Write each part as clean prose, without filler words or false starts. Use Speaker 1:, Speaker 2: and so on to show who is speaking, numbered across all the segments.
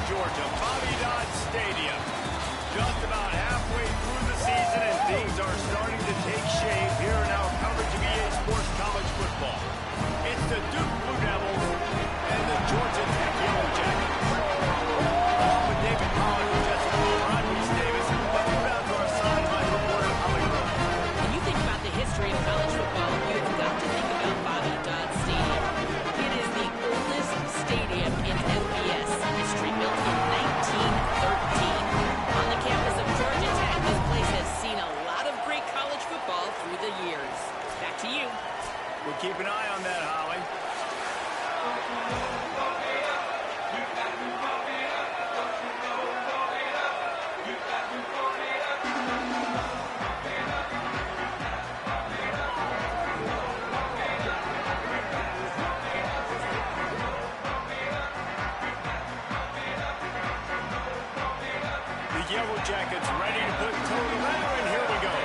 Speaker 1: Georgia, Bobby Dodd Stadium. Just about halfway through the season, and things are starting to take shape here in our coverage of EA Sports College Football. It's the Duke Blue Devils and the Georgia Tech Yellow Jackets. Along with David Pollack and Jessica Moore, I'm Reese Davis. Let's move out to our sideline reporter, Holly Rowe.
Speaker 2: When you think about the history of college football, you've got to think about Bobby Dodd Stadium. It is the oldest stadium in FBS history, built in 1913. On the campus of Georgia Tech, this place has seen a lot of great college football through the years. Back to you.
Speaker 1: We'll keep an eye on that, Holly. The Yellow Jackets ready to put toe to leather, and here we go.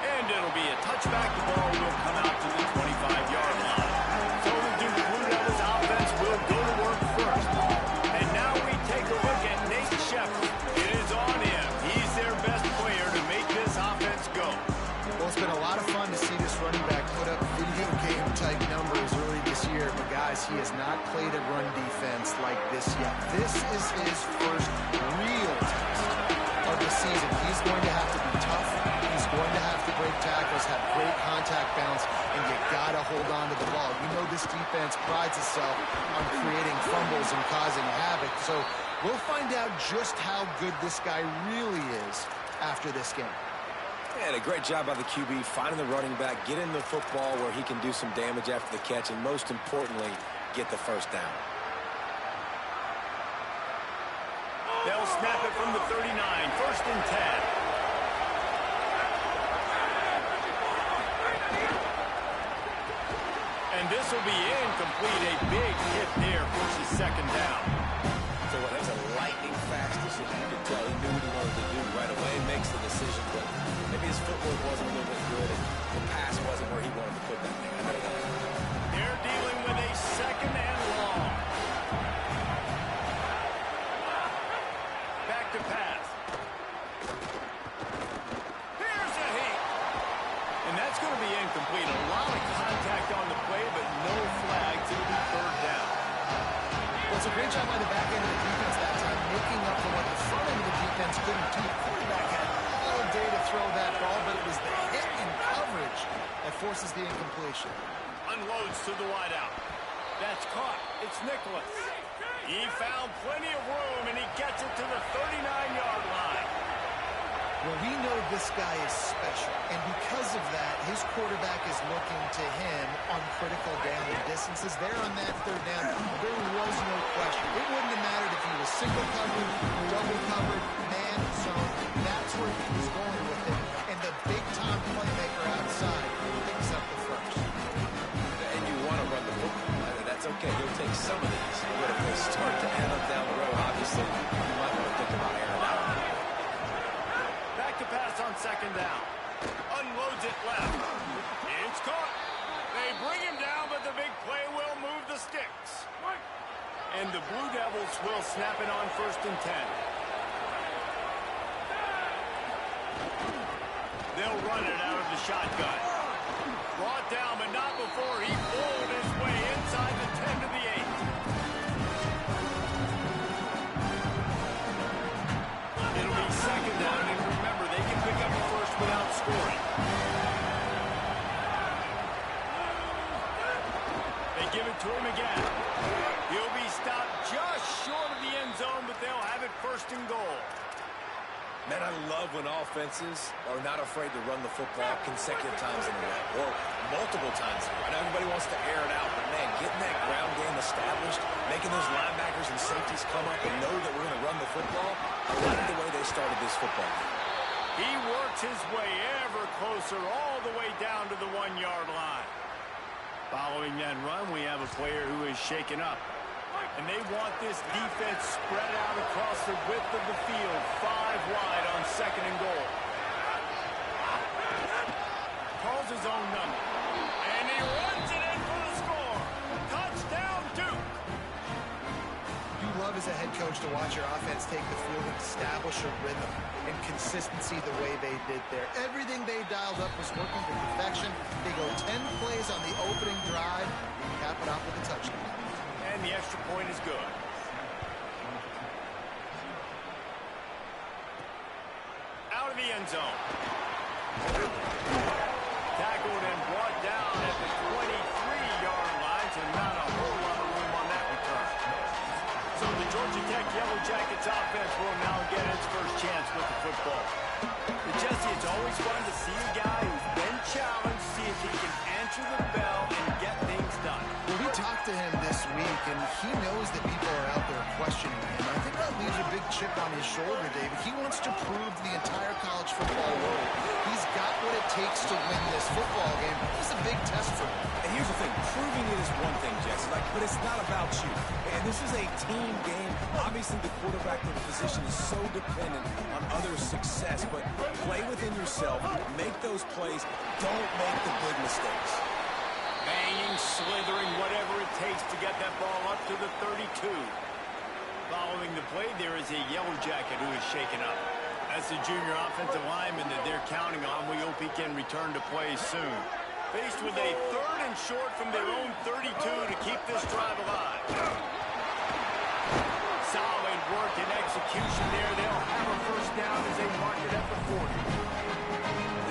Speaker 1: And it'll be a touchback. The ball will come out to the 25-yard line. So the Duke Blue Devils offense will go to work first. And now we take a look at Nate Shepherd. It is on him. He's their best player to make this offense go.
Speaker 3: Well, it's been a lot of fun to see this running back put up video game-type numbers early this year. But, guys, he has not played a run defense like this yet. This is his first real test of the season. He's going to have to be tough. He's going to have to break tackles, have great contact balance, and you got to hold on to the ball. You know this defense prides itself on creating fumbles and causing havoc. So we'll find out just how good this guy really is after this game.
Speaker 4: And a great job by the QB finding the running back, getting the football where he can do some damage after the catch, and most importantly, get the first down.
Speaker 1: They'll snap it from the 39, first and 10. And this will be incomplete. A big hit there, pushes second down.
Speaker 4: So that's a lightning-fast decision. You can tell he knew what he wanted to do right away, makes the decision, but maybe his footwork wasn't a little bit good, and the pass wasn't where he wanted to put that thing. I know that.
Speaker 1: They're dealing with a second and long. Back to pass. Here's a hit. And that's going to be incomplete. A lot of contact on the play, but no flags. It'll be third down.
Speaker 3: Well, it's a great job by the back end of the defense that time, making up for what the front end of the defense couldn't do. The quarterback had all day to throw that ball, but it was the hit and coverage that forces the incompletion.
Speaker 1: Unloads to the wideout. That's caught. It's Nicholas. He found plenty of room, and he gets it to the 39-yard line.
Speaker 3: Well, we know this guy is special, and because of that, his quarterback is looking to him on critical down and distances. There on that third down, there was no question. It wouldn't have mattered if he was single covered, double covered, man zone. That's where he was going with it, and the big-time playmaker outside picks up the first.
Speaker 4: And you want to run the football. That's okay. He'll take some of these. But if they start to add up down the road, obviously, you might want to think about airing out.
Speaker 1: Back to pass on second down. Unloads it left. It's caught. They bring him down, but the big play will move the sticks. And the Blue Devils will snap it on first and 10. They'll run it out of the shotgun. Brought down, but not before he pulled his way inside the 10 to the 8. It'll be second down, and remember, they can pick up a first without scoring. They give it to him again. He'll be stopped just short of the end zone, but they'll have it first and goal.
Speaker 4: Man, I love when offenses are not afraid to run the football consecutive times in a row, or multiple times in a row. I know everybody wants to air it out, but man, getting that ground game established, making those linebackers and safeties come up and know that we're going to run the football, I like the way they started this football game.
Speaker 1: He works his way ever closer all the way down to the 1-yard line. Following that run, we have a player who is shaken up. And they want this defense spread out across the width of the field, 5 wide on second and goal.
Speaker 3: your offense take the field and establish a rhythm and consistency the way they did there. Everything they dialed up was working to perfection. They go 10 plays on the opening drive and cap it off with a touchdown.
Speaker 1: And the extra point is good. Out of the end zone. Tackled and brought down at the 23-yard line, so not a whole lot of room on that return. So the Georgia Tech Yellow Jackets offense will now get its first chance with the football. But Jesse, it's always fun to see a guy who's been challenged, see if he can answer the bell and get things done.
Speaker 3: Well, we talked to him this week, and he knows that people are out there questioning him. I think that leaves a big chip on his shoulder, David. He wants to prove to the entire college football world he's got what it takes to win this football game. This is a big test for him.
Speaker 4: And here's the thing, proving it is one thing, Jesse, but it's not about you. And this is a team game. Obviously, the quarterback in the position is so dependent on others' success, but play within yourself, make those plays, don't make the big mistakes.
Speaker 1: Banging, slithering, whatever it takes to get that ball up to the 32. Following the play, there is a Yellow Jacket who is shaken up. That's the junior offensive lineman that they're counting on. We hope he can return to play soon. Faced with a 3rd and short from their own 32 to keep this drive alive. Solid work and execution there. They'll have a first down as they mark it at the 40.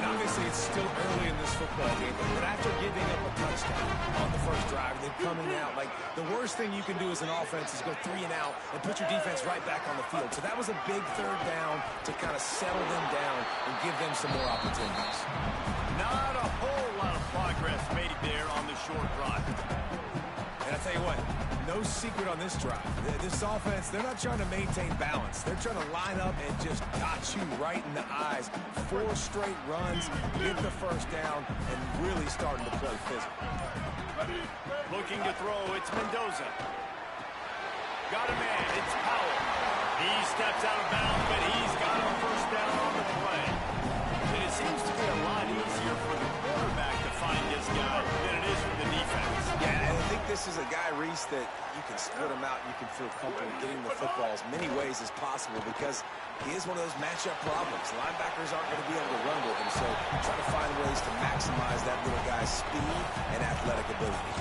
Speaker 4: And obviously it's still early in this football game, but after giving up a touchdown on the first drive, then coming out, like the worst thing you can do as an offense is go 3 and out and put your defense right back on the field. So that was a big 3rd down to kind of settle them down and give them some more opportunities.
Speaker 1: Not a whole lot of progress made there on the short drive.
Speaker 4: And I tell you what, no secret on this drive. This offense, they're not trying to maintain balance. They're trying to line up and just got you right in the eyes. 4 straight runs, get the first down, and really starting to play physical.
Speaker 1: Looking to throw, it's Mendoza. Got a man, it's Powell. He steps out of bounds, but he's got a first down on the play. And it seems to be a lot easier for the quarterback to find this guy than it is for the defense.
Speaker 4: Yeah, and I think this is a guy, Reese, that you can split him out and you can feel comfortable getting the football as many ways as possible because he is one of those matchup problems. Linebackers aren't going to be able to run with him, so try to find ways to maximize that little guy's speed and athletic ability.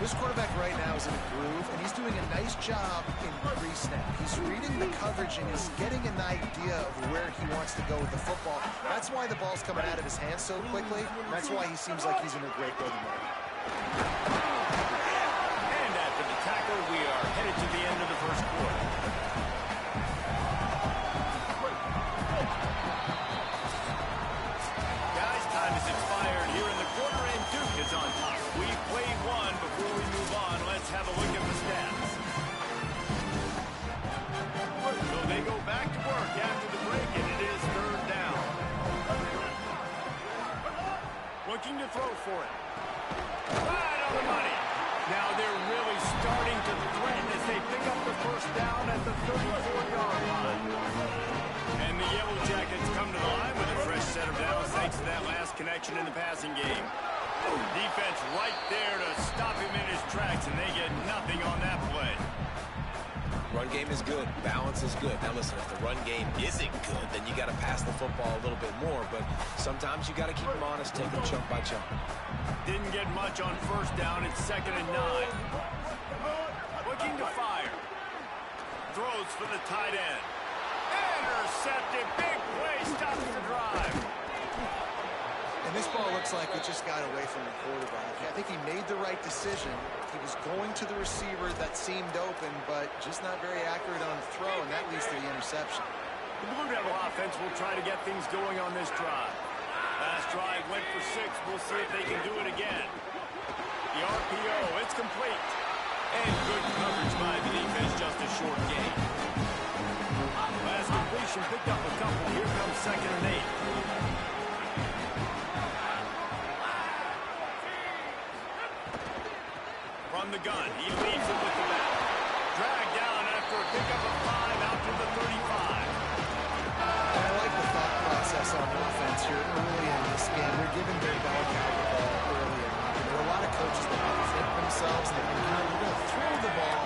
Speaker 3: This quarterback right now is in a groove, and he's doing a nice job in pre-snap. He's reading the coverage, and he's getting an idea of where he wants to go with the football. That's why the ball's coming out of his hands so quickly. That's why he seems like he's in a great rhythm right now.
Speaker 1: And after the tackle, we are headed to the end of the first quarter. Guys, time has expired here in the quarter, and Duke is on top. We've played one. Before we move on, let's have a look at the stats. So they go back to work after the break, and it is 3rd down. Looking to throw for it. Right on the money. Now they're really starting to threaten as they pick up the first down at the 34-yard line. And the Yellow Jackets come to the line with a fresh set of downs thanks to that last connection in the passing game. Defense right there to stop him in his tracks, and they get nothing on that play.
Speaker 4: Run game is good. Balance is good. Now listen, if the run game isn't good, then you got to pass the football a little bit more. But sometimes you got to keep them honest, take them chunk by chunk.
Speaker 1: Didn't get much on first down. It's 2nd and 9. Looking to fire. Throws for the tight end. Intercepted. Big play. Stops the drive.
Speaker 3: And this ball looks like it just got away from the quarterback. I think he made the right decision. He was going to the receiver that seemed open, but just not very accurate on the throw, and that leads to the interception.
Speaker 1: The Blue Devil offense will try to get things going on this drive. Last drive went for 6. We'll see if they can do it again. The RPO, it's complete. And good coverage by the defense, just a short gain. Last completion picked up a couple. Here comes 2nd and 8. From the gun, he leaves it with the back. Dragged down after a pickup of 5 out to the 35.
Speaker 3: And I like the thought process on offense here early in this game. They're giving Bill Belichick the ball early on. There are a lot of coaches that think themselves that we're going to throw the ball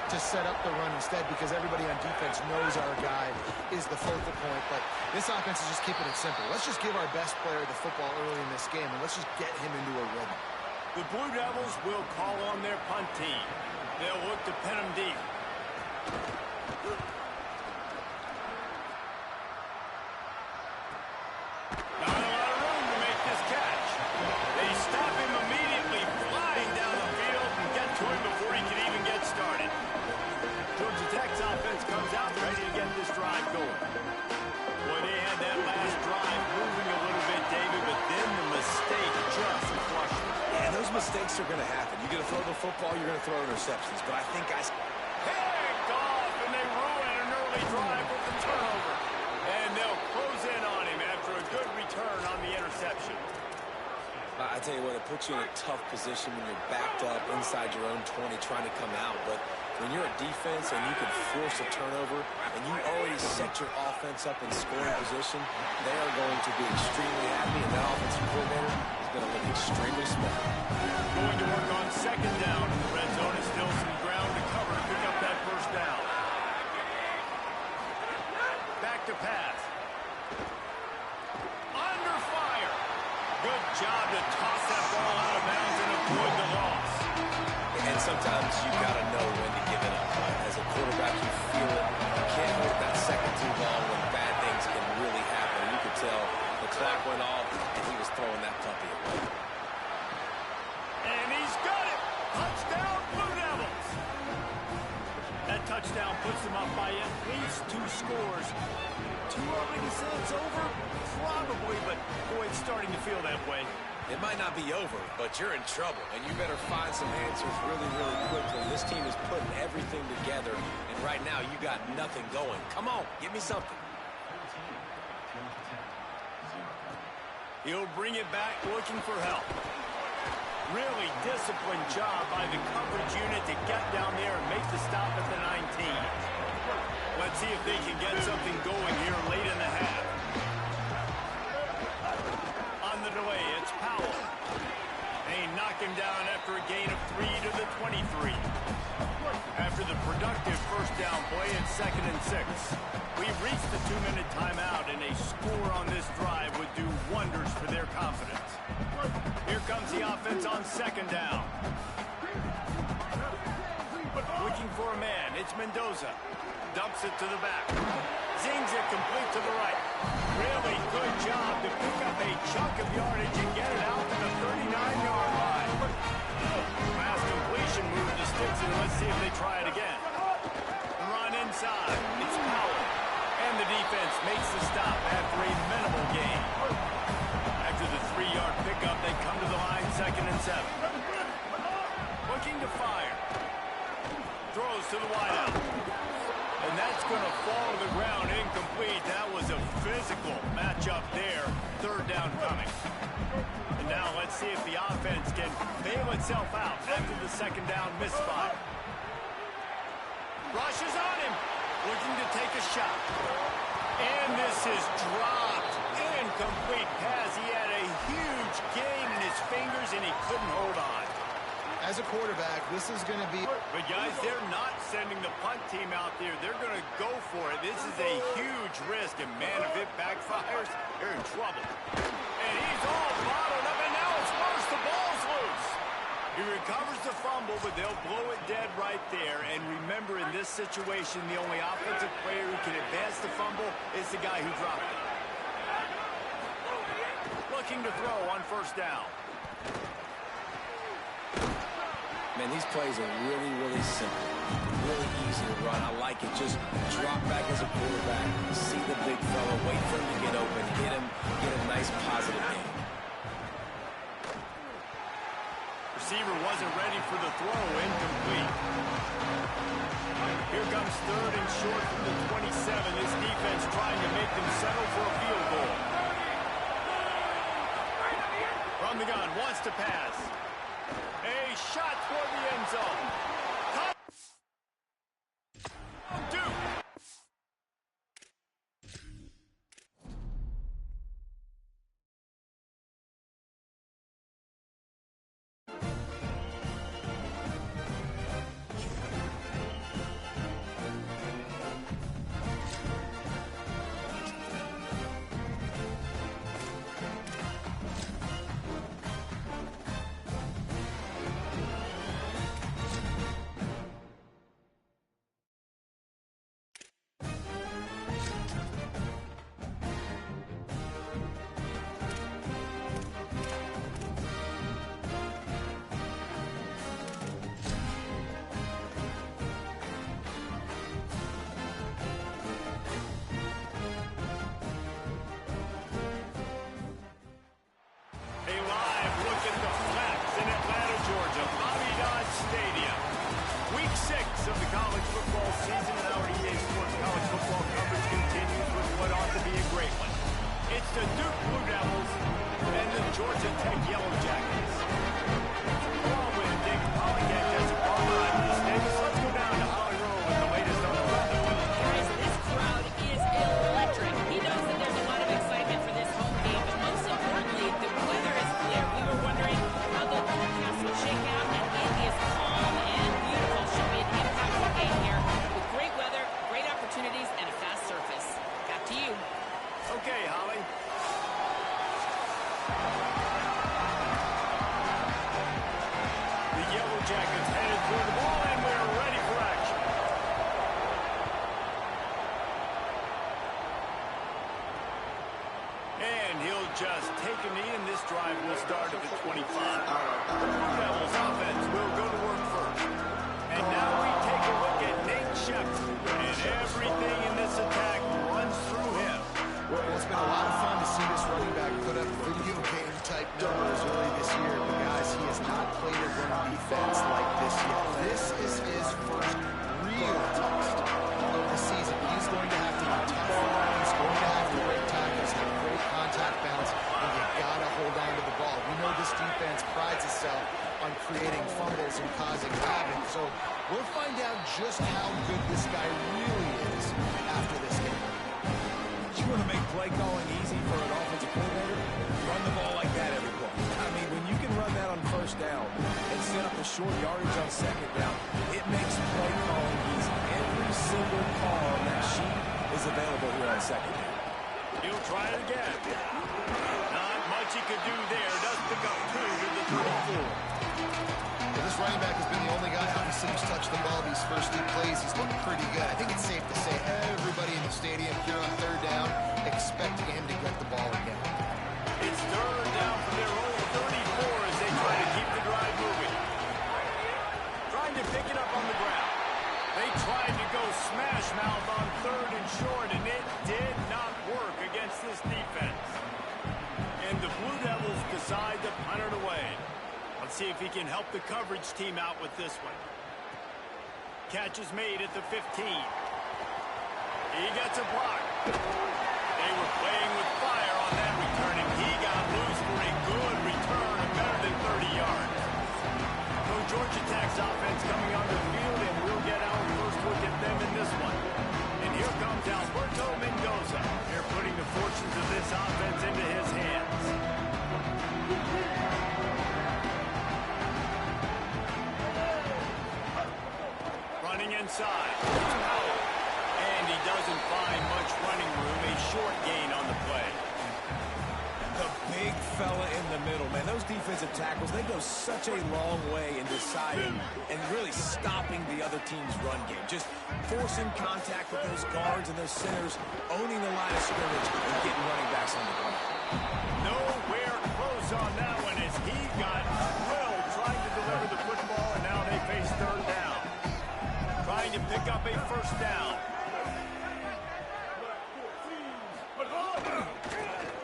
Speaker 3: to set up the run instead because everybody on defense knows our guy is the focal point. But this offense is just keeping it simple. Let's just give our best player the football early in this game, and let's just get him into a rhythm.
Speaker 1: The Blue Devils will call on their punt team. They'll look to pin them deep. Not a lot of room to make this catch. They stop him immediately, flying down the field and get to him before he can even get started. Georgia Tech's offense comes out ready to get this drive going. Boy, they had that last drive moving a little bit, David, but then the mistake just flushed them.
Speaker 4: And those mistakes are going to happen. You're going to throw the football, you're going to throw interceptions. But I think guys...
Speaker 1: Picked off, and they ruin an early drive with the turnover. And they'll close in on him after a good return on the interception.
Speaker 4: I tell you what, it puts you in a tough position when you're backed up inside your own 20 trying to come out. But when you're a defense and you can force a turnover and you already set your offense up in scoring position, they are going to be extremely happy, and that offensive coordinator is going to look extremely smart.
Speaker 1: Going to work on second down in the red zone. Is still some ground to cover to pick up that first down. Back to pass. Under fire. Good job to toss that ball out of bounds and avoid the loss.
Speaker 4: And sometimes you got to know when to give it up. As a quarterback, you feel it. You can't hold that second too long when bad things can really happen. You could tell the clock went off and he was throwing that puppy away.
Speaker 1: And he's got it. Touchdown, Blue Devils. That touchdown puts them up by at least 2 scores. Too early to say it's over? Probably, but boy, it's starting to feel that way.
Speaker 4: It might not be over, but you're in trouble, and you better find some answers really, really quickly. This team is putting everything together, and right now you got nothing going. Come on, give me something.
Speaker 1: He'll bring it back looking for help. Really disciplined job by the coverage unit to get down there and make the stop at the 19. Let's see if they can get something going here late in the half. On the delay, it's Powell. They knock him down after a gain of 3 to the 23. After the productive first down play, it's 2nd and 6. We've reached the 2-minute timeout, and a score on this drive would do wonders for their confidence. Here comes the offense on 2nd down. Looking for a man, it's Mendoza. Dumps it to the back. Zings it complete to the right. Really good job to pick up a chunk of yardage and get it out to the 39-yard line. Pass completion move to Stinson. Let's see if they try it again. The run inside. It's Powell. And the defense makes the stop after a minimal gain. After the 3-yard pickup, they come to the line 2nd and 7. Looking to fire. Throws to the wideout. And that's going to fall to the ground incomplete. That was a physical matchup there. 3rd down coming. And now let's see if the offense can bail itself out after the 2nd down misfire. Rushes on him. Looking to take a shot. And this is dropped. Incomplete pass. He had a huge gain in his fingers and he couldn't hold on.
Speaker 3: As a quarterback, this is going to be...
Speaker 1: But, guys, they're not sending the punt team out there. They're going to go for it. This is a huge risk, and, man, if it backfires, they're in trouble. And he's all bottled up, and now it's worse. The ball's loose. He recovers the fumble, but they'll blow it dead right there. And remember, in this situation, the only offensive player who can advance the fumble is the guy who dropped it. Looking to throw on 1st down.
Speaker 4: Man, these plays are really, really simple. Really easy to run. I like it. Just drop back as a quarterback, see the big fella, wait for him to get open, hit him, get a nice positive game.
Speaker 1: Receiver wasn't ready for the throw. Incomplete. Here comes 3rd and short from the 27. This defense trying to make them settle for a field goal. From the gun, wants to pass. A shot toward the end zone. Duke. Week 6 of the college football season, and our EA Sports college football coverage continues with what ought to be a great one. It's the Duke Blue Devils and the Georgia Tech Yellow Jackets. Along with David Pollack, Jesse Palmer, I'm Lee Davis. Let's go down to Holly Rowe with the latest on the weather.
Speaker 2: Guys, this crowd is electric. He knows that there's a lot of excitement for this home game, but most importantly, the weather is clear. We were wondering how the forecast would shake out, and it is calm and beautiful. Should be an impactful game here with great weather, great opportunities, and a fast surface. Back to you.
Speaker 1: Okay, Holly. The Yellow Jackets headed for the ball, and we're ready for action. And he'll just take a knee, and this drive will start at the 25. The Blue Devils offense will go to work first. And now we take a look at Nate Shepard. And everything in this attack runs through him.
Speaker 3: Well, it's been a lot of fun to see this running back put up video game-type numbers early this year. But, guys, he has not played a run defense like this yet. This is his first real test of the season. He's going to have to be tough. He's going to have to break tackles, have great contact balance, and you got to hold on to the ball. We know this defense prides itself on creating fumbles and causing havoc. So we'll find out just how good this guy really is after this game.
Speaker 4: You want to make play calling easy for an offensive coordinator? Run the ball like that every play. I mean, when you can run that on first down and set up a short yardage on second down, it makes play calling easy. Every single call on that sheet is available here on second down.
Speaker 1: He'll try it again. Not much he could do there. Does pick up 2 to the 34.
Speaker 3: Well, this running back has been the only guy obviously who's touched the ball these first 2 plays. He's looked pretty good. I think it's safe to say everybody in the stadium here on third down expecting him to get the ball again.
Speaker 1: It's third down from their own 34 as they try to keep the drive moving. Trying to pick it up on the ground. They tried to go smash mouth on third and short, and it did not work against this defense. And the Blue Devils decide to punt it away. Let's see if he can help the coverage team out with this one. Catch is made at the 15. He gets a block. They were playing with fire on that return, and he got loose for a good return of better than 30 yards. So Georgia Tech's offense coming onto the field, and we'll get our first look at them in this one. And here comes Alberto Mendoza. They're putting the fortunes of this offense into his hands. Running inside. To Howell. And he doesn't find much running room. A short gain on the play.
Speaker 4: The big fella in the middle, man. Those defensive tackles, they go such a long way in deciding and really stopping the other team's run game. Just forcing contact with those guards and those centers, owning the line of scrimmage and getting running backs on the ground.
Speaker 1: Nowhere close on that one as he got drilled trying to deliver the football, and now they face third down. Trying to pick up a first down.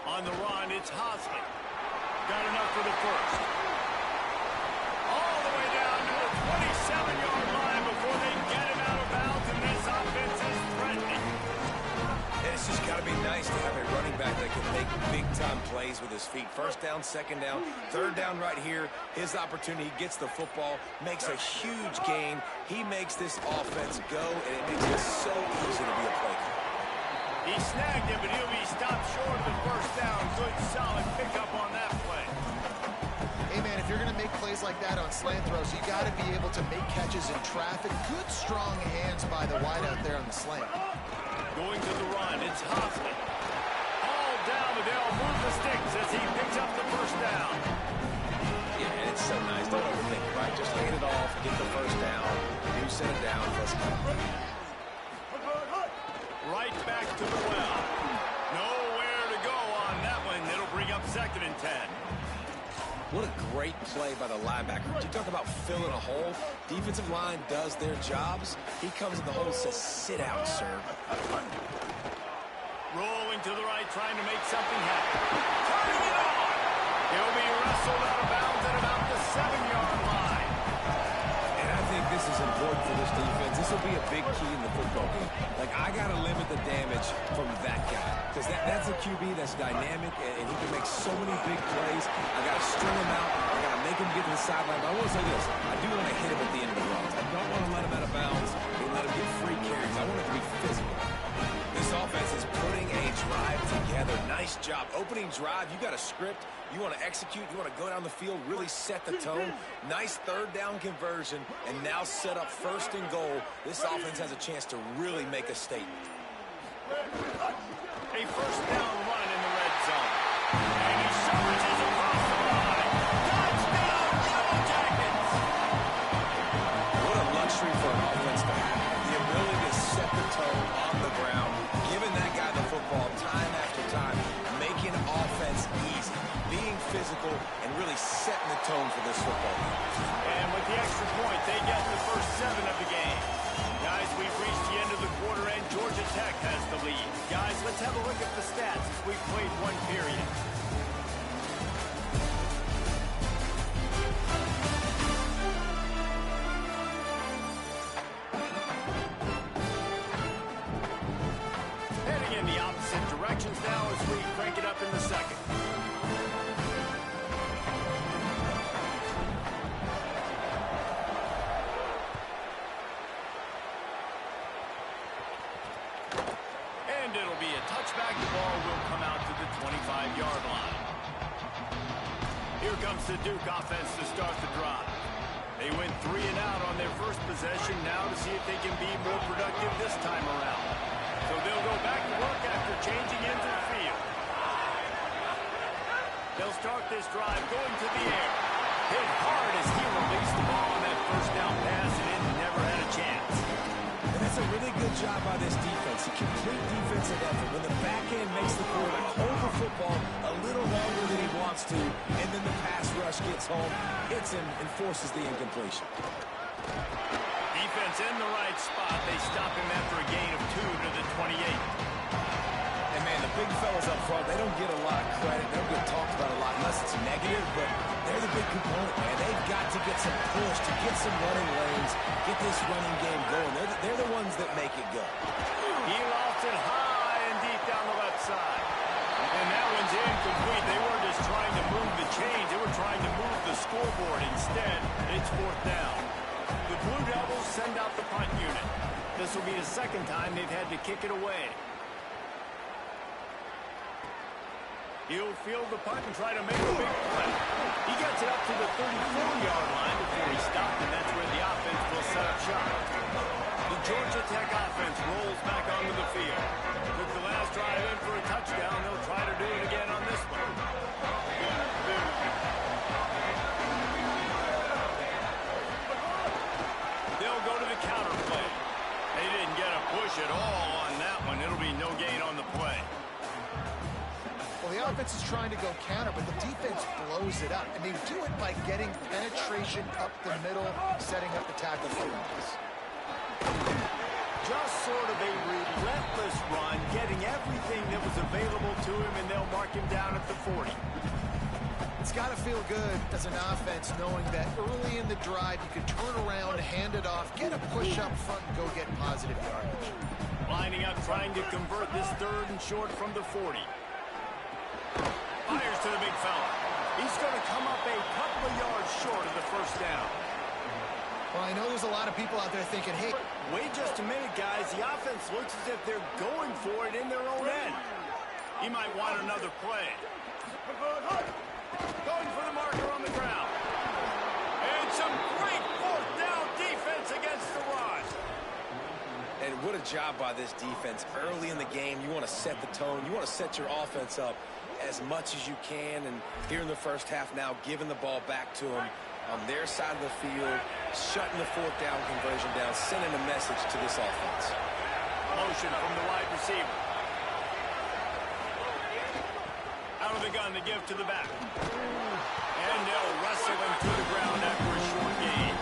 Speaker 1: On the run, it's Hosley. Got enough for the first. All the way down to the 27-yard line before they get him out of bounds, and this offense is threatening.
Speaker 4: And it's just got to be nice to have a running back that can make big-time plays with his feet. First down, second down, third down right here. His opportunity, he gets the football, makes a huge gain. He makes this offense go, and it makes it so easy to be a play caller.
Speaker 1: He snagged him, but he'll be stopped short of the first down. Good, solid pickup on that play.
Speaker 3: Hey, man, if you're going to make plays like that on slant throws, you got to be able to make catches in traffic. Good, strong hands by the wide out there on the slant.
Speaker 1: Going to the run, it's Hosley. All down, but they'll move the sticks as he picks up the first down.
Speaker 4: Yeah, and it's so nice. Don't overthink it, right? Just hand it off, get the first down, do set it down, let's go.
Speaker 1: Right back to the well. Nowhere to go on that one. It'll bring up second and 10.
Speaker 4: What a great play by the linebacker. You talk about filling a hole. Defensive line does their jobs. He comes in the hole and says, sit out, sir.
Speaker 1: Rolling to the right, trying to make something happen. Turning it on. He'll be wrestled out of bounds at about the 7-yard line.
Speaker 4: And I think this this is important for this defense. This will be a big key in the football game. Like, I got to limit the damage from that guy. Because that's a QB that's dynamic, and he can make so many big plays. I got to string him out. I got to make him get to the sideline. But I will say this. I do want to hit him at the end of the runs. I don't want to let him out of bounds and let him get free carries. I want it to be physical. This offense is putting a drive together. Nice job. Opening drive, you got a script. You want to execute. You want to go down the field, really set the tone. Nice third down conversion, and now set up first and goal. This offense has a chance to really make a statement.
Speaker 1: A first down run in the red zone. And he surges across the line. Touchdown, Yellow Jackets!
Speaker 4: What a luxury for an offense to have. The ability to set the tone on the ground, giving that guy the football time after time, making offense easy, being physical, and really setting the tone for this football game.
Speaker 1: And with the extra point, they get the first 7 of the game. Guys, we've reached the end of the quarter, and Georgia Tech has the lead. Guys, let's have a look at the stats as we've played one period. Heading in the opposite directions now as we crank it up in the second. And it'll be a touchback. The ball will come out to the 25-yard line. Here comes the Duke offense to start the drive. They went 3 and out on their first possession, now to see if they can be more productive this time around. So they'll go back to work after changing into the field. They'll start this drive going to the air. Hit hard as he released the ball on that first down pass, and it never had a chance.
Speaker 4: And that's a really good job by this defense. A complete defensive effort. When the back end makes the quarterback hold the football a little longer than he wants to, and then the pass rush gets home, hits him, and forces the incompletion.
Speaker 1: Defense in the right spot. They stop him after a gain of 2 to the 28.
Speaker 4: And, man, the big fellas up front, they don't get a lot of credit. They don't get talked about a lot unless it's negative, but they're the big component, man. They've got to get some push, to get some running lanes, get this running game going. They're the ones that make it go.
Speaker 1: He lost it high and deep down the left side. And that one's incomplete. They weren't just trying to move the chains. They were trying to move the scoreboard. Instead, it's 4th down. The Blue Devils send out the punt unit. This will be the second time they've had to kick it away. He'll field the punt and try to make a big play. He gets it up to the 34-yard line before he stopped, and that's where the offense will set up shop. The Georgia Tech offense rolls back onto the field. Took the last drive in for a touchdown. They'll try to do it again on this one. They'll go to the counter play. They didn't get a push at all on that one. It'll be no gain on the play.
Speaker 3: Well, the offense is trying to go counter, but the defense blows it up. And they do it by getting penetration up the middle, setting up the tackle for runs.
Speaker 1: Just sort of a relentless run, getting everything that was available to him, and they'll mark him down at the 40.
Speaker 3: It's got to feel good as an offense knowing that early in the drive you can turn around, hand it off, get a push up front, and go get positive yardage.
Speaker 1: Lining up, trying to convert this 3rd and short from the 40. Fires to the big fella. He's going to come up a couple of yards short of the first down.
Speaker 3: Well, I know there's a lot of people out there thinking, hey,
Speaker 1: wait just a minute, guys. The offense looks as if they're going for it in their own end. He might want another play. Going for the marker on the ground. And some great 4th down defense against the run.
Speaker 4: And what a job by this defense. Early in the game, you want to set the tone. You want to set your offense up as much as you can. And here in the first half now, giving the ball back to them on their side of the field, shutting the 4th down conversion down, sending a message to this offense.
Speaker 1: Motion from the wide receiver. Out of the gun to give to the back. And they'll wrestle him to the ground after a short gain.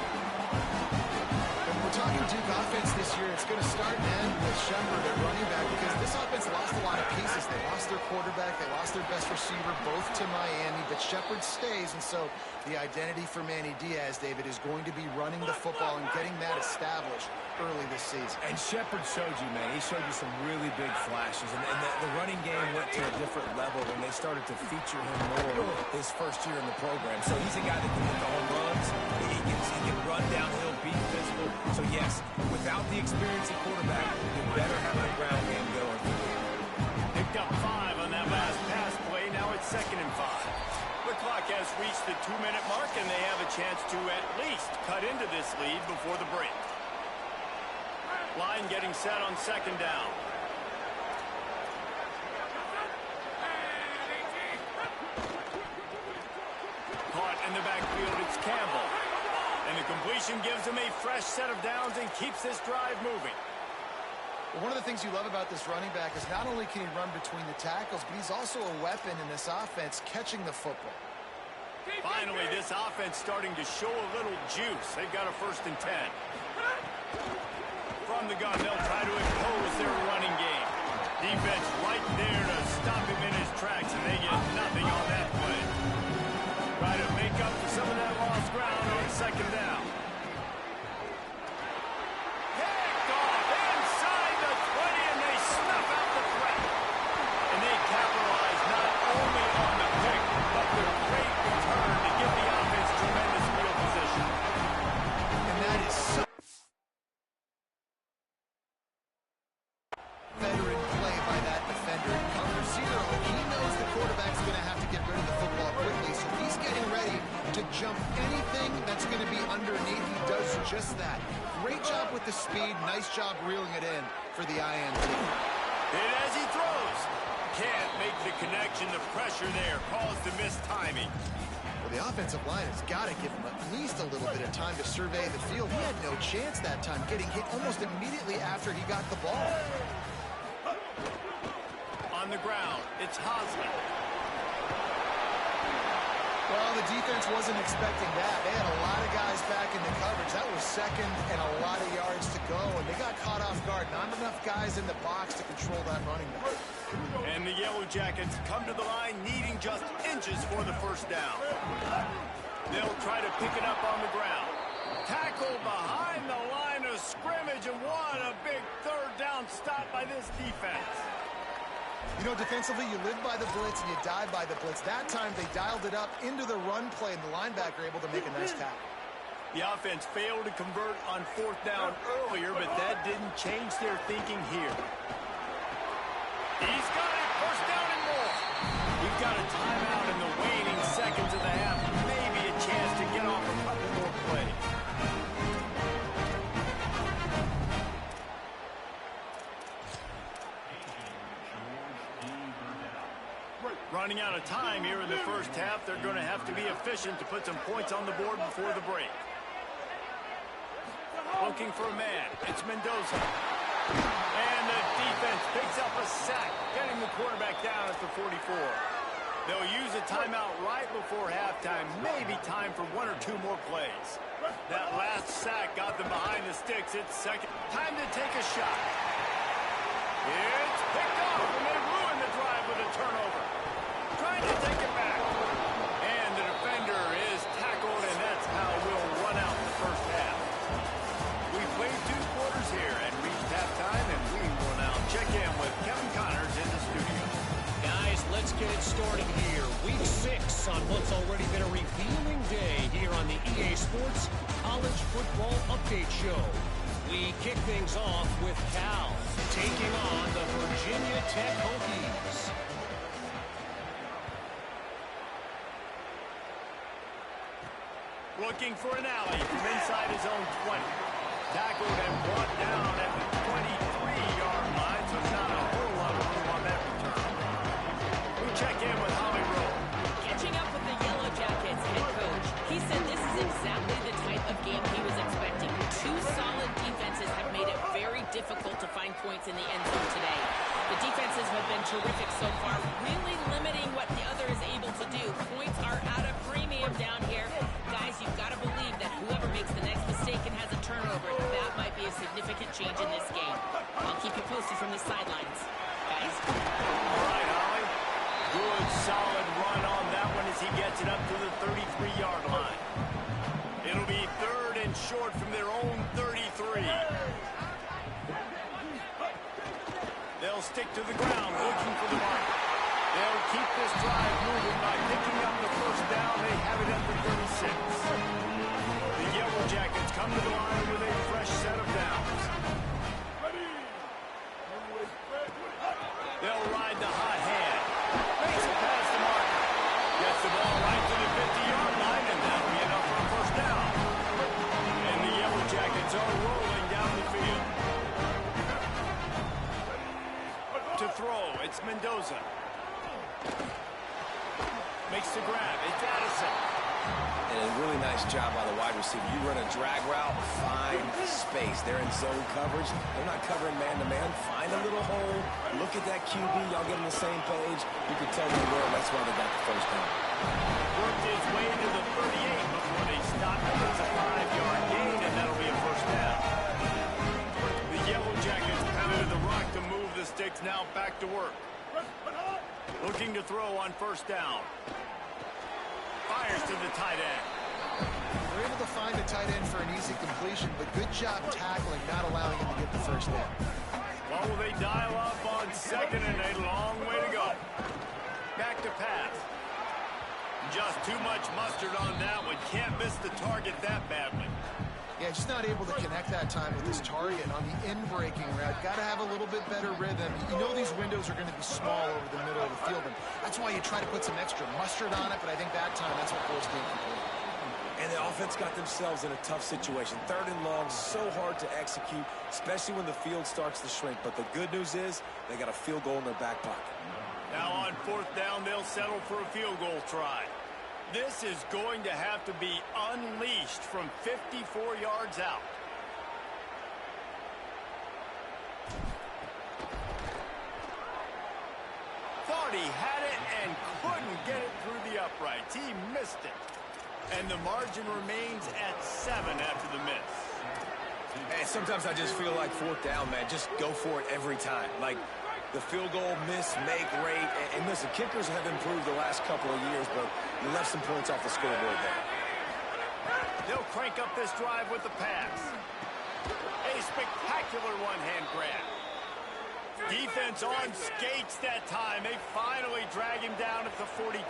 Speaker 3: we're talking Duke offense this year, it's going to start and end with Shepard at running back because this offense lost a lot of pieces. They lost their quarterback, they lost their best receiver, both to Miami, but Shepard stays, and so the identity for Manny Diaz, David, is going to be running the football and getting that established early this season.
Speaker 4: And Shepard showed you, man. He showed you some really big flashes, and the running game went to a different level when they started to feature him more his first year in the program. So he's a guy that can hit the home runs. He can run downhill, be physical. So yes, without the experience at quarterback, you better have the ground game going.
Speaker 1: Picked up 5 on that last pass play. Now it's 2nd and 5. The clock has reached the 2-minute mark, and they have a chance to at least cut into this lead before the break. Line getting set on 2nd down. Caught in the backfield, it's Campbell. And the completion gives him a fresh set of downs and keeps this drive moving.
Speaker 3: Well, one of the things you love about this running back is not only can he run between the tackles, but he's also a weapon in this offense catching the football.
Speaker 1: Finally, this offense starting to show a little juice. They've got a 1st and 10. From the gun, they'll try to impose their running game. Defense right there to stop him in his tracks, and they get nothing on that play. Try to make up for some of that lost ground on 2nd down. Picked off inside the 20, and they snuff out the threat. And they capitalize not only on the pick, but the great return to give the offense tremendous field position.
Speaker 3: And that is so veteran play by that defender. In cover 0, he knows the quarterback's going to have to get rid of the football quickly, so he's getting ready to jump anything that's going to be underneath. He does just that. Great job with the speed. Nice job reeling it in for the INT.
Speaker 1: And as he throws, can't make the connection. The pressure there caused the missed timing.
Speaker 3: Well, the offensive line has got to give him at least a little bit of time to survey the field. He had no chance that time, getting hit almost immediately after he got the ball.
Speaker 1: On the ground, it's Hosley.
Speaker 3: Well, the defense wasn't expecting that. They had a lot of guys back in the coverage. That was 2nd and a lot of yards to go, and they got caught off guard. Not enough guys in the box to control that running back.
Speaker 1: And the Yellow Jackets come to the line needing just inches for the 1st down. They'll try to pick it up on the ground. Tackle behind the line of scrimmage, and what a big 3rd down stop by this defense.
Speaker 3: You know, defensively, you live by the blitz and you die by the blitz. That time, they dialed it up into the run play, and the linebacker able to make a nice tackle.
Speaker 1: The offense failed to convert on 4th down earlier, but that didn't change their thinking here. He's got it, 1st down and more. We've got a timeout in the waning seconds of the half. Maybe a chance to get off a couple more plays. Running out of time here in the 1st half. They're going to have to be efficient to put some points on the board before the break. Looking for a man. It's Mendoza. And the defense picks up a sack, getting the quarterback down at the 44. They'll use a timeout right before halftime. Maybe time for 1 or 2 more plays. That last sack got them behind the sticks. It's 2nd. Time to take a shot. It's picked off, and they ruin the drive with a turnover. Trying to take it back. And the defender is tackled, and that's how we'll run out the 1st half. We played 2 quarters here and reached halftime, and we will now check in with Kevin Connors in the studio.
Speaker 5: Guys, let's get it started here. Week 6 on what's already been a revealing day here on the EA Sports College Football Update Show. We kick things off with Cal taking on the Virginia Tech Hokies.
Speaker 1: Looking for an alley from inside his own 20. Tackled and brought down at the 23-yard line, so not a whole lot of room on that return. We check in with Holly Rowe.
Speaker 2: Catching up with the Yellow Jackets head coach, he said this is exactly the type of game he was expecting. 2 solid defenses have made it very difficult to find points in the end zone today. The defenses have been terrific so far, really limiting what the other is able to do. Points are at a premium down here. Guys, you've got to believe that whoever makes the next mistake and has a turnover, that might be a significant
Speaker 1: solid run on that one as he gets it up to the 33-yard line. It'll be 3rd and short from their own 33. They'll stick to the ground looking for the mark. They'll keep this drive moving by picking up the first down. They have it at the 36. The Yellow Jackets come to the line with a fresh set of downs. They'll ride the hot hand. Makes it past the marker. Gets the ball right to the 50-yard line, and that'll be enough for a first down. And the Yellow Jackets are rolling down the field. To throw, it's Mendoza. Makes the grab. It's Addison.
Speaker 4: And a really nice job by the wide receiver. You run a drag route, find space. They're in zone coverage. They're not covering man-to-man. Find a little hole. Look at that QB. Y'all get on the same page. You can tell them where. That's why they got the first down.
Speaker 1: Worked his way to the 38 before they stopped him. It's a 5-yard gain, and that'll be a first down. The Yellow Jackets pounded the rock to move the sticks. Now back to work. Looking to throw on first down. Fires to the tight end.
Speaker 3: They're able to find a tight end for an easy completion, but good job tackling, not allowing him to get the first down.
Speaker 1: Well, will they dial up on second, and a long way to go. Back to pass. Just too much mustard on that one. Can't miss the target that badly.
Speaker 3: Yeah, just not able to connect that time with his target on the in-breaking route. Got to have a little bit better rhythm. You know these windows are going to be small over the middle of the field, and that's why you try to put some extra mustard on it, but I think that time that's what forced the incomplete.
Speaker 4: And the offense got themselves in a tough situation. 3rd and long, so hard to execute, especially when the field starts to shrink. But the good news is they got a field goal in their back pocket.
Speaker 1: Now on 4th down, they'll settle for a field goal try. This is going to have to be unleashed from 54 yards out. Thought he had it and couldn't get it through the uprights. He missed it. And the margin remains at 7 after the miss.
Speaker 4: Hey, sometimes I just feel like 4th down, man. Just go for it every time. Like, the field goal miss, make rate. And listen, kickers have improved the last couple of years, but you left some points off the scoreboard there.
Speaker 1: They'll crank up this drive with the pass. A spectacular one-hand grab. Defense on skates that time. They finally drag him down at the 42.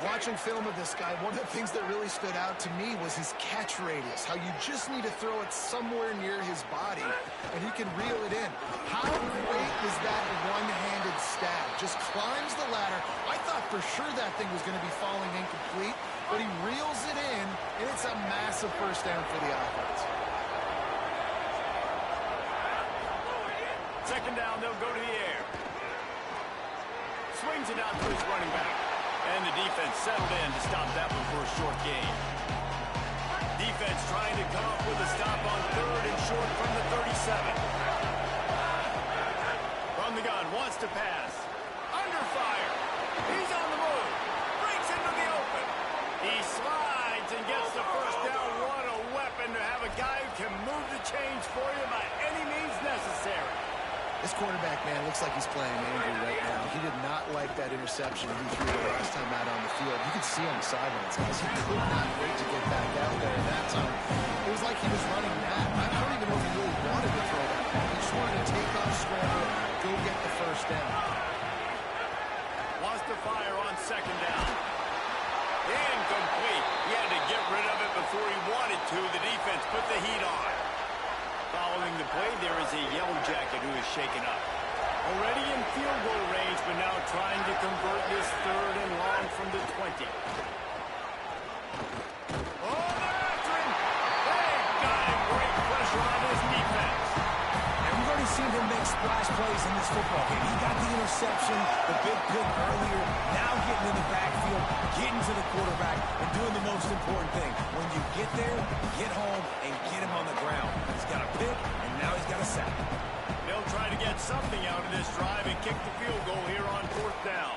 Speaker 3: Watching film of this guy, one of the things that really stood out to me was his catch radius, how you just need to throw it somewhere near his body, and he can reel it in. How great is that one-handed stab? Just climbs the ladder. I thought for sure that thing was going to be falling incomplete, but he reels it in, and it's a massive first down for the offense.
Speaker 1: 2nd down, they'll go to the air. Swings it out to his running back. And the defense settled in to stop that one for a short gain. Defense trying to come up with a stop on 3rd and short from the 37. From the gun, wants to pass. Under fire. He's on the move. Breaks into the open. He slides and gets the first down. What a weapon to have a guy who can move the chains for you by any means necessary.
Speaker 3: This quarterback, man, looks like he's playing angry right now. He did not like that interception he threw the last time out on the field. You could see on the sidelines, guys. He could not wait to get back out there. And that time, it was like he was running mad. I don't even know if he really wanted to throw that ball. He just wanted to take off, scramble, go get the first down.
Speaker 1: Wants to fire on 2nd down. Incomplete. He had to get rid of it before he wanted to. The defense put the heat on. Following the play, there is a Yellow Jacket who is shaken up. Already in field goal range, but now trying to convert this 3rd and long from the 20. Oh, they're after him! They've got him. Great pressure on his defense.
Speaker 4: And we've already seen him make splash plays in this football game. He got the interception, the big pick earlier, now getting in the backfield, getting to the quarterback, and doing the most important thing. When you get there, get home, and get him on the ground. He's got a pick, and now he's got a sack.
Speaker 1: They'll try to get something out of this drive and kick the field goal here on 4th down.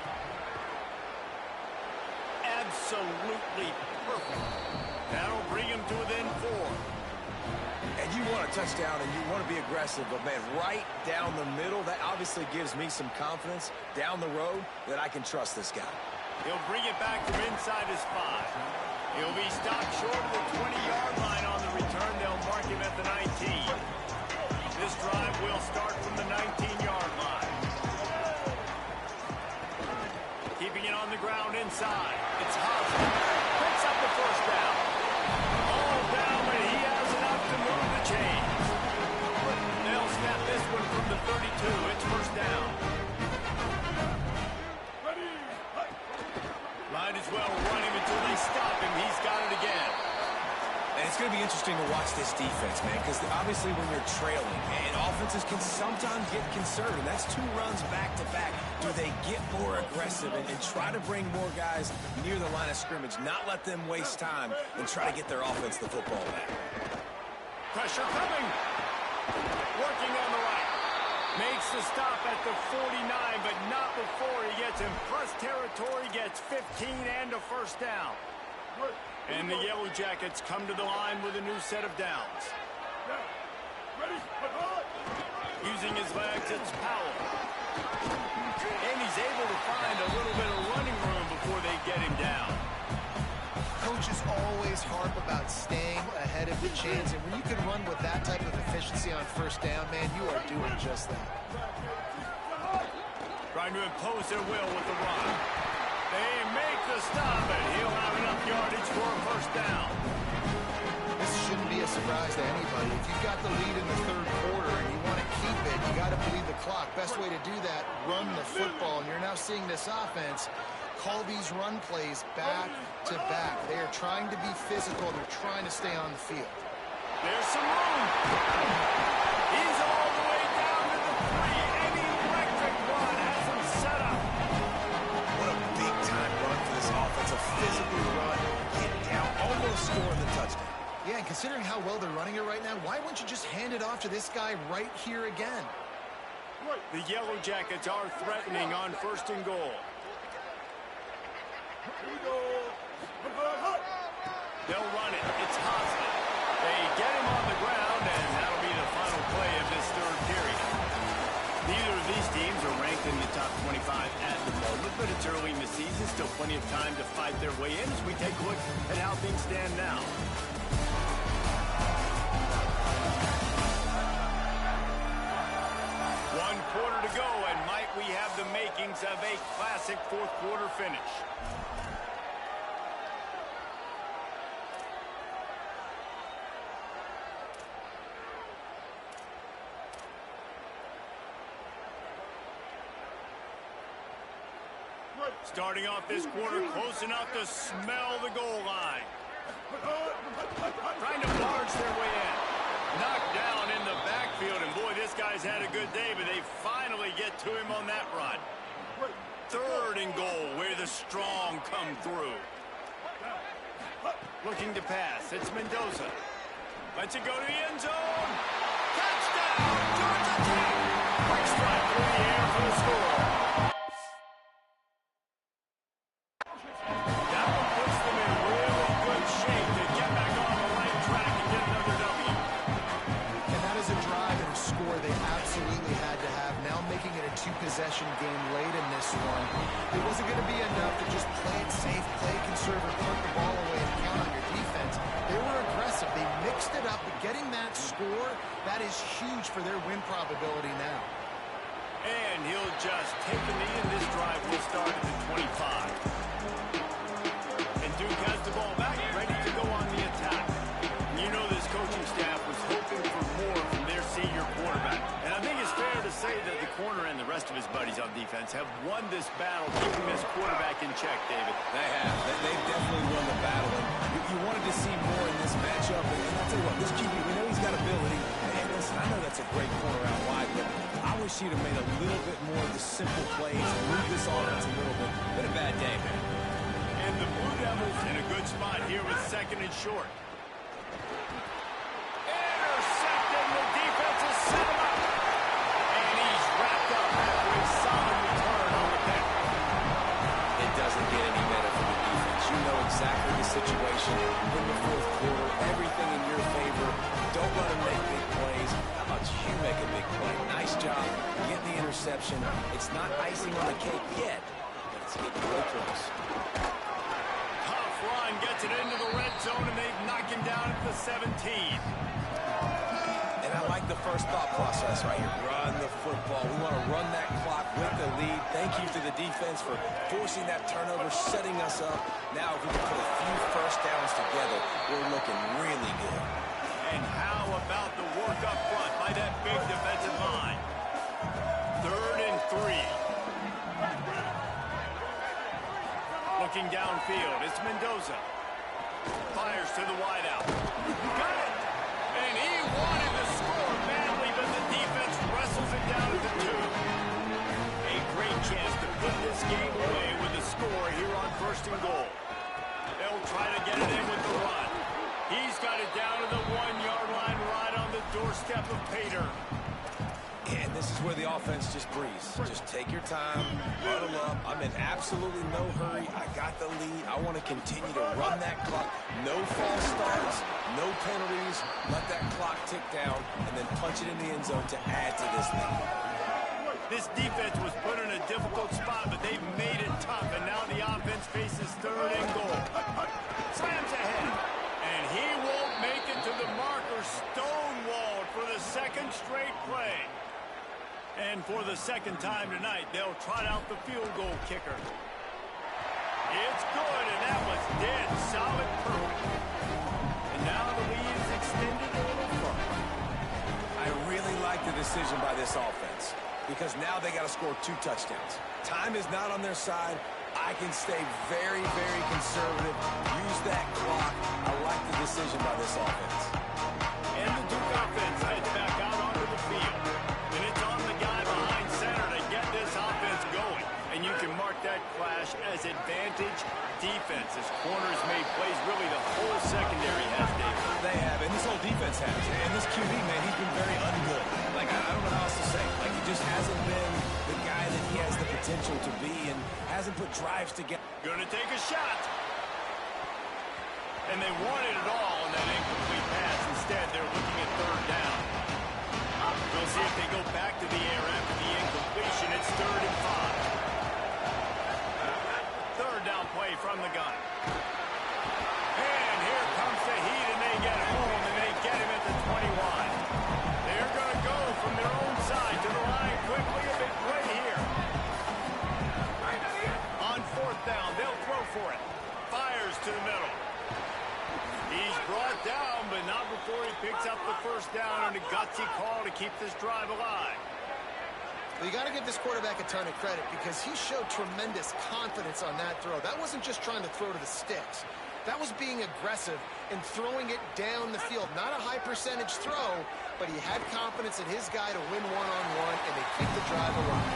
Speaker 1: Absolutely perfect. That'll bring him to within 4.
Speaker 4: And you want a touchdown and you want to be aggressive, but, man, right down the middle, that obviously gives me some confidence down the road that I can trust this guy.
Speaker 1: He'll bring it back from inside his 5. He'll be stopped short of the 20-yard line on the return. They'll mark him at the 19. This drive will start from the 19-yard line. Keeping it on the ground inside. It's Hosmer. Picks up the first down. All down, but he has enough to move the chains. They'll snap this one from the 32. It's first down. Might as well run him until they stop him. He's got it again.
Speaker 4: And it's going to be interesting to watch this defense, man, because obviously when you're trailing, and offenses can sometimes get conservative. That's 2 runs back-to-back. Do they get more aggressive and try to bring more guys near the line of scrimmage, not let them waste time, and try to get their offense the football back?
Speaker 1: Pressure coming. Working on the right. Makes the stop at the 49, but not before he gets in press territory, gets 15 and a first down. And the Yellow Jackets come to the line with a new set of downs. Using his legs, it's Powell. And he's able to find a little bit of running room before they get him down.
Speaker 3: Coaches always harp about staying ahead of the chains, and when you can run with that type of efficiency on first down, man, you are doing just that.
Speaker 1: Trying to impose their will with the run. They make the stop, and he'll have enough yardage for a first down.
Speaker 3: This shouldn't be a surprise to anybody. If you've got the lead in the third quarter and you want to keep it, you got to bleed the clock. Best way to do that, run the football. And you're now seeing this offense call these run plays back to back. They are trying to be physical. They're trying to stay on the field.
Speaker 1: There's some room. He's all the way down to the 3. Any electric run has him set up.
Speaker 4: What a big-time run for this offense. A physical run, get down, almost scoring the touchdown.
Speaker 3: Yeah, and considering how well they're running it right now, why wouldn't you just hand it off to this guy right here again?
Speaker 1: The Yellow Jackets are threatening on first and goal. They'll run it. It's Hosmer. They get him on the ground, and that'll be the final play of this third period. Neither of these teams are ranked in the top 25 at the moment, but it's early in the season. Still plenty of time to fight their way in as we take a look at how things stand now. One quarter to go, and might we have the makings of a classic fourth quarter finish. Starting off this quarter, close enough to smell the goal line. Trying to barge their way in. Knocked down in the backfield, and boy, this guy's had a good day, but they finally get to him on that run. Third and goal, where the strong come through. Looking to pass, it's Mendoza. Lets it go to the end zone. Touchdown, Georgia Tech. Quick strike through the air for the score. That one puts them in really good shape to get back on the right track and get another W.
Speaker 3: And that is a drive and a score they absolutely had to have. Now making it a 2-possession game late in this one. It wasn't going to be enough to just play it safe, play it conservative, put the ball away, and count on your defense. They were aggressive. They mixed it up. But getting that score, that is huge for their win probability now.
Speaker 1: And he'll just take the knee, and this drive will start at the 25. And Duke has the ball back, ready to go on the attack. You know this coaching staff was hoping for more from their senior quarterback. And I think it's fair to say that the corner and the rest of his buddies on defense have won this battle, keeping this quarterback in check, David.
Speaker 4: They have. They've definitely won the battle. And you wanted to see more in this matchup. And I'll tell you what, this QB, we know he's got ability. And listen, I know that's a great corner out wide, but I wish he'd have made a little bit more of the simple plays, moved this offense a little bit. Been a bad day, man.
Speaker 1: And the Blue Devils in a good spot here with second and short. Intercepted, the defense has set him up. And he's wrapped up after a solid return on the pick.
Speaker 4: It doesn't get any better for the defense. You you know exactly the situation in the fourth quarter. Everything in your favor. Don't let them make big plays. How about you make a big play? Nice job getting the interception. It's not icing on the cake yet, but it's getting really close.
Speaker 1: Tough run gets it into the red zone, and they knock him down at the 17.
Speaker 4: And I like the first thought process right here. Run the football. We want to run that clock with the lead. Thank you to the defense for forcing that turnover, setting us up. Now, if we can put a few first downs together, we're looking really good.
Speaker 1: And how about the work up front by that big defensive line? 3rd and 3. Looking downfield, it's Mendoza. Fires to the wideout. Got it! And he wanted to score badly, but the defense wrestles it down at the 2. A great chance to put this game away with a score here on 1st and goal. They'll try to get it in with the run. He's got it down to the 1-yard line right on the doorstep of Pater.
Speaker 4: And this is where the offense just breathes. Just take your time, huddle up. I'm in absolutely no hurry. I got the lead. I want to continue to run that clock. No false starts, no penalties. Let that clock tick down, and then punch it in the end zone to add to this lead.
Speaker 1: This defense was put in a difficult spot, but they've made it tough, and now the offense faces 3rd and goal. Slams ahead, and he won't make it to the marker. Stonewalled for the 2nd straight play. And for the 2nd time tonight, they'll trot out the field goal kicker. It's good, and that was dead solid perfect. And now the lead is extended a little further.
Speaker 4: I really like the decision by this offense, because now they got to score 2 touchdowns. Time is not on their side. I can stay very, very conservative. Use that clock. I like the decision by this offense.
Speaker 1: And the Duke offense heads back out onto the field. And it's on the guy behind center to get this offense going. And you can mark that clash as advantage defense. As corners made plays, really the whole secondary has, David.
Speaker 4: They have, and this whole defense has. And this QB, man, he's been very ungood. Like, I don't know how else to say. Like, he just hasn't been the guy that he has the potential to be and hasn't put drives together.
Speaker 1: Gonna take a shot. And they wanted it all on that incomplete pass. Instead, they're looking at 3rd down. We'll see if they go back to the air after the incompletion. It's 3rd and 5. 3rd down play from the gun. And here comes the heat, and they get home, and they get him at the 21. They're going to go from their own side to the line quickly. A big play here. On 4th down, they'll throw for it. Fires to the middle. He's brought down, but not before he picks up the 1st down and a gutsy call to keep this drive alive.
Speaker 3: Well, you got to give this quarterback a ton of credit because he showed tremendous confidence on that throw. That wasn't just trying to throw to the sticks. That was being aggressive and throwing it down the field. Not a high percentage throw, but he had confidence in his guy to win one-on-one, and they keep the drive alive.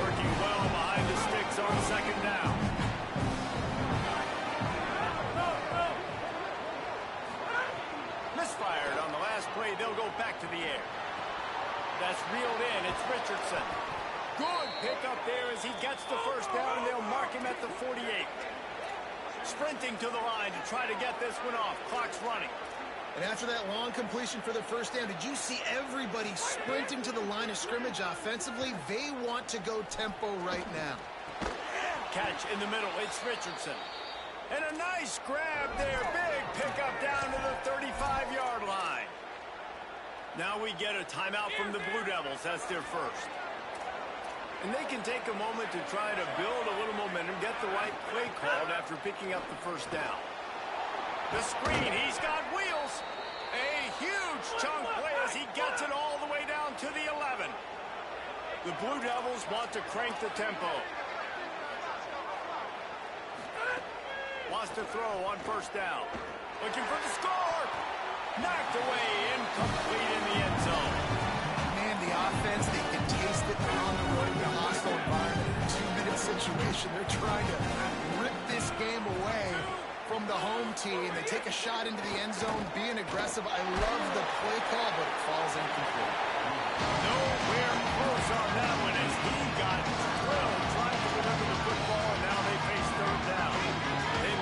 Speaker 1: Working well behind the sticks on 2nd down. Misfired on the last play. They'll go back to the air. That's reeled in. It's Richardson. Good pickup there as he gets the 1st down, and they'll mark him at the 48. Sprinting to the line to try to get this one off. Clock's running.
Speaker 3: And after that long completion for the 1st down, did you see everybody sprinting to the line of scrimmage offensively? They want to go tempo right now.
Speaker 1: Catch in the middle. It's Richardson. And a nice grab there. Big pickup down to the 35-yard line. Now we get a timeout from the Blue Devils. That's their 1st. And they can take a moment to try to build a little momentum, get the right play called after picking up the 1st down. The screen, he's got wheels. A huge chunk play as he gets it all the way down to the 11. The Blue Devils want to crank the tempo. Wants to throw on 1st down. Looking for the score. Knocked away, incomplete in the end zone.
Speaker 3: Man, the offense, they can taste it. They're on the road in a hostile environment in a 2-minute situation. They're trying to rip this game away from the home team. They take a shot into the end zone, being aggressive. I love the play call, but it falls incomplete.
Speaker 1: Nowhere close on that one as he got drilled trying to deliver the football, and now they face 3rd down. They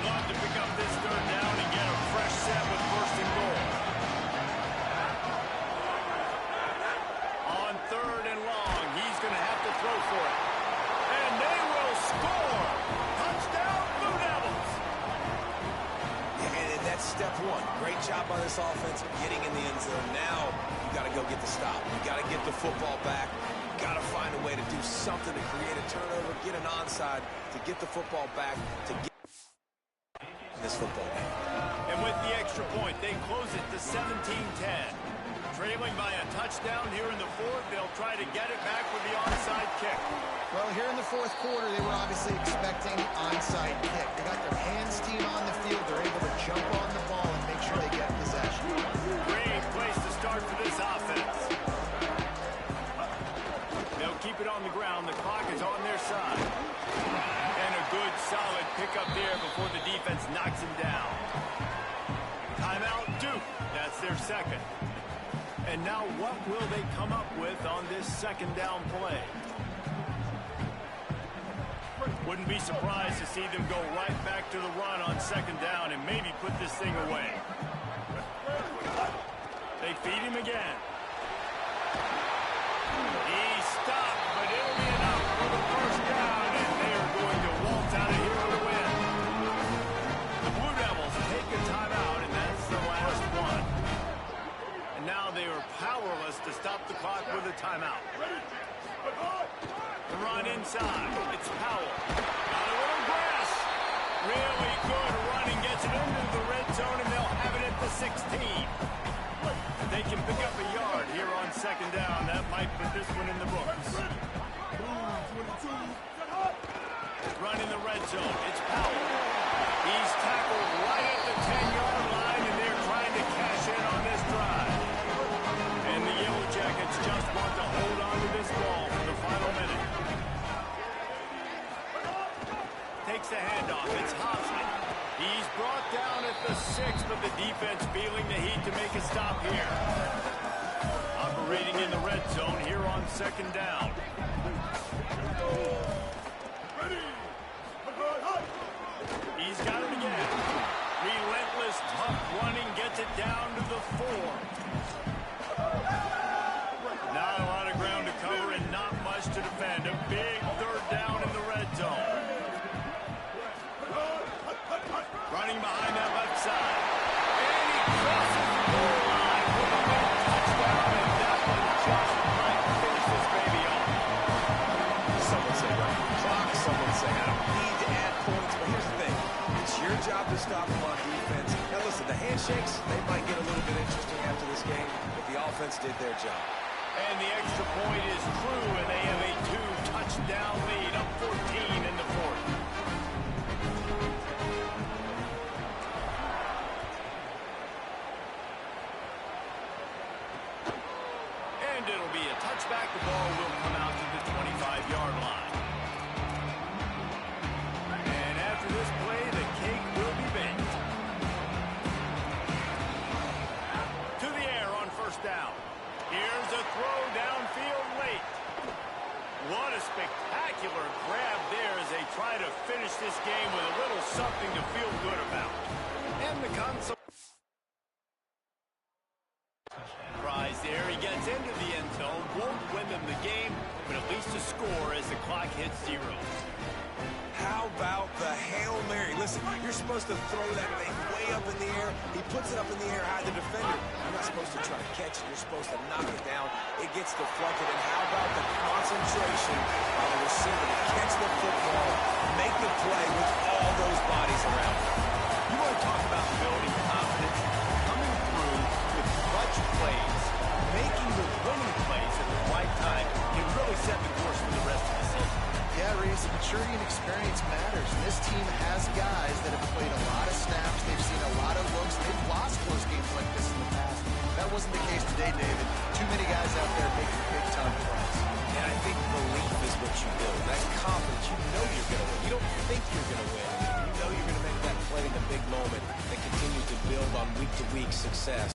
Speaker 4: step one. Great job by this offense getting in the end zone. Now you got to go get the stop. You got to get the football back. You got to find a way to do something to create a turnover, get an onside, to get the football back, to get this football game.
Speaker 1: And with the extra point, they close it to 17-10. Trailing by a touchdown here in the fourth, they'll try to get it back with the onside kick.
Speaker 3: Well, here in the fourth quarter, they were obviously expecting onside kick. They got their hands team on the field. They're able to jump on the ball and make sure they get possession.
Speaker 1: Great place to start for this offense. They'll keep it on the ground. The clock is on their side. And a good, solid pickup there before the defense knocks him down. Timeout, Duke. That's their second. And now what will they come up with on this second down play? Wouldn't be surprised to see them go right back to the run on second down and maybe put this thing away. They feed him again. He stopped, but it'll be enough for the first down, and they are going to waltz out of here with a win. The Blue Devils take a timeout, and that's the last one. And now they are powerless to stop the clock with a timeout. The run inside. It's Powell. Got a little grass. Really good running. Gets it into the red zone, and they'll have it at the 16. They can pick up a yard here on second down. That might put this one in the books. Run in the red zone. It's Powell. He's tackled right at the 10-yard line, and they're trying to cash in on this drive. And the Yellow Jackets just want to hold on to this ball for the final minute. Takes the handoff. It's Hobson. He's brought down at the 6, but the defense feeling the heat to make a stop here. Operating in the red zone here on second down. He's got it again. Relentless, tough running gets it down to the 4. Not a lot of ground to cover and not much to defend. A big third down in the red zone. Running behind that left side. And he crosses the goal line with a big touchdown, and that one just might finish this baby off.
Speaker 4: Someone say run the clock. Someone say I don't need to add points. But here's the thing. It's your job to stop them on defense. Now listen, the handshakes, they might get a little bit interesting after this game, but the offense did their job.
Speaker 1: And the extra point is true, and they have a 2-touchdown lead, up 14 in the fourth. And it'll be a touchback. The ball will come out to the 25-yard line. And after this play, the cake will be baked. To the air on first down. Here's a throw downfield late. What a spectacular grab there as they try to finish this game with a little something to feel good about. And the console. Prize there. He gets into the end zone. Won't win them the game, but at least a score as the clock hits 0.
Speaker 4: How about the Hail Mary? Listen, you're supposed to throw that thing way up in the air. He puts it up in the air high the defender. You're not supposed to try to catch it. You're supposed to knock it down. It gets deflected. And how about the concentration by the receiver to catch the football, make the play with all those bodies around him.
Speaker 1: You want to talk about building confidence, coming through with clutch plays, making the winning plays at the right time can really set the course for the rest of the season.
Speaker 3: Yeah, Reese, maturity and experience matters. And this team has guys that have played a lot of snaps. They've seen a lot of looks. They've lost close games like this in the past. That wasn't the case today, David. Too many guys out there making big-time plays.
Speaker 4: And I think belief is what you build. That confidence, you know you're going to win. You don't think you're going to win. You know you're going to make that play in the big moment that continues to build on week-to-week success.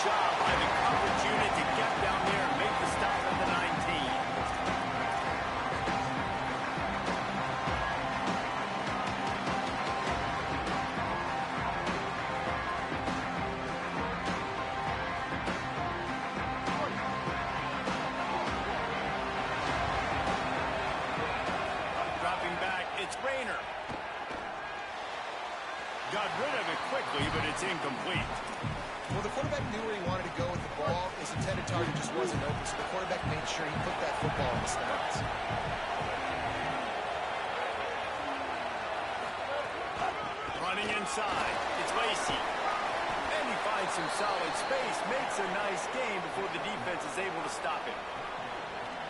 Speaker 1: job by the coverage unit to get down there and make the stop at the 19. Dropping back, it's Rayner. Got rid of it quickly, but it's incomplete.
Speaker 3: Well, the quarterback knew where he wanted to go with the ball. His intended target just wasn't open, so the quarterback made sure he put that football in the stands.
Speaker 1: Running inside, it's Lacy. And he finds some solid space, makes a nice game before the defense is able to stop him.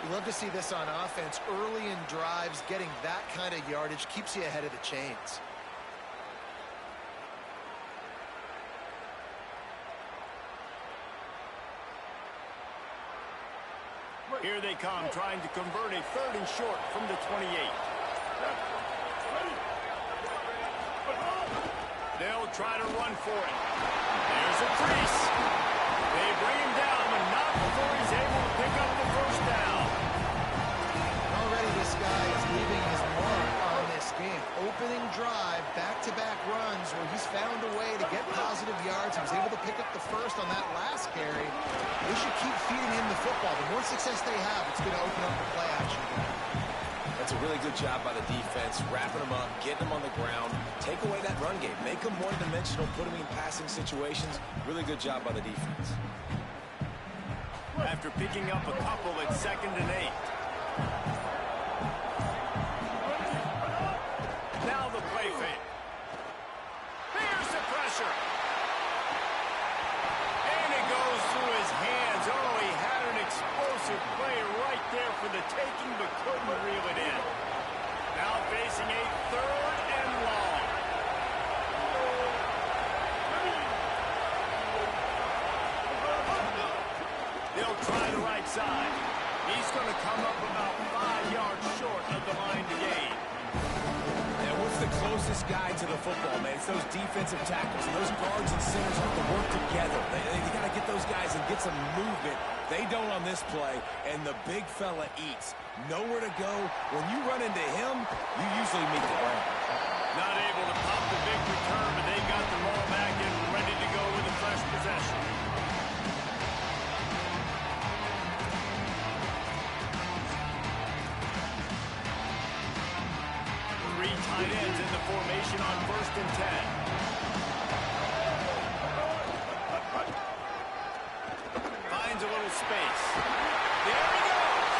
Speaker 3: You love to see this on offense. Early in drives, getting that kind of yardage keeps you ahead of the chains.
Speaker 1: Here they come, trying to convert a 3rd and short from the 28. They'll try to run for it. There's a crease. They bring him down, but not before he's able to pick up the first down.
Speaker 3: Already this guy is leaving his mark on this game. Opening drive, back-to-back runs where he's found a way to get positive yards. He was able to pick up the first on that last carry. They should keep feeding him the football. The more success they have, it's going to open up the play action.
Speaker 4: That's a really good job by the defense, wrapping them up, getting them on the ground, take away that run game, make them one-dimensional, put them in passing situations. Really good job by the defense.
Speaker 1: After picking up a couple at 2nd and 8. Now the play fake. Here's the pressure. And it goes through his hands. Oh, he had an explosive play right there for the taking, but couldn't reel it in. Now facing a 3rd and long. They'll try the right side. He's going to come up about 5 yards short of the line to gain.
Speaker 4: And what's the closest guy to the football, man? It's those defensive tackles. And those guards and centers have to work together. They got to get those guys and get some movement. They don't on this play, and the big fella eats. Nowhere to go. When you run into him, you usually meet the ground.
Speaker 1: Not able to pop the big return, but they got the ball back and ready to go with a fresh possession. Three tight ends in the formation on 1st and 10. Finds a little space. There he goes.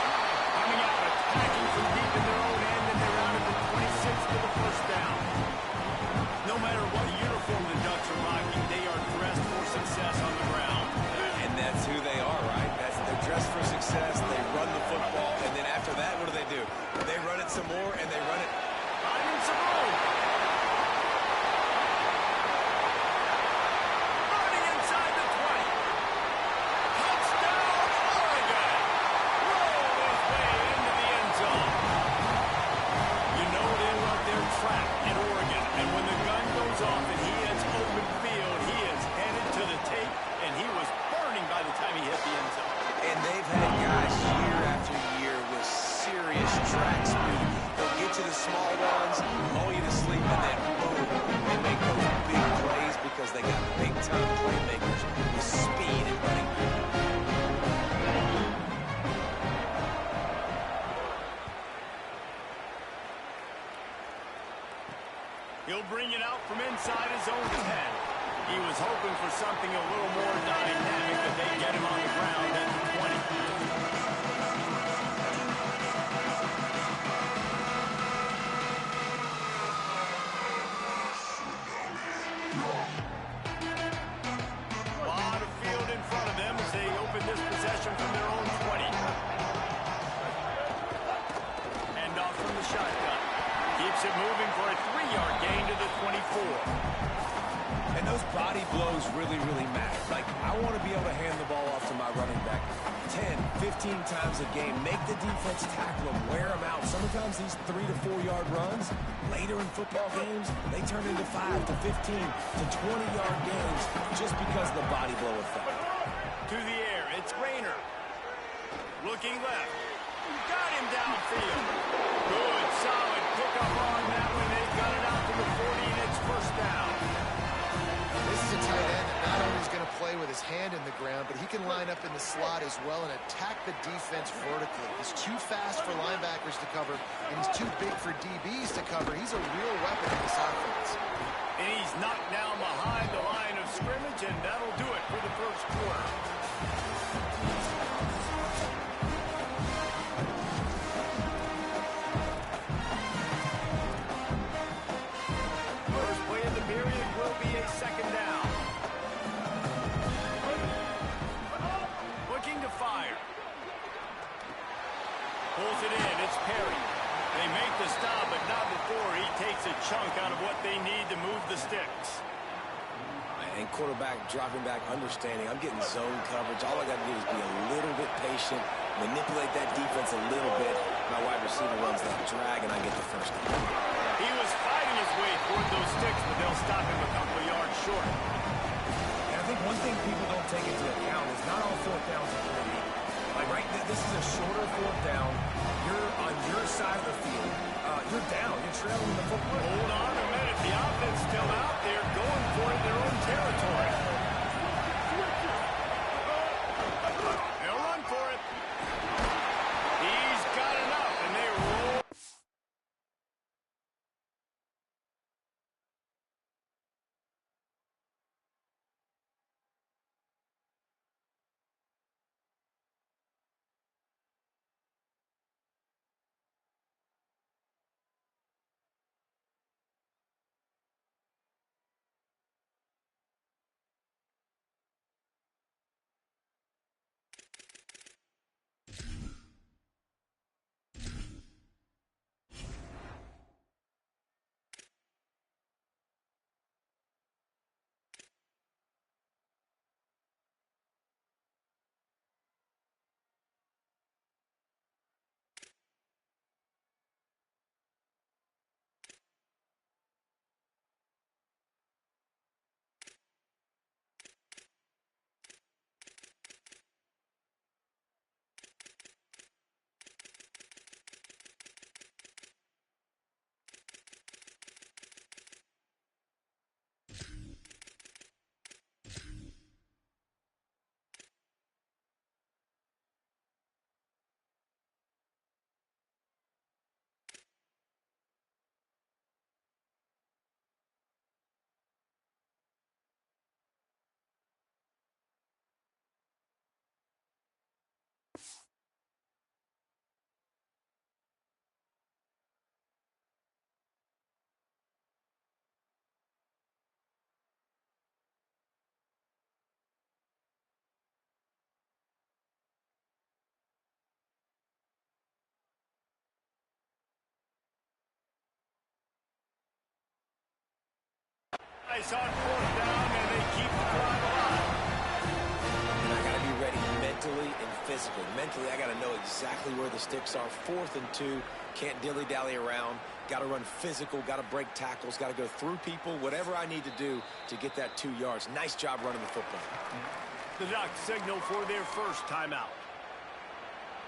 Speaker 1: Coming out, attacking from deep in their own end, and they're out at the 26 for the first down. No matter what uniform the Ducks are rocking, they are dressed for success on the ground.
Speaker 4: And that's who they are, right? They're dressed for success. They run the football, and then after that, what do? They run it some more, and they run it.
Speaker 1: Finding some room. Running inside the 20. Touchdown, Oregon. Roll his way into the end zone. You know they love their track in Oregon, and when the gun goes off and he hits open field, he is headed to the tape, and he was burning by the time he hit the end zone.
Speaker 4: And they've had guys year after year with serious track speed. They'll get you the small ones, lull you to sleep, and then boom, they make those big plays because they got big-time playmakers with speed and running.
Speaker 1: He'll bring it out from inside his own 10. He was hoping for something a little more dynamic, but they get him on the ground at the 20. Lot of field in front of them as they open this possession from their own 20. Hand off from the shotgun. Keeps it moving for a 3-yard gain to the 24.
Speaker 4: And those body blows really, really matter. Like, I want to be able to hand the ball off to my running back 10, 15 times a game. Make the defense tackle them, wear them out. Sometimes these 3 to 4 yard runs, later in football games, they turn into 5 to 15 to 20 yard games just because of the body blow effect.
Speaker 1: To the air, it's Rayner. Looking left. Got him downfield. Good, solid pickup on that one. They got it out to the 40, and it's first down.
Speaker 3: This is a tight end that not only is going to play with his hand in the ground, but he can line up in the slot as well and attack the defense vertically. He's too fast for linebackers to cover, and he's too big for DBs to cover. He's a real weapon in this offense.
Speaker 1: And he's knocked down behind the line of scrimmage, and that'll do it for the first quarter. First play of the period will be a second down. Looking to fire. Pulls it in. It's Perry. They make the stop, but not before he takes a chunk out of what they need to move the sticks.
Speaker 4: And quarterback dropping back, understanding I'm getting zone coverage. All I got to do is be a little bit patient, manipulate that defense a little bit. My wide receiver runs that drag, and I get the first down.
Speaker 1: He was fighting his way toward those sticks, but they'll stop him a couple of yards short.
Speaker 4: And I think one thing people don't take into account is not all fourth downs are pretty. Like, right, this is a shorter fourth down. You're on your side of the field. You're down. You're trailing the football.
Speaker 1: Hold on a minute. The offense still out there going for it in their own territory. They'll run for it. He's got enough, and they roll. Nice on fourth down, and they keep the drive alive.
Speaker 4: And I got to be ready mentally and physically. Mentally, I got to know exactly where the sticks are. 4th and 2. Can't dilly-dally around. Got to run physical. Got to break tackles. Got to go through people. Whatever I need to do to get that 2 yards. Nice job running the football.
Speaker 1: The Ducks signal for their first timeout.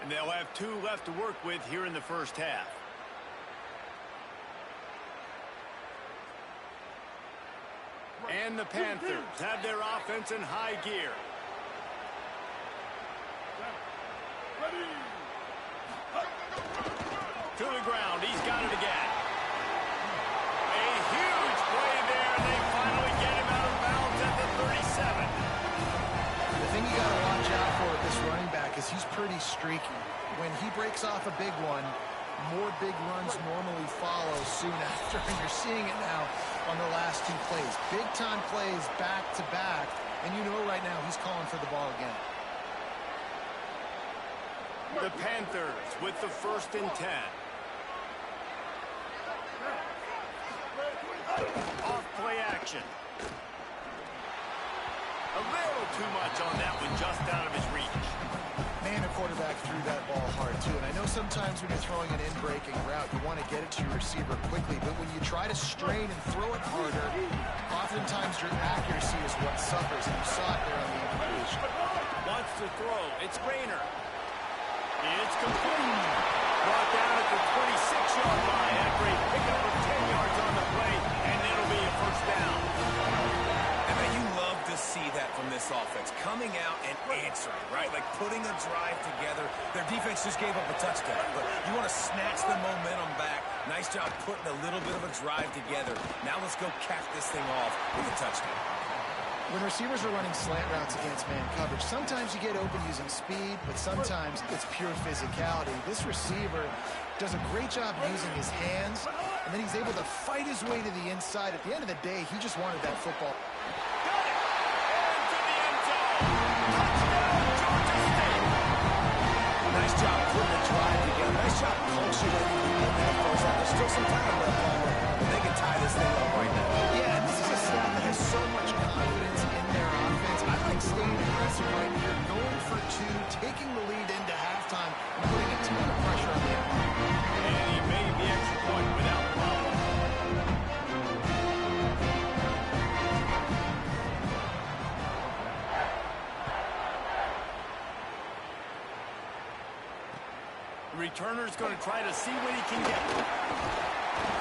Speaker 1: And they'll have 2 left to work with here in the first half. And the Panthers have their offense in high gear. To the ground. He's got it again. A huge play there, and they finally get him out of bounds at the 37.
Speaker 3: The thing you got to watch out for with this running back is he's pretty streaky. When he breaks off a big one, more big runs normally follow soon after, and you're seeing it now on the last 2 plays. Big-time plays back-to-back, and you know right now he's calling for the ball again.
Speaker 1: The Panthers with the 1st and 10. Off play action. A little too much on that one, just out of his reach.
Speaker 3: Man, the quarterback threw that ball hard, too. And I know sometimes when you're throwing an in-breaking route, you want to get it to your receiver quickly. But when you try to strain and throw it harder, oftentimes your accuracy is what suffers. And you saw it there on the incompletion.
Speaker 1: Wants to throw. It's Rayner. It's complete. Brought down at the 26-yard line after a pickup of 10 yards on the play, and it'll be a first down.
Speaker 4: And man, you love to see that from this offense, coming out and answering, right? Like putting a drive together. Their defense just gave up a touchdown, but you want to snatch the momentum back. Nice job putting a little bit of a drive together. Now let's go cap this thing off with a touchdown.
Speaker 3: When receivers are running slant routes against man coverage, sometimes you get open using speed, but sometimes it's pure physicality. This receiver does a great job using his hands, and then he's able to fight his way to the inside. At the end of the day, he just wanted that football.
Speaker 1: Got it! Into the end zone! Touchdown, Georgia State!
Speaker 4: Nice job putting the drive together. Nice job punctuating that first half. There's still some time left on it, but they can tie this thing up right now.
Speaker 3: Yeah, and this is a staff that has so much confidence in their offense. I like staying aggressive right here, going for two, taking the lead into halftime, and putting a ton of pressure on the opponent.
Speaker 1: And he made the extra point without problem. The returner's going to try to see what he can get.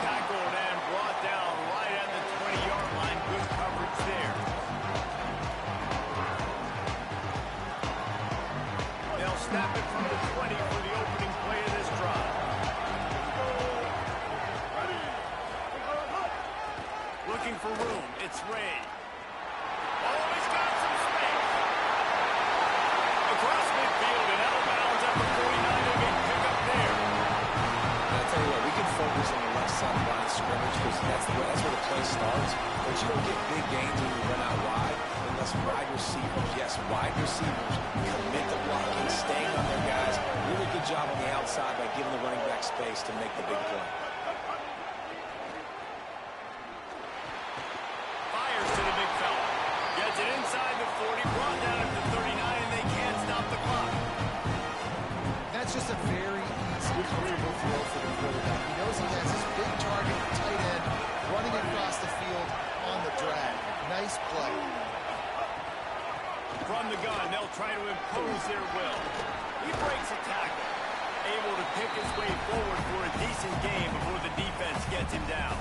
Speaker 1: Tackled and brought down right at the 20-yard line. Good coverage there. They'll snap it from the 20 for the opening play of this drive. Looking for room. It's Ray. Oh, he's got some space. Across midfield and out of bounds at the 49. They get pick up there.
Speaker 4: I'll tell you what, we can focus on the left side of the line of scrimmage because that's where the play starts. But you don't get big gains when you run out wide unless wide receivers, yes, wide receivers commit to blocking, staying on their guys. Really good job on the outside by giving the running back space to make the big play.
Speaker 1: Fires to the big fella. Gets it inside the 40, brought down at the 39, and they can't stop the clock.
Speaker 3: That's just a very easy, comfortable throw for the quarterback. He knows he has his big target, the tight end, running across the field on the drag. Nice play.
Speaker 1: From the gun, they'll try to impose their will. He breaks a tackle. Able to pick his way forward for a decent game before the defense gets him down.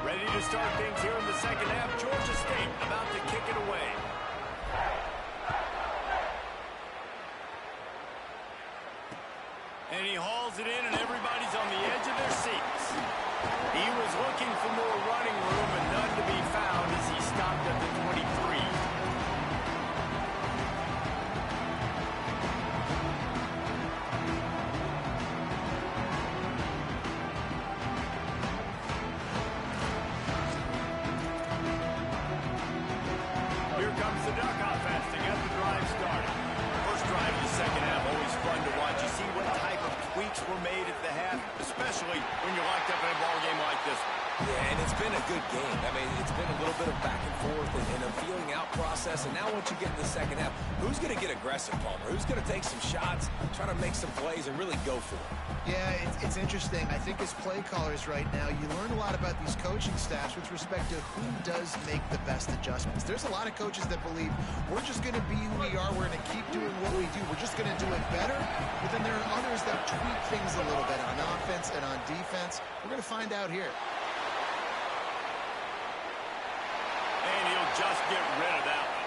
Speaker 1: Ready to start things here in the second half. Georgia State about to kick it away. And he hauls it in, and everybody's on the edge of their seats. He was looking for more running room, and none to be found as he stopped at the 23. Here comes the Duck offense to get the drive started. First drive of the second half, always fun to watch. You see what type of tweaks were made at the half, especially when you're locked up in a ball game like this.
Speaker 4: Yeah, and it's been a good game. I mean, it's been a little bit of back and forth and a feeling out process. And now once you get in the second half, who's going to get aggressive, Palmer? Who's going to take some shots, try to make some plays, and really go for it?
Speaker 3: Yeah, it's interesting. I think as play callers right now, you learn a lot about these coaching staffs with respect to who does make the best adjustments. There's a lot of coaches that believe we're just going to be who we are. We're going to keep doing what we do. We're just going to do it better. But then there are others that tweak things a little bit on offense and on defense. We're going to find out here.
Speaker 1: And he'll just get rid of that one.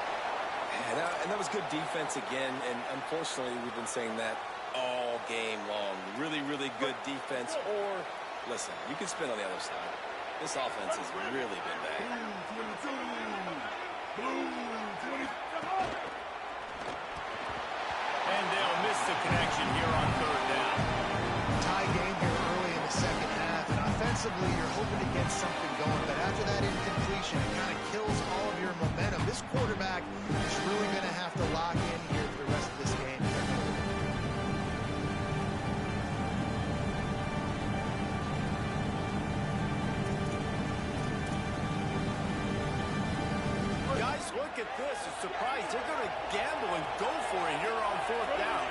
Speaker 4: And that was good defense again. And unfortunately, we've been saying that all game long. Really, really good defense. Or, listen, you can spin on the other side. This offense has really been bad.
Speaker 1: And they'll miss the connection here on third down.
Speaker 3: Tie game here early in the second half. And offensively, you're hoping to get something going. But after that incompletion, it kind of kills all of your momentum. quarterback is really going to have to lock in here for the rest of this game.
Speaker 1: Guys, look at this. A surprise. They're going to gamble and go for it here on 4th down.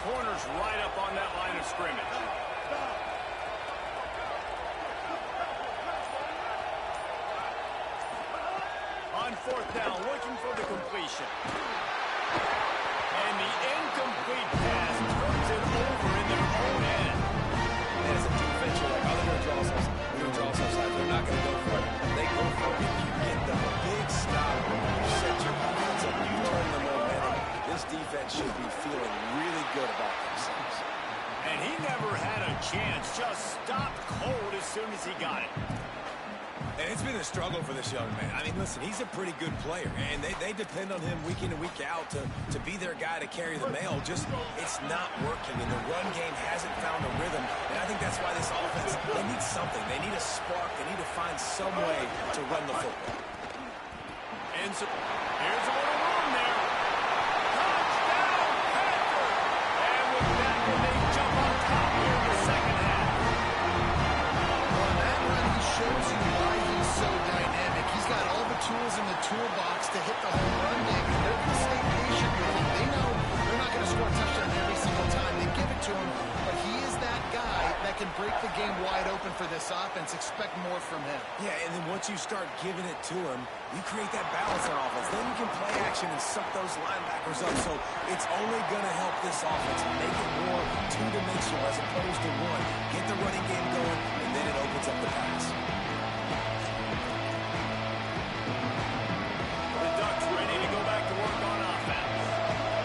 Speaker 1: Corner's right up on that line of scrimmage. On 4th down, looking for the completion. And the incomplete pass turns it over in their own end.
Speaker 4: As a defense, you're like, oh, they're going to draw ourselves. They're not going to go for it. They go for it. If you get the big stop, you set your offense up, you turn the momentum. This defense should be feeling really good about themselves.
Speaker 1: And he never had a chance. Just stopped cold as soon as he got it.
Speaker 4: And it's been a struggle for this young man. I mean, listen, he's a pretty good player, and they depend on him week in and week out to be their guy to carry the mail. Just, it's not working, and the run game hasn't found a rhythm. And I think that's why this offense, they need something. They need a spark. They need to find some way to run the football.
Speaker 1: And so, here's a little room there. Touchdown, Panthers! And with that, they jump on top here in the second half.
Speaker 3: On that run, he shows you why he's so dynamic. He's got all the tools in the toolbox to hit the home run game. They're going to stay patient with him. They know they're not going to score a touchdown every single time. They give it to him, but he is that guy that can break the game wide open for this offense. Expect more from him.
Speaker 4: Yeah, and then once you start giving it to him, you create that balance on offense. Then you can play action and suck those linebackers up. So it's only going to help this offense make it more two-dimensional as opposed to one. Get the running game going, and then it opens up the pass.
Speaker 1: The Ducks ready to go back to work on offense.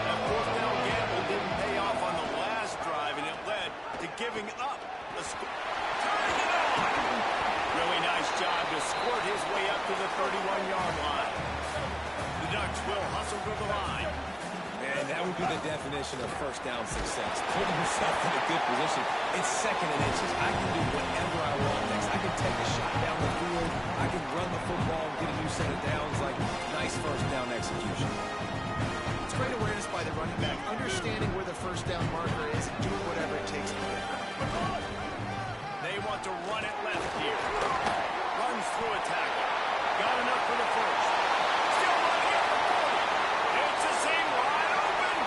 Speaker 1: That 4th down gamble didn't pay off on the last drive, and it led to giving up the score. Turning it on! Really nice job to squirt his way up to the 31-yard line. The Ducks will hustle to the line.
Speaker 4: And that would be the definition of first down success. Putting yourself in a good position. It's 2nd and inches. I can do whatever I want next. I can take a shot down the field. I can run the football and get a new set of downs. Like, nice first down execution.
Speaker 3: It's great awareness by the running back, understanding where the first down marker is and doing whatever it takes to get there.
Speaker 1: They want to run it left here. Runs through a tackle. Got enough for the first. Still running it for 40. It's the same wide open.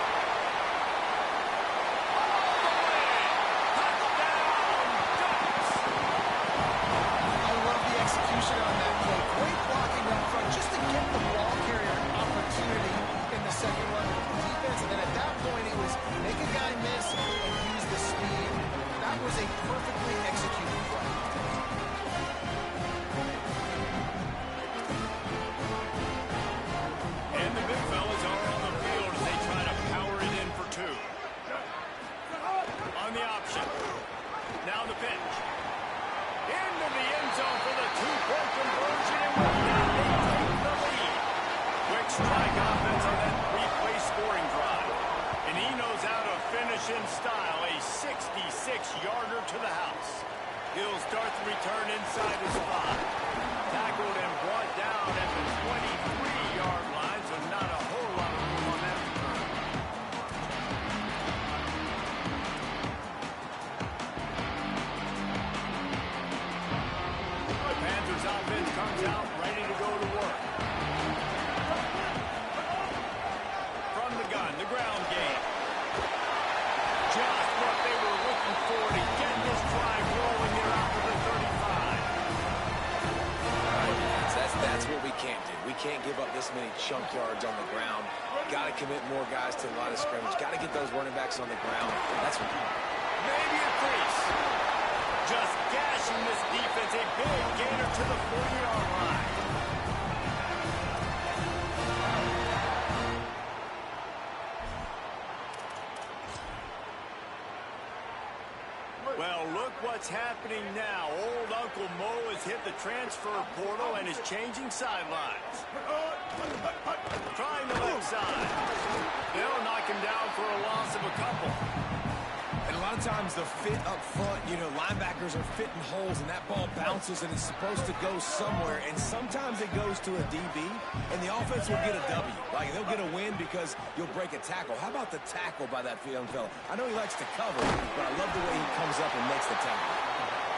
Speaker 1: All the way. Touchdown, Ducks.
Speaker 3: I love the execution on that play. Great blocking up front just to get the ball carrier an opportunity in the second run of the defense. And then at that point, it was make a guy miss and use the speed. That was a perfectly executed play.
Speaker 1: And the big fellas are on the field as they try to power it in for 2. On the option. Now the pitch. Into the end zone for the 2-point conversion. And with that, they take the lead. Quick strike offense on that 3-play scoring drive. And he knows how to finish in style. A 66-yarder to the house. He'll start the return inside the spot. Tackled and brought down at the 23-yard line, so not a whole lot of room on that return. The Panthers offense comes out ready to go to work. From the gun, the ground game. Just what they were looking for to get this drive rolling here out to the 35.
Speaker 4: That's what we can't do. We can't give up this many chunk yards on the ground. Got to commit more guys to the line of scrimmage. Got to get those running backs on the ground. That's what.
Speaker 1: Maybe a crease. Just gashing this defense. A big gainer to the 40-yard line. Well, look what's happening now. Old Uncle Mo has hit the transfer portal and is changing sidelines. Trying the left side. They'll knock him down for a loss of a couple.
Speaker 3: And
Speaker 4: a lot of times the fit up front, you know, linebackers are fitting holes, and that ball bounces, and it's supposed to go somewhere, and sometimes it goes to a DB, and the offense will get a W. Like, they'll get a win because you'll break a tackle. How about the tackle by that young fella? I know he likes to cover, but I love the way he comes up and makes the tackle.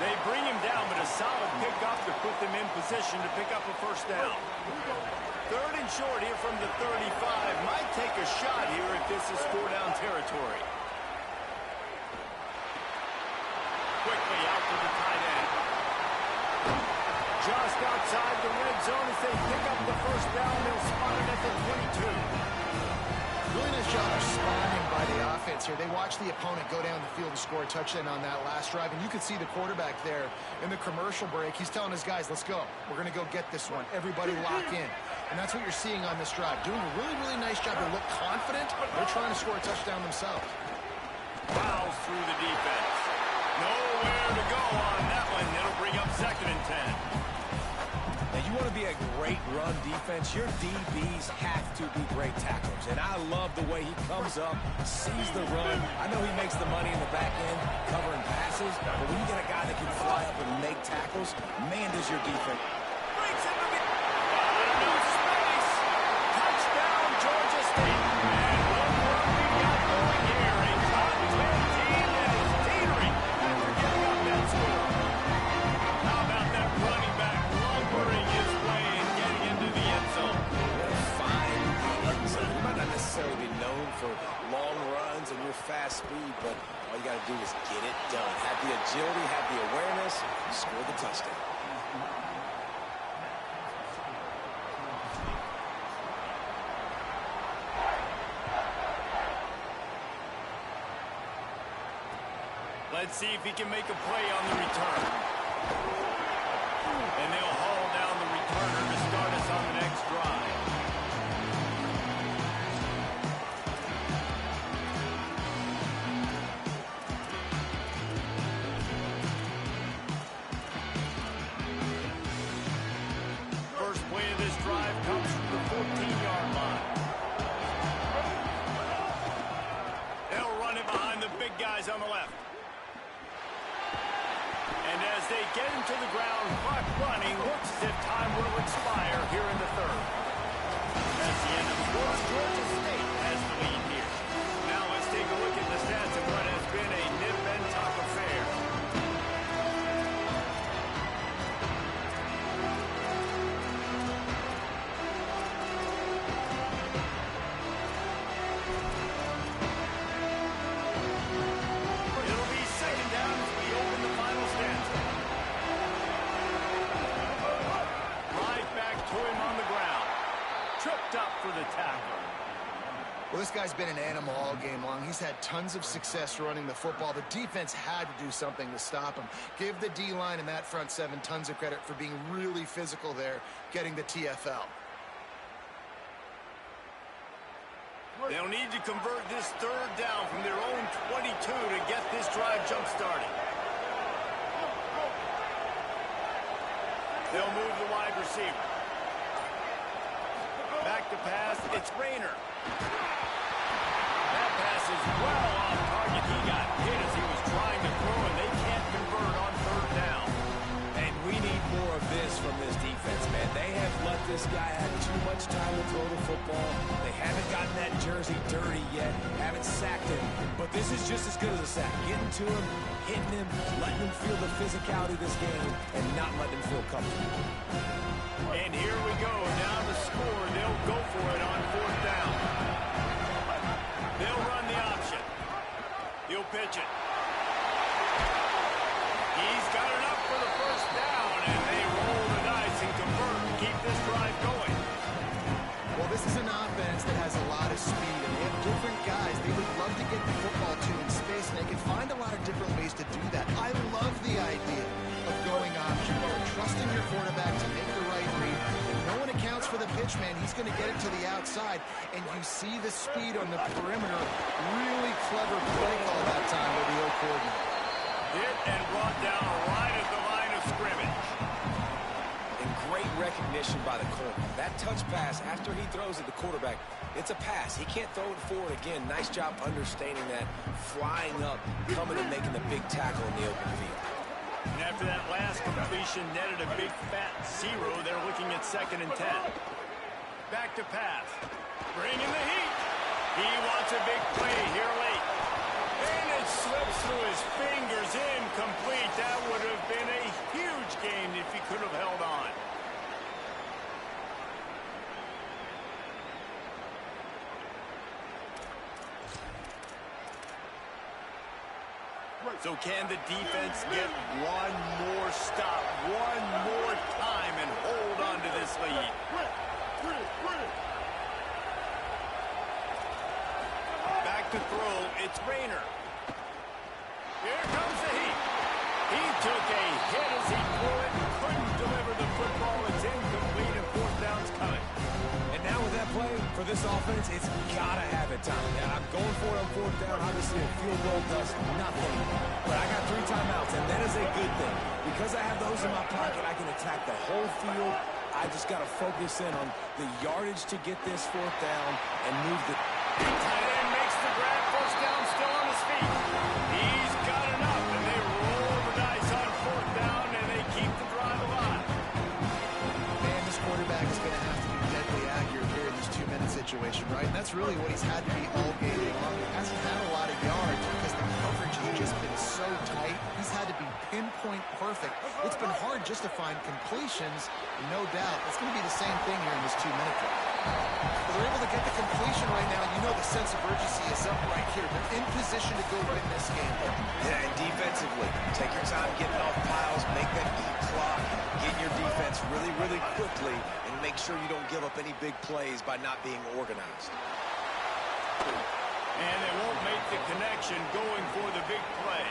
Speaker 1: They bring him down, but a solid pickup to put them in position to pick up a first down. Third and short here from the 35. Might take a shot here if this is four-down territory. Quickly out to the tight end. Just outside the red zone as they pick up the first down. They'll spot it at the 22.
Speaker 3: Really nice job of spawning by the offense here. They watched the opponent go down the field and score a touchdown on that last drive, and you could see the quarterback there in the commercial break. He's telling his guys, let's go. We're going to go get this one. Everybody lock in. And that's what you're seeing on this drive. Doing a really, really nice job. They look confident. They're trying to score a touchdown themselves.
Speaker 1: Fouls through the defense. Nowhere to go on that one. It'll bring up 2nd and 10.
Speaker 4: Now, you want to be a great run defense, your DBs have to be great tacklers. And I love the way he comes up, sees the run. I know he makes the money in the back end covering passes, but when you get a guy that can fly up and make tackles, man, does your defense.
Speaker 1: Breaks into the new space. Touchdown, Georgia State. And look what we got going here. A top 10 team that is teetering after giving up that score. How about that running back lumbering his way and getting into the end zone?
Speaker 4: What a fine end zone. You might not necessarily be known for long runs and your fast speed, but all you got to do is get it done. Have the agility, have the awareness, score the touchdown.
Speaker 1: Let's see if he can make a play on the return. And they'll haul down the returner to start us on the next drive. First play of this drive comes from the 14-yard line. They'll run it behind the big guys on the left. And as they get into the ground, clock running, looks as if time will expire here in the third. That's the end of the quarter. Georgia State has the lead here. Now let's take a look at the stats of what has been a nip and tuck affair. It'll be 2nd down as we open the final stanza. Right back to him on the ground. Tripped up for the tackle.
Speaker 3: Well, this guy's been an animal all game long. He's had tons of success running the football. The defense had to do something to stop him. Give the D-line and that front seven tons of credit for being really physical there, getting the TFL.
Speaker 1: They'll need to convert this third down from their own 22 to get this drive jump-started. They'll move the wide receiver. Back to pass, it's Rayner. That pass is well off target. He got hit as he was trying to throw, and they can't convert on third down.
Speaker 4: And we need more of this from this defense, man. They have let this guy have too much time to throw the football. They haven't gotten that jersey dirty yet, haven't sacked him. But this is just as good as a sack. Getting to him, hitting him, letting him feel the physicality of this game, and not letting him feel comfortable.
Speaker 1: And here we go. Now the score. They'll go for it on 4th down. They'll run the option. He'll pitch it. He's got enough for the first down, and they roll the dice and convert to keep this drive going.
Speaker 3: Well, this is an offense that has a lot of speed, and they have different guys they would love to get the football to in space, and they can find a lot of different ways to do that. I love the idea of going option mode, trusting your quarterback to make the right read. If no one accounts for the pitch, man, he's going to get it to the outside, and you see the speed on the perimeter. Really clever play call that time by the O coordinator.
Speaker 1: Hit and brought down right at the line of scrimmage.
Speaker 4: And great recognition by the corner. That touch pass after he throws at the quarterback, it's a pass. He can't throw it forward again. Nice job understanding that, flying up, coming and making the big tackle in the open field.
Speaker 1: And after that last completion netted a big fat 0, they're looking at 2nd and 10. Back to pass. Bringing the heat. He wants a big play here late. And it slips through his fingers, incomplete. That would have been a huge gain if he could have held on. So can the defense get one more stop, one more time, and hold on to this lead? Back to throw, it's Rayner. Here comes the heat. He took a hit as he threw it, couldn't deliver the football. It's incomplete, and 4th down's coming.
Speaker 4: And now with that play, for this offense, it's got to have it time. Yeah, I'm going for it on 4th down. Obviously, a field goal does nothing. But I got 3 timeouts, and that is a good thing. Because I have those in my pocket, I can attack the whole field. I just got to focus in on the yardage to get this 4th down and move the...
Speaker 1: Big tight end makes the grab. 1st down, still on his feet. He's got enough, and they roll the dice on 4th down, and they keep the drive alive.
Speaker 3: Man, this quarterback is going to have to be deadly accurate here in this 2-minute situation, right? And that's really what he's had to be all game long. He hasn't had a lot of yards because the coverage has just been so tight. He's had to be pinpoint perfect. It's been hard just to find completions, no doubt. It's going to be the same thing here in this 2-minute drive. But they're able to get the completion right now. You know the sense of urgency is up right here. They're in position to go win this game.
Speaker 4: Yeah, and defensively, take your time getting off piles, make that eat clock, get your defense really, really quickly, and make sure you don't give up any big plays by not being organized.
Speaker 1: And they won't make the connection going for the big play.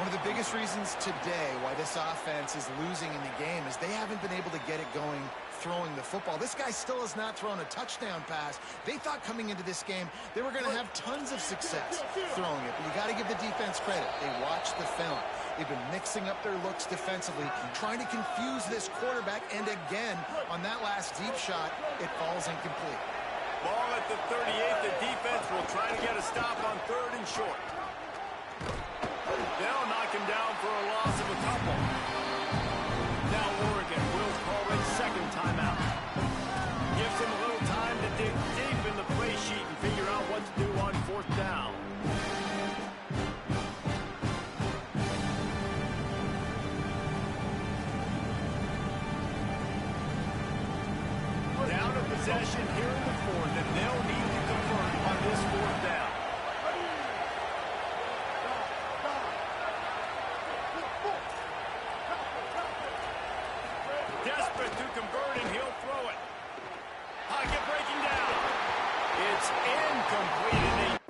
Speaker 3: One of the biggest reasons today why this offense is losing in the game is they haven't been able to get it going throwing the football. This guy still has not thrown a touchdown pass. They thought coming into this game they were going to have tons of success throwing it, but you got to give the defense credit. They watched the film. They've been mixing up their looks defensively, trying to confuse this quarterback, and again, on that last deep shot, it falls incomplete.
Speaker 1: Ball at the 38. The defense will try to get a stop on 3rd and short. They'll knock him down for a loss of a couple. Now Oregon will call its 2nd timeout. Gives him a little time to dig deep in the play sheet and figure out what to do on 4th down. Down to possession here in the 4th, and they'll need to convert on this 4th down. Desperate to convert, and he'll throw it. Pocket breaking down. It's incomplete. And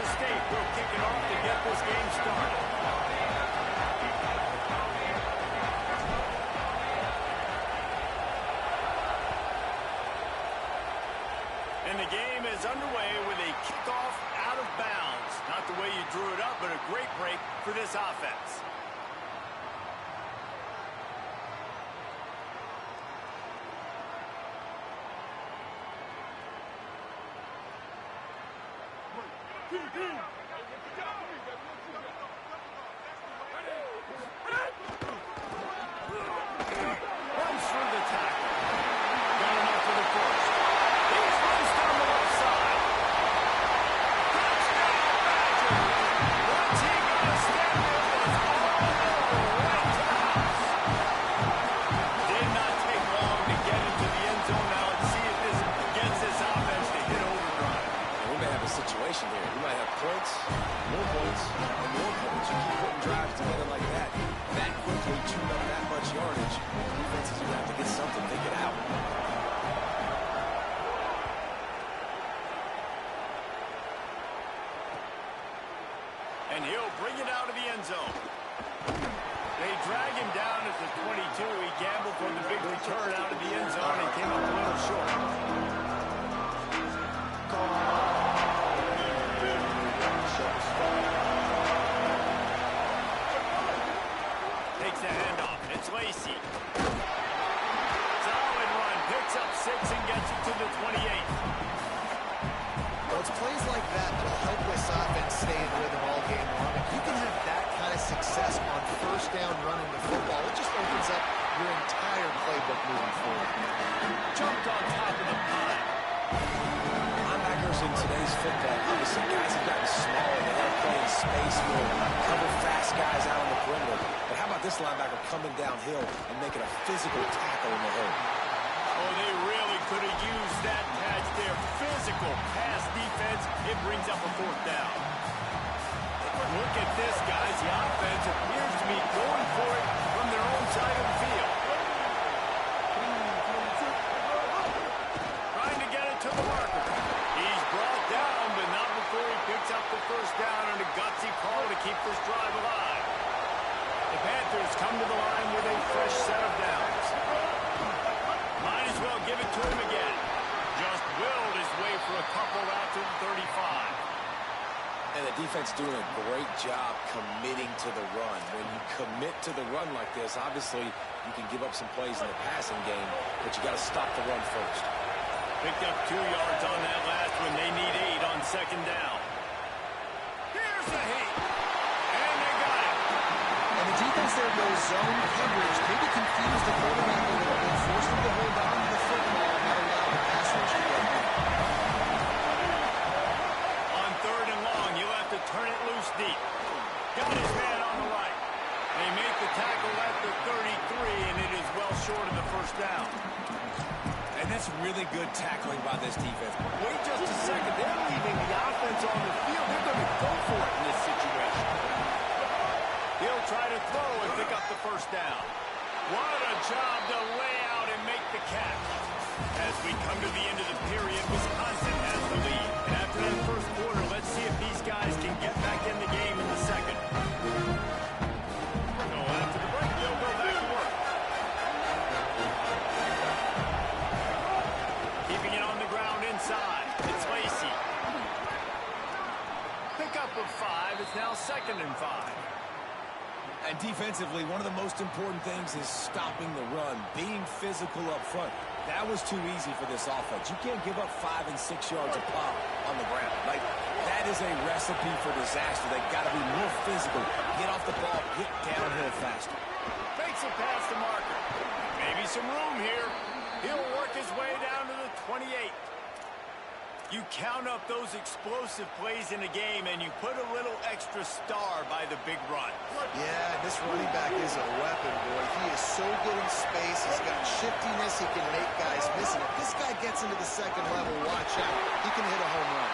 Speaker 1: Kansas State will kick it off to get this game started. And the game is underway with a kickoff out of bounds. Not the way you drew it up, but a great break for this offense. Runs through the tackle. Got enough for the first. He's raced down the left side. Touchdown, Badgers. What's he gonna stand there was all right to the house. Did not take long to get into the end zone. Now let's see if this gets this offense to hit overdrive.
Speaker 4: We may have a situation here. We might have points, more points, and more points. You keep putting drives together like that quickly, chewing up that much yardage. Defenses are going to have to get something to get out.
Speaker 1: And he'll bring it out of the end zone. They drag him down at the 22. He gambled for the big return out of the end zone and came up a little short. Takes the handoff. It's Lacy. Solid run. Picks up 6 and gets it to the 28.
Speaker 3: Well, it's plays like that that'll help this offense stay in rhythm all game long. If you can have that kind of success on first down running the football, it just opens up your entire playbook moving forward.
Speaker 1: Jumped on top of the pile.
Speaker 4: Linebackers in today's football, obviously guys have gotten smaller. They got to play in space more, cover fast guys out on the perimeter. But how about this linebacker coming downhill and making a physical tackle in the hole?
Speaker 1: Oh, they really could have used that catch there. Physical pass defense. It brings up a 4th down. Look at this, guys. The offense appears to be going for it from their own side of the field. Trying to get it to the marker. He's brought down, but not before he picks up the first down and a gutsy call to keep this drive alive. The Panthers come to the line with a fresh set of downs. Might as well give it to him again. Just willed his way for a couple out to the 35.
Speaker 4: And the defense doing a great job committing to the run. When you commit to the run like this, obviously you can give up some plays in the passing game, but you got to stop the run first.
Speaker 1: Picked up 2 yards on that last one. They need 8 on 2nd down. Here's a hit. And they got it.
Speaker 3: And the defense there goes zone coverage, maybe confused the quarterback a little bit, forced him to hold on to the football and not allow the pass rush to get in.
Speaker 1: On 3rd and long, he'll have to turn it loose deep. Got his man on the right. They make the tackle at the 33, and it is well short of the first down.
Speaker 4: And that's really good tackling by this defense.
Speaker 1: Wait just a second. They're leaving the offense on the field. They're going to go for it in this situation. He'll try to throw and pick up the first down. What a job to lay out and make the catch. As we come to the end of the period, Wisconsin has the lead. And after that first quarter, let's see if these guys can get back in the game in the second. So after the break, they'll go back to work. Keeping it on the ground inside. It's Lacy. Pickup of 5. It's now 2nd and 5.
Speaker 4: And defensively, one of the most important things is stopping the run, being physical up front. That was too easy for this offense. You can't give up 5 and 6 yards a pop on the ground. Like, that is a recipe for disaster. They've got to be more physical, get off the ball, get downhill faster.
Speaker 1: Fakes a pass to Marker. Maybe some room here. He'll work his way down to the 28. You count up those explosive plays in a game, and you put a little extra star by the big run.
Speaker 3: Yeah, this running back is a weapon, boy. He is so good in space. He's got shiftiness. He can make guys miss. And if this guy gets into the 2nd level, watch out. He can hit a home run.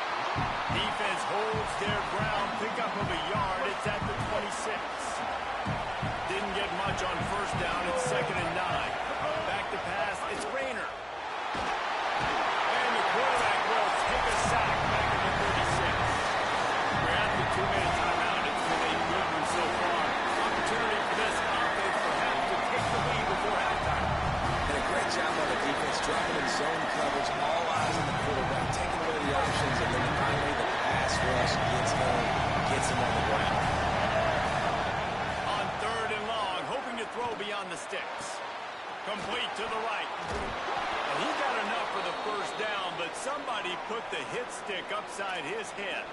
Speaker 1: Defense holds their ground. Pickup of a yard. It's at the 26. Didn't get much on first down. It's 2nd and 9. Back to pass. It's Rayner. And the quarterback will take a sack back in the 36.
Speaker 4: defense dropping in zone coverage, all eyes on the quarterback, taking away the options, and then finally the pass rush gets him on the ground.
Speaker 1: On 3rd and long, hoping to throw beyond the sticks. Complete to the right. And he got enough for the first down, but somebody put the hit stick upside his head.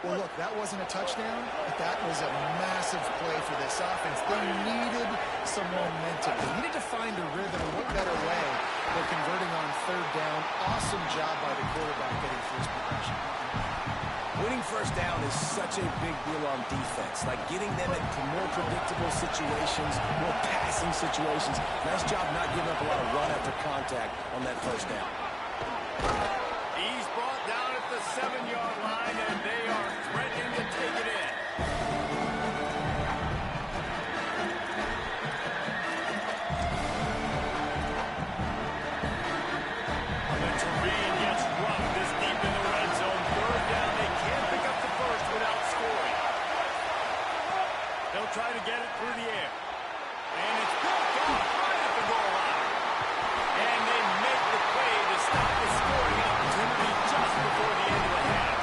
Speaker 3: Well, look, that wasn't a touchdown, but that was a massive play for this offense. They needed some momentum. They needed to find a rhythm, and what better way than converting on 3rd down. Awesome job by the quarterback getting through his progression.
Speaker 4: Winning first down is such a big deal on defense, like getting them into more predictable situations, more passing situations. Nice job not giving up a lot of run after contact on that first down.
Speaker 1: He's brought down at the 7-yard line, and they are threatening to take it in. The terrain gets rough this deep in the red zone. 3rd down, they can't pick up the first without scoring. They'll try to get it through the air. And it's picked off right at the goal line. And they make the play to stop the scoring opportunity just before the end of the half.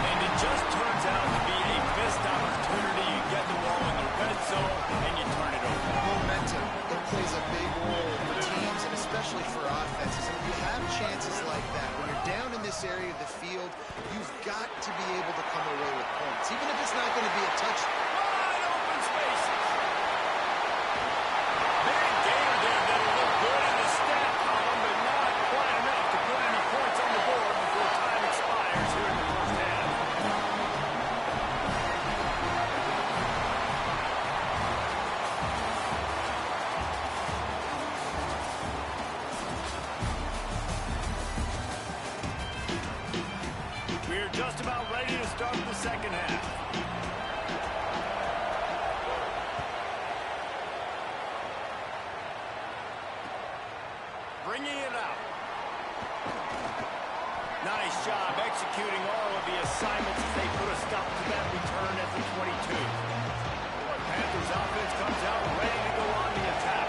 Speaker 1: And it just turns out to be a missed opportunity. You get the ball in the red zone, and you turn it over.
Speaker 3: Momentum, it plays a big role for teams and especially for offenses. And when you have chances like that, when you're down in this area of the field, you've got to be able to come away with points. Even if it's not going to be a touchdown.
Speaker 1: Wide open spaces. Big gainer there that'll look good in the stat column, but not quite enough to put any points on the board before time expires here in the first half. We're just about ready to start the second half. Bringing it out. Nice job executing all of the assignments as they put a stop to that return at the 22. Panthers offense comes out ready to go on the attack.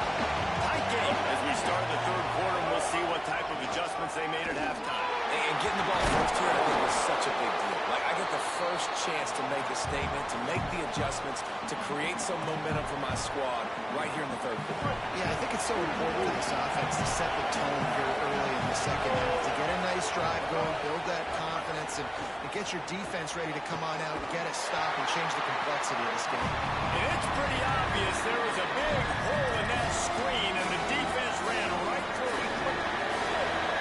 Speaker 1: Tight game as we start the 3rd quarter, and we'll see what type of adjustments they made at halftime.
Speaker 4: And getting the ball first here, I think, was such a big deal. Like, I get the first chance to make a statement, to make the adjustments, to create some momentum for my squad right here in the 3rd quarter.
Speaker 3: Yeah, I think it's so important for this offense to set the tone here early in the second half, to get a nice drive going, build that confidence, and get your defense ready to come on out, get a stop, and change the complexity of this game.
Speaker 1: And it's pretty obvious there was a big hole in that screen, and the defense ran right through it.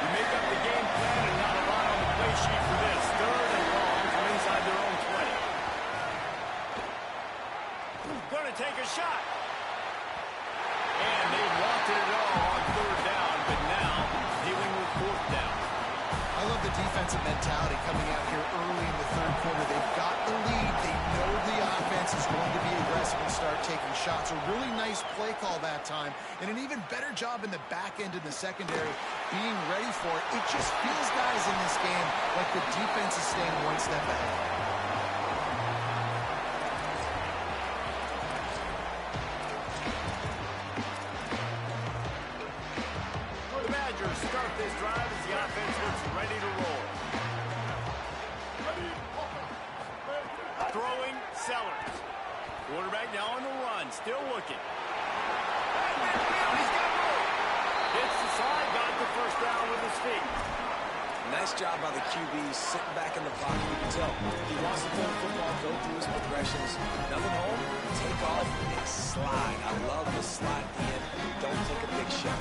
Speaker 1: You make up the game plan and not a lot on the play sheet for this. 3rd and long from inside their own 20. Going to take a shot. And they wanted it all on 3rd down, but now dealing with 4th down.
Speaker 3: I love the defensive mentality coming out here early in the 3rd quarter. They've got the lead. They know the offense is going to be aggressive and start taking shots. A really nice play call that time, and an even better job in the back end in the secondary being ready for it. It just feels, guys, in this game like the defense is staying one step ahead.
Speaker 1: Start this drive as the offense looks ready to roll. Throwing Sellers. Quarterback now on the run, still looking. He's got room. Hits the side, got the first down with his feet.
Speaker 4: Nice job by the QB sitting back in the pocket. You can tell he wants to play football, go through his progressions. Nothing home, take off, and slide. I love the slide in. Don't take a big shot.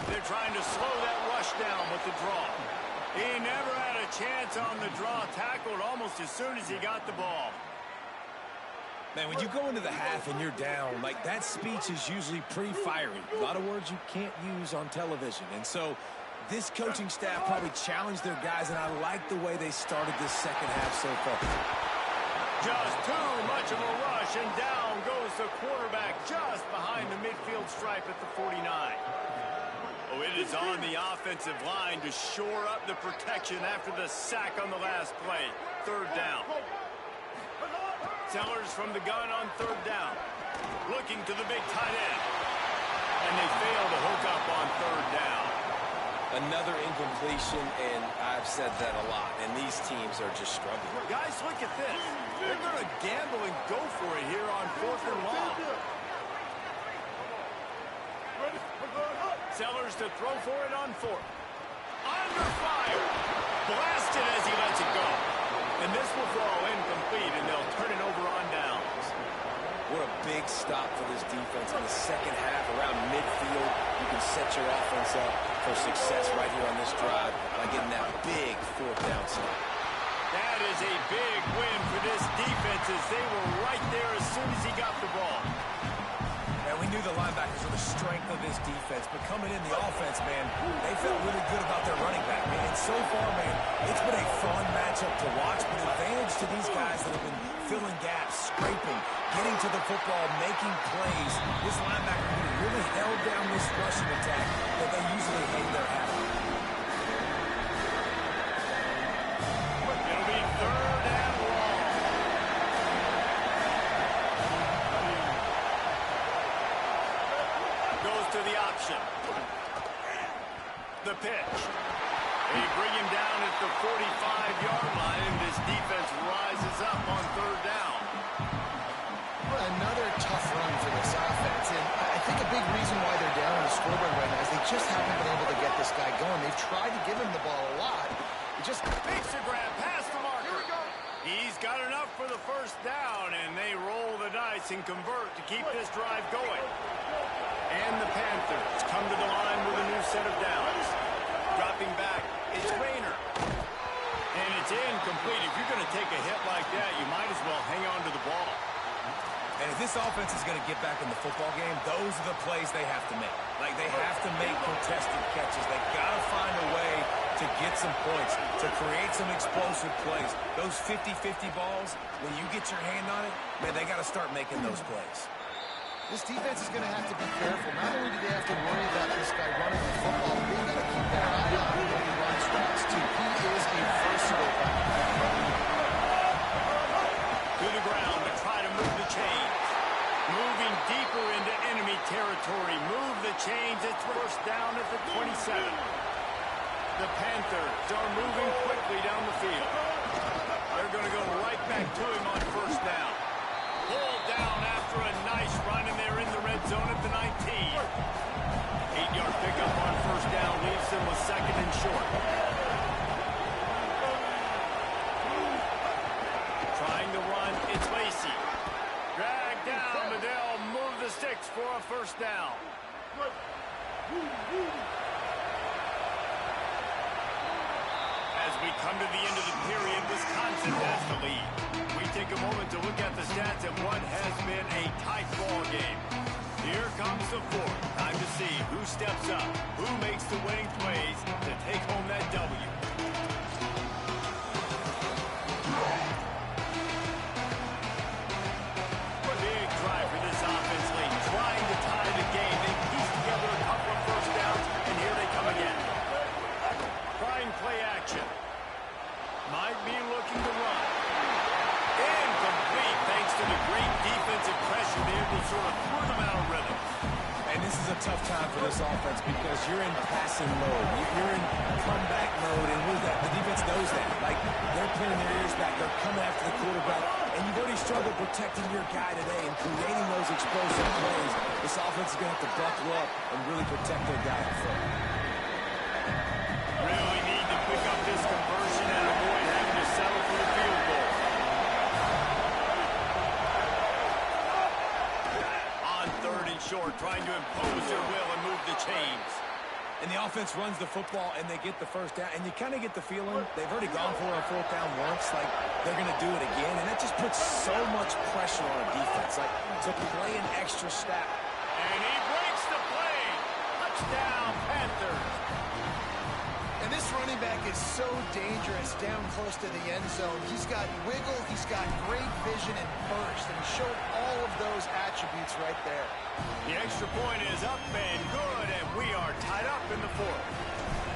Speaker 1: They're trying to slow that rush down with the draw. He never had a chance on the draw. Tackled almost as soon as he got the ball.
Speaker 4: Man, when you go into the half and you're down, like, that speech is usually pretty fiery. A lot of words you can't use on television. And so this coaching staff probably challenged their guys, and I like the way they started this second half so far.
Speaker 1: Just too much of a rush, and down goes the quarterback just behind the midfield stripe at the 49. Oh, it is on the offensive line to shore up the protection after the sack on the last play. 3rd down. Sellers from the gun on third down. Looking to the big tight end. And they fail to hook up on third down.
Speaker 4: Another incompletion, and I've said that a lot, and these teams are just struggling.
Speaker 1: Guys, look at this. They're going to gamble and go for it here on 4th and long. Sellers to throw for it on 4th. Under fire. Blasted as he lets it go. And this will fall incomplete, and they'll turn it over on downs.
Speaker 4: What a big stop for this defense in the second half around midfield. You can set your offense up for success right here on this drive by getting that big 4th down stop.
Speaker 1: That is a big win for this defense as they were right there as soon as he got the ball.
Speaker 4: And we knew the linebackers were the strength of this defense, but coming in the offense, man, they felt really good about their running back, man. And so far, man, it's been a fun matchup to watch, but advantage to these guys that have been filling gaps, scraping, getting to the football, making plays. This linebacker really held down this rushing attack that they usually hang their hat on.
Speaker 1: It'll be 3rd and long. Goes to the option. The pitch. They bring him down at the 45-yard line, and this defense rises up on 3rd down.
Speaker 3: Another tough run for this offense, and I think a big reason why they're down on the scoreboard right now is they just haven't been able to get this guy going. They've tried to give him the ball a lot. It just
Speaker 1: makes a grab past the marker. Here we go. He's got enough for the 1st down, and they roll the dice and convert to keep this drive going. And the Panthers come to the line with a new set of downs. Dropping back, it's Rayner. And it's incomplete. If you're going to take a hit like that, you might as well hang on to the ball.
Speaker 4: And if this offense is going to get back in the football game, those are the plays they have to make. Like, they have to make contested catches. They got to find a way to get some points, to create some explosive plays. Those 50-50 balls, when you get your hand on it, man, they got to start making those plays.
Speaker 3: This defense is going to have to be careful. Not only do they have to worry about this guy running the football, but they've got to keep their eye on him when he runs routes, too. He is a versatile guy.
Speaker 1: To the ground to try to move the chains. Moving deeper into enemy territory. Move the chains. It's 1st down at the 27. The Panthers are moving quickly down the field. They're going to go right back to him on 1st down. Pulled down after a nice run, and they're in the red zone at the 19. 8-yard pickup on 1st down leaves them with 2nd and short. Trying to run, it's Lacy. Dragged down, but they'll move the sticks for a 1st down. As we come to the end of the period, Wisconsin has the lead. We take a moment to look at the stats of what has been a tight ball game. Here comes the 4th. Time to see who steps up, who makes the winning plays to take home that W. Big drive for this offense late, trying to tie the game. They piece together a couple of 1st downs, and here they come again. Trying play action. Might be looking to run. Incomplete thanks to the great defensive pressure there that sort of threw them out of rhythm.
Speaker 4: And this is a tough time for this offense because you're in passing mode. You're in comeback mode, and with that, the defense knows that. Like, they're pulling their ears back. They're coming after the quarterback, and you've already struggled protecting your guy today and creating those explosive plays. This offense is going to have to buckle up and really protect their guy in front.
Speaker 1: Really need to pick up this conversion and avoid having to settle for the field goal. On 3rd and short, trying to impose their will and move the chains.
Speaker 4: And the offense runs the football, and they get the 1st down. And you kind of get the feeling they've already gone for a 4th down once. Like, they're going to do it again. And that just puts so much pressure on a defense. Like, to play an extra snap.
Speaker 1: And he breaks the play. Touchdown, Panthers.
Speaker 3: And this running back is so dangerous down close to the end zone. He's got wiggle, he's got great vision and burst, and he showed all of those attributes right there.
Speaker 1: The extra point is up and good, and we are tied up in the 4th.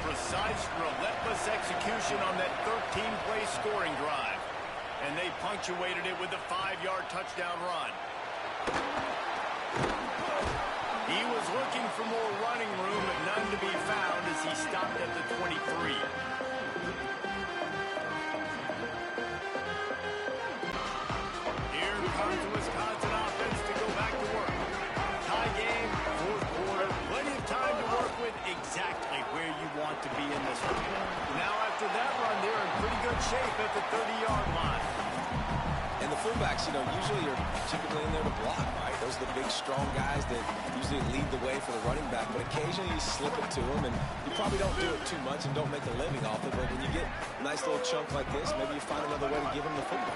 Speaker 1: Precise, relentless execution on that 13-play scoring drive. And they punctuated it with a 5-yard touchdown run. He was looking for more running room, but none to be found as he stopped at the 23. Here comes the Wisconsin offense to go back to work. Tie game, fourth quarter, plenty of time to work with, exactly where you want to be in this one. Now after that run, they're in pretty good shape at the 30-yard line.
Speaker 4: And the fullbacks, usually are typically in there to block, right? Those are the big, strong guys that usually lead the way for the running back. But occasionally you slip it to them, and you probably don't do it too much and don't make a living off it. But when you get a nice little chunk like this, maybe you find another way to give them the football.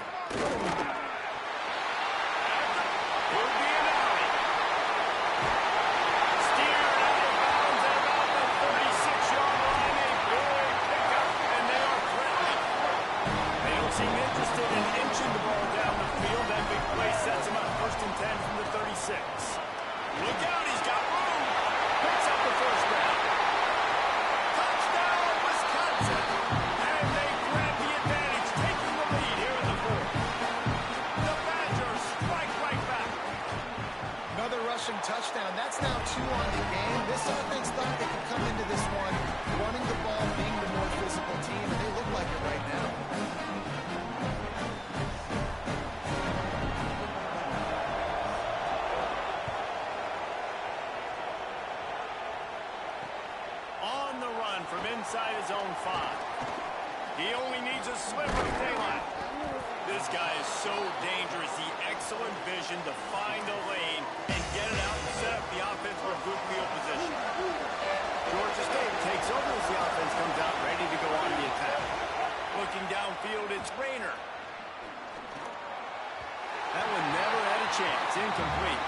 Speaker 1: Look out, he's got room. Picks up the first down. Touchdown, Wisconsin. And they grab the advantage, taking the lead here in the fourth. The Badgers strike right back.
Speaker 3: Another rushing touchdown. That's now 2 on the game. This offense thought they could come into this one running the ball, being the more physical team, and they look like it right now.
Speaker 1: From inside his own 5. He only needs a sliver of daylight. This guy is so dangerous. He excellent vision to find a lane and get it out and set up the offense for good field position. Georgia State takes over as the offense comes out ready to go on the attack. Looking downfield, it's Rayner. That one never had a chance. Incomplete.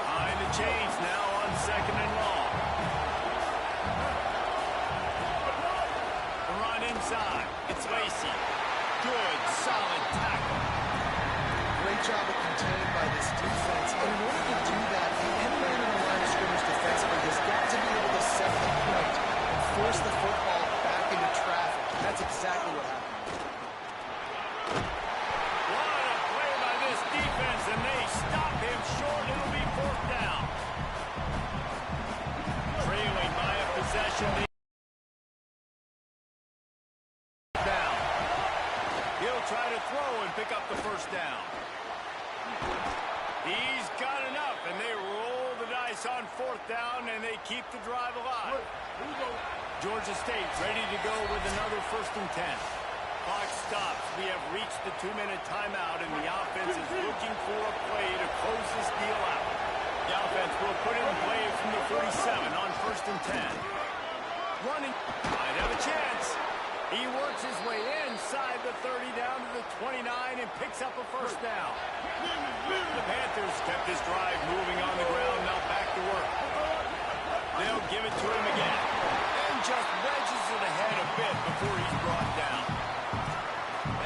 Speaker 1: Behind the chains now on 2nd and long. Inside, it's Lacey. Good, solid tackle.
Speaker 3: Great job of contained by this defense. And in order to do that, the end man in the line of scrimmage defensively has got to be able to set the point and force the football back into traffic. That's exactly what happened.
Speaker 1: What a play by this defense, and they stop him short. It'll be 4th down. Trailing by a possession. Try to throw and pick up the first down. He's got enough, and they roll the dice on 4th down, and they keep the drive alive. Georgia State ready to go with another 1st and 10. Clock stops. We have reached the 2-minute timeout, and the offense is looking for a play to close this deal out. The offense will put in play from the 47 on 1st and 10. Running. Might have a chance. He works his way inside the 30 down to the 29 and picks up a first down. The Panthers kept this drive moving on the ground, now back to work. They'll give it to him again. And just wedges it ahead a bit before he's brought down.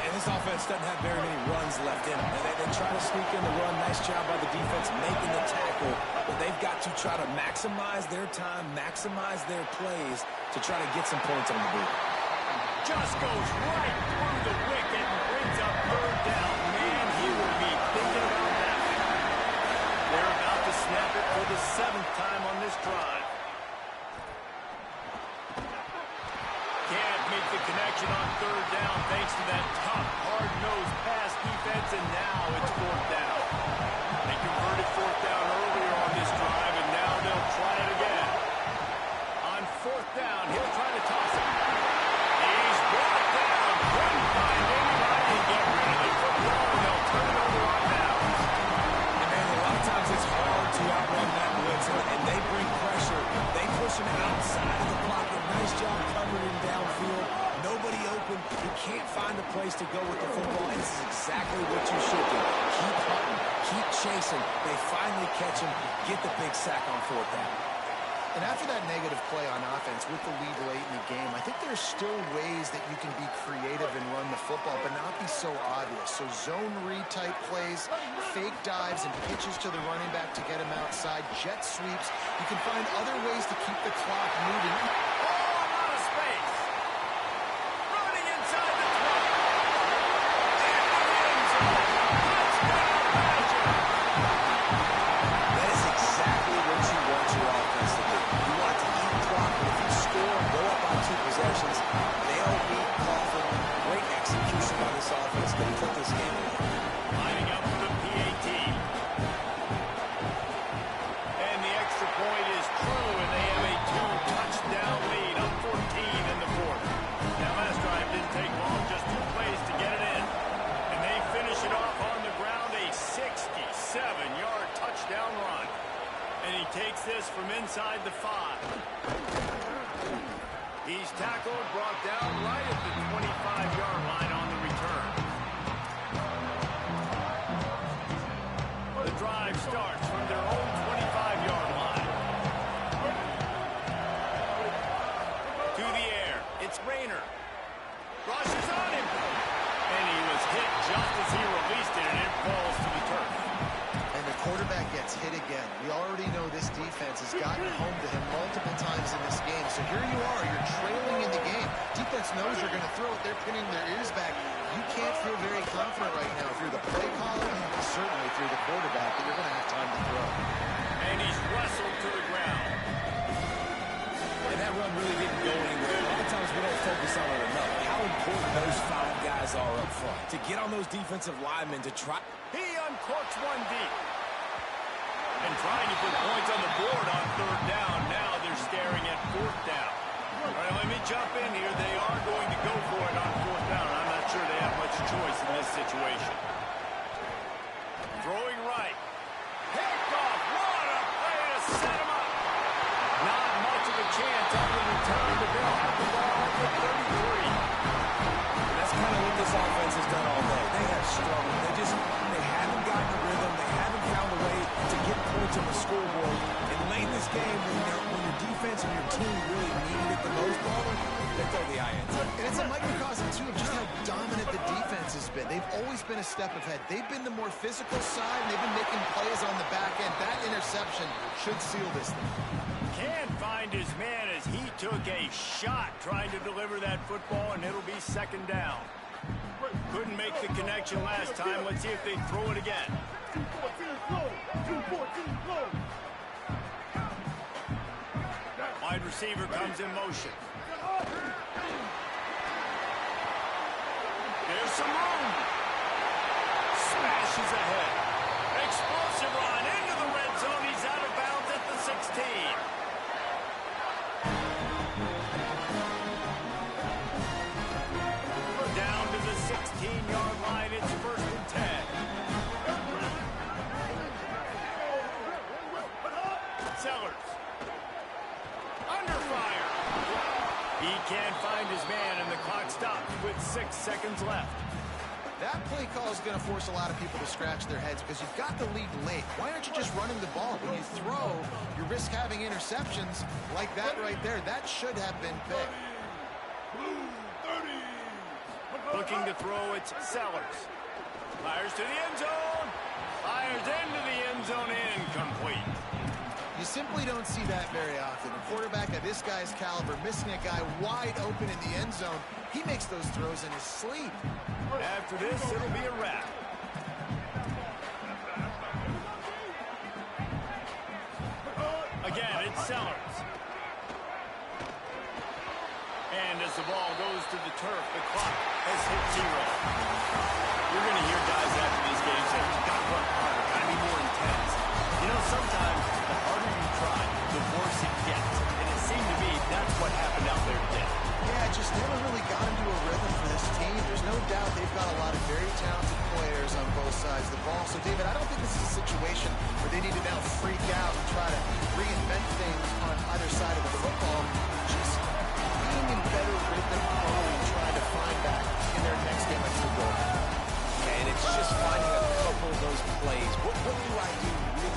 Speaker 4: And this offense doesn't have very many runs left in them. They try to sneak in the run. Nice job by the defense making the tackle. But they've got to try to maximize their time, maximize their plays to try to get some points on the board.
Speaker 1: Just goes right through the wicket and brings up 3rd down. Man, he will be thinking about that. They're about to snap it for the 7th time on this drive. Can't make the connection on 3rd down thanks to that tough, hard-nosed pass defense, and now it's 4th down. They converted 4th down earlier on this drive, and now they'll try it again. On 4th down, he'll try to toss it. He's brought down. Couldn't find anybody to get rid of the football, and they'll turn it over on downs.
Speaker 4: And man, a lot of times it's hard to outrun that blitz, and they bring pressure. They push him outside of the pocket. Nice job covering him downfield. Nobody open. He can't find a place to go with the football, and this is exactly what you should do. Keep hunting, keep chasing. They finally catch him, get the big sack on 4th down.
Speaker 3: And after that negative play on offense with the lead late in the game, I think there's still ways that you can be creative and run the football, but not be so obvious. So zone read type plays, fake dives, and pitches to the running back to get him outside, jet sweeps. You can find other ways to keep the clock moving.
Speaker 1: Oh, a lot of space. Running inside the 20. this from inside the 5. He's tackled, brought down right at the 25-yard line on the return. The drive starts from their own 25-yard line. To the air, it's Rayner. Rushes on him. And he was hit just as he released it, and it falls to the turf.
Speaker 3: And the quarterback gets hit again. We already know this defense has gotten home to him multiple times in this game. So here you are, you're trailing in the game. Defense knows you're going to throw it. They're pinning their ears back. You can't feel very confident right now if you're the play caller, and certainly if you're the quarterback, that you're going to have time to throw.
Speaker 1: And he's wrestled to the ground.
Speaker 4: And that run really didn't go anywhere. A lot of times we don't focus on it enough. How important those 5 guys are up front. To get on those defensive linemen to try.
Speaker 1: He uncorks one deep. And trying to put points on the board on 3rd down. Now they're staring at 4th down. All right, let me jump in here. They are going to go for it on 4th down. I'm not sure they have much choice in this situation. Throwing right. Picked off. What a play to set him up. Not much of a chance on the return to Bill. Have the ball at the 33.
Speaker 4: That's kind of what this offense has done all day. They have struggled. They haven't gotten a rhythm. They haven't found a way to get points on the scoreboard. And late in this game, when your defense and your team really needed it the most, they throw the eye in.
Speaker 3: And it's a microcosm, too, of just how dominant the defense has been. They've always been a step ahead. They've been the more physical side, and they've been making plays on the back end. That interception should seal this thing.
Speaker 1: Can't find his man as he took a shot trying to deliver that football, and it'll be 2nd down. Couldn't make the connection last time. Let's see if they throw it again. Wide receiver comes in motion. There's some room. Smashes ahead. Explosive run into the red zone. He's out of bounds at the 16. Down to the 16-yard line. It's 1st and 10. Sellers. Under fire. He can't find his man, and the clock stops with 6 seconds left.
Speaker 3: That play call is going to force a lot of people to scratch their heads because you've got the lead late. Why aren't you just running the ball? When you throw, you risk having interceptions like that right there. That should have been picked.
Speaker 1: Looking to throw, it's Sellers. Fires to the end zone. Fires into the end zone, incomplete.
Speaker 3: You simply don't see that very often. A quarterback of this guy's caliber missing a guy wide open in the end zone. He makes those throws in his sleep.
Speaker 1: After this, it'll be a wrap. Again, it's Sellers. And as the ball goes to the turf, the clock has hit 0. You're going to hear guys after these games say, you've got to run harder, got to be more intense. You know, sometimes the harder you try, the worse it gets. And it seemed to me that's what happened out there today.
Speaker 3: Yeah, just never really got into a rhythm for this team. There's no doubt they've got a lot of very talented players on both sides of the ball. So, David, I don't think this is a situation where they need to now freak out and try to reinvent things on either side of the football. Just being in better rhythm early and trying to find that in their next game against the goal.
Speaker 4: And it's just finding a couple of those plays. What do I do really?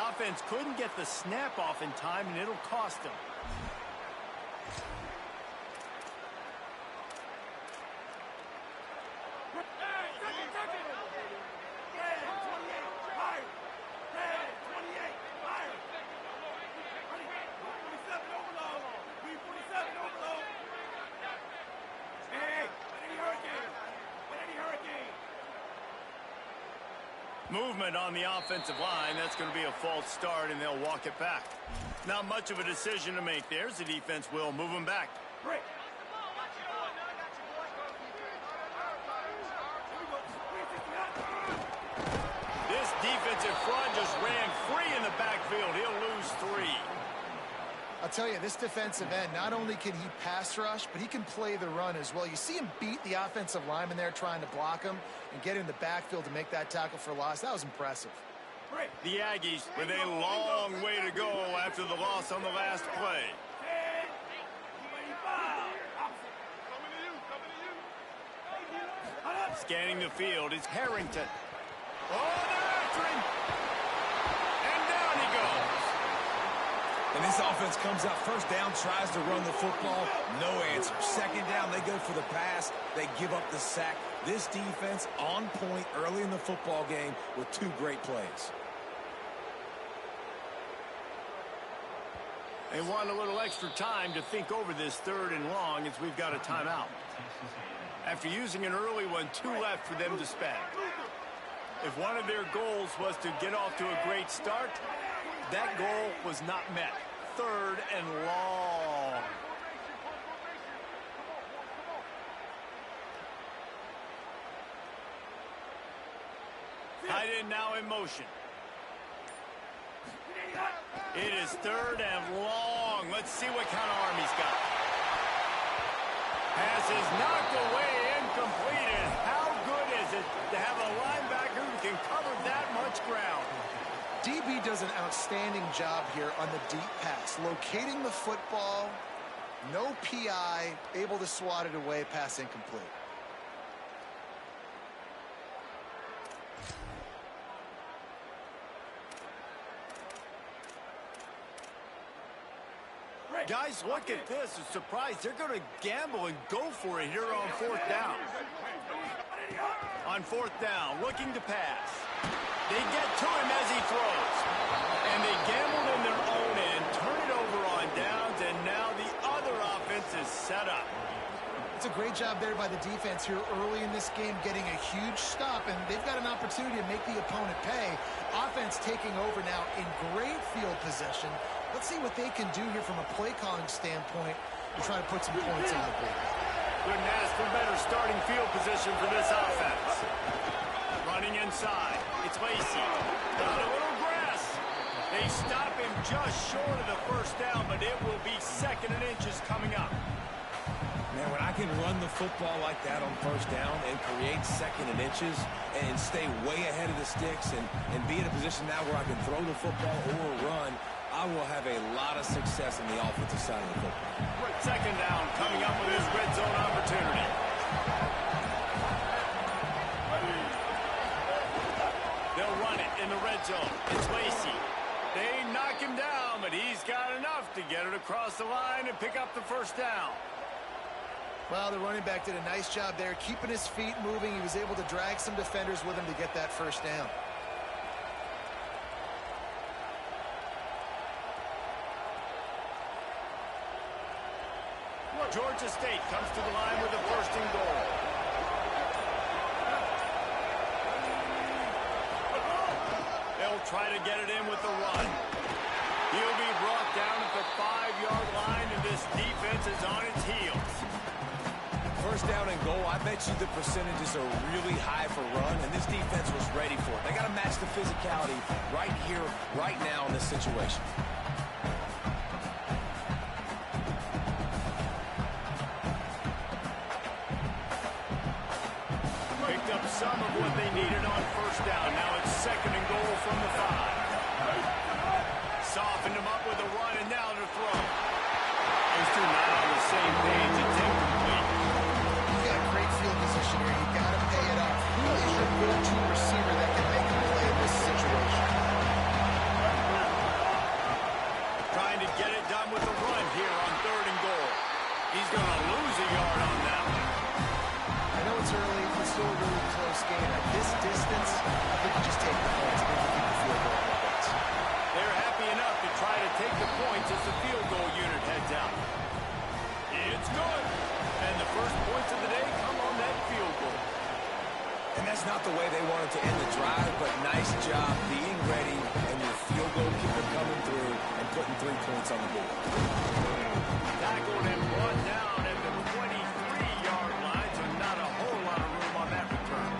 Speaker 1: offense couldn't get the snap off in time, and it'll cost them. Movement on the offensive line. That's going to be a false start, and they'll walk it back. Not much of a decision to make. There's the defense will move them back. This defensive front just ran free in the backfield. He'll lose 3.
Speaker 3: I'll tell you, this defensive end, not only can he pass rush, but he can play the run as well. You see him beat the offensive lineman there trying to block him and get in the backfield to make that tackle for loss. That was impressive.
Speaker 1: The Aggies with a long way to go after the loss on the last play. Scanning the field is Harrington. Oh, they're after him! And down he goes.
Speaker 4: And this offense comes out first down, tries to run the football. No answer. Second down, they go for the pass. They give up the sack. This defense on point early in the football game with 2 great plays.
Speaker 1: They want a little extra time to think over this 3rd and long as we've got a timeout. After using an early one, 2 left for them to spend. If one of their goals was to get off to a great start, that goal was not met. 3rd and long. Tight end now in motion. It is 3rd and long. Let's see what kind of arm he's got. Pass is knocked away, incomplete. And how good is it to have a linebacker who can cover that much ground?
Speaker 3: DB does an outstanding job here on the deep pass, locating the football, no PI, able to swat it away, pass incomplete.
Speaker 1: Guys, look at this. A surprise. They're going to gamble and go for it here on 4th down. On 4th down, looking to pass. They get to him as he throws. And they gambled in their own end, turn it over on downs, and now the other offense is set up.
Speaker 3: It's a great job there by the defense here early in this game, getting a huge stop, and they've got an opportunity to make the opponent pay. Offense taking over now in great field possession. Let's see what they can do here from a play calling standpoint to try to put some points on the board.
Speaker 1: Couldn't ask for better starting field position for this offense. Running inside, it's Lacy. Got a little grass. They stop him just short of the 1st down, but it will be 2nd and inches coming up.
Speaker 4: Man, when I can run the football like that on 1st down and create 2nd and inches and stay way ahead of the sticks and be in a position now where I can throw the football or run, I will have a lot of success on the offensive side of the football.
Speaker 1: 2nd down coming up with his red zone opportunity. They'll run it in the red zone. It's Lacy. They knock him down, but he's got enough to get it across the line and pick up the 1st down.
Speaker 3: Well, the running back did a nice job there, keeping his feet moving. He was able to drag some defenders with him to get that 1st down.
Speaker 1: Georgia State comes to the line with a 1st and goal. They'll try to get it in with the run. He'll be brought down at the 5-yard line, and this defense is on its heels.
Speaker 4: 1st down and goal, I bet you the percentages are really high for run, and this defense was ready for it. They got to match the physicality right here, right now in this situation.
Speaker 1: Picked up some of what they needed on 1st down. Now it's 2nd and goal from the 5. Softened him up with a run, and now to throw. Those two not on the same page. It's incomplete.
Speaker 3: You've got great field position here. You've got to pay it off. Who is your go-to receiver that can make a play in this situation? close game. At this distance, I think you just take the points. I think you keep the field goal in the
Speaker 1: They're happy enough to try to take the points as the field goal unit heads out. It's good. And the first points of the day come on that field goal.
Speaker 4: And that's not the way they wanted to end the drive, but nice job being ready and your field goal keeper coming through and putting 3 points on the board.
Speaker 1: Tackled and brought down at the 23-yard line, so not a whole lot of room on that return.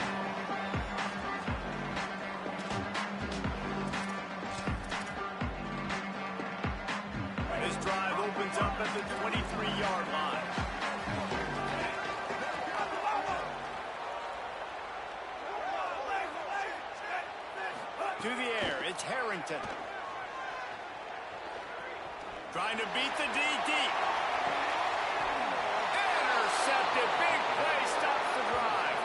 Speaker 1: This drive opens up at the 23-yard line. To the air, it's Harrington. Trying to beat the DD. Intercepted. Big play stops the drive.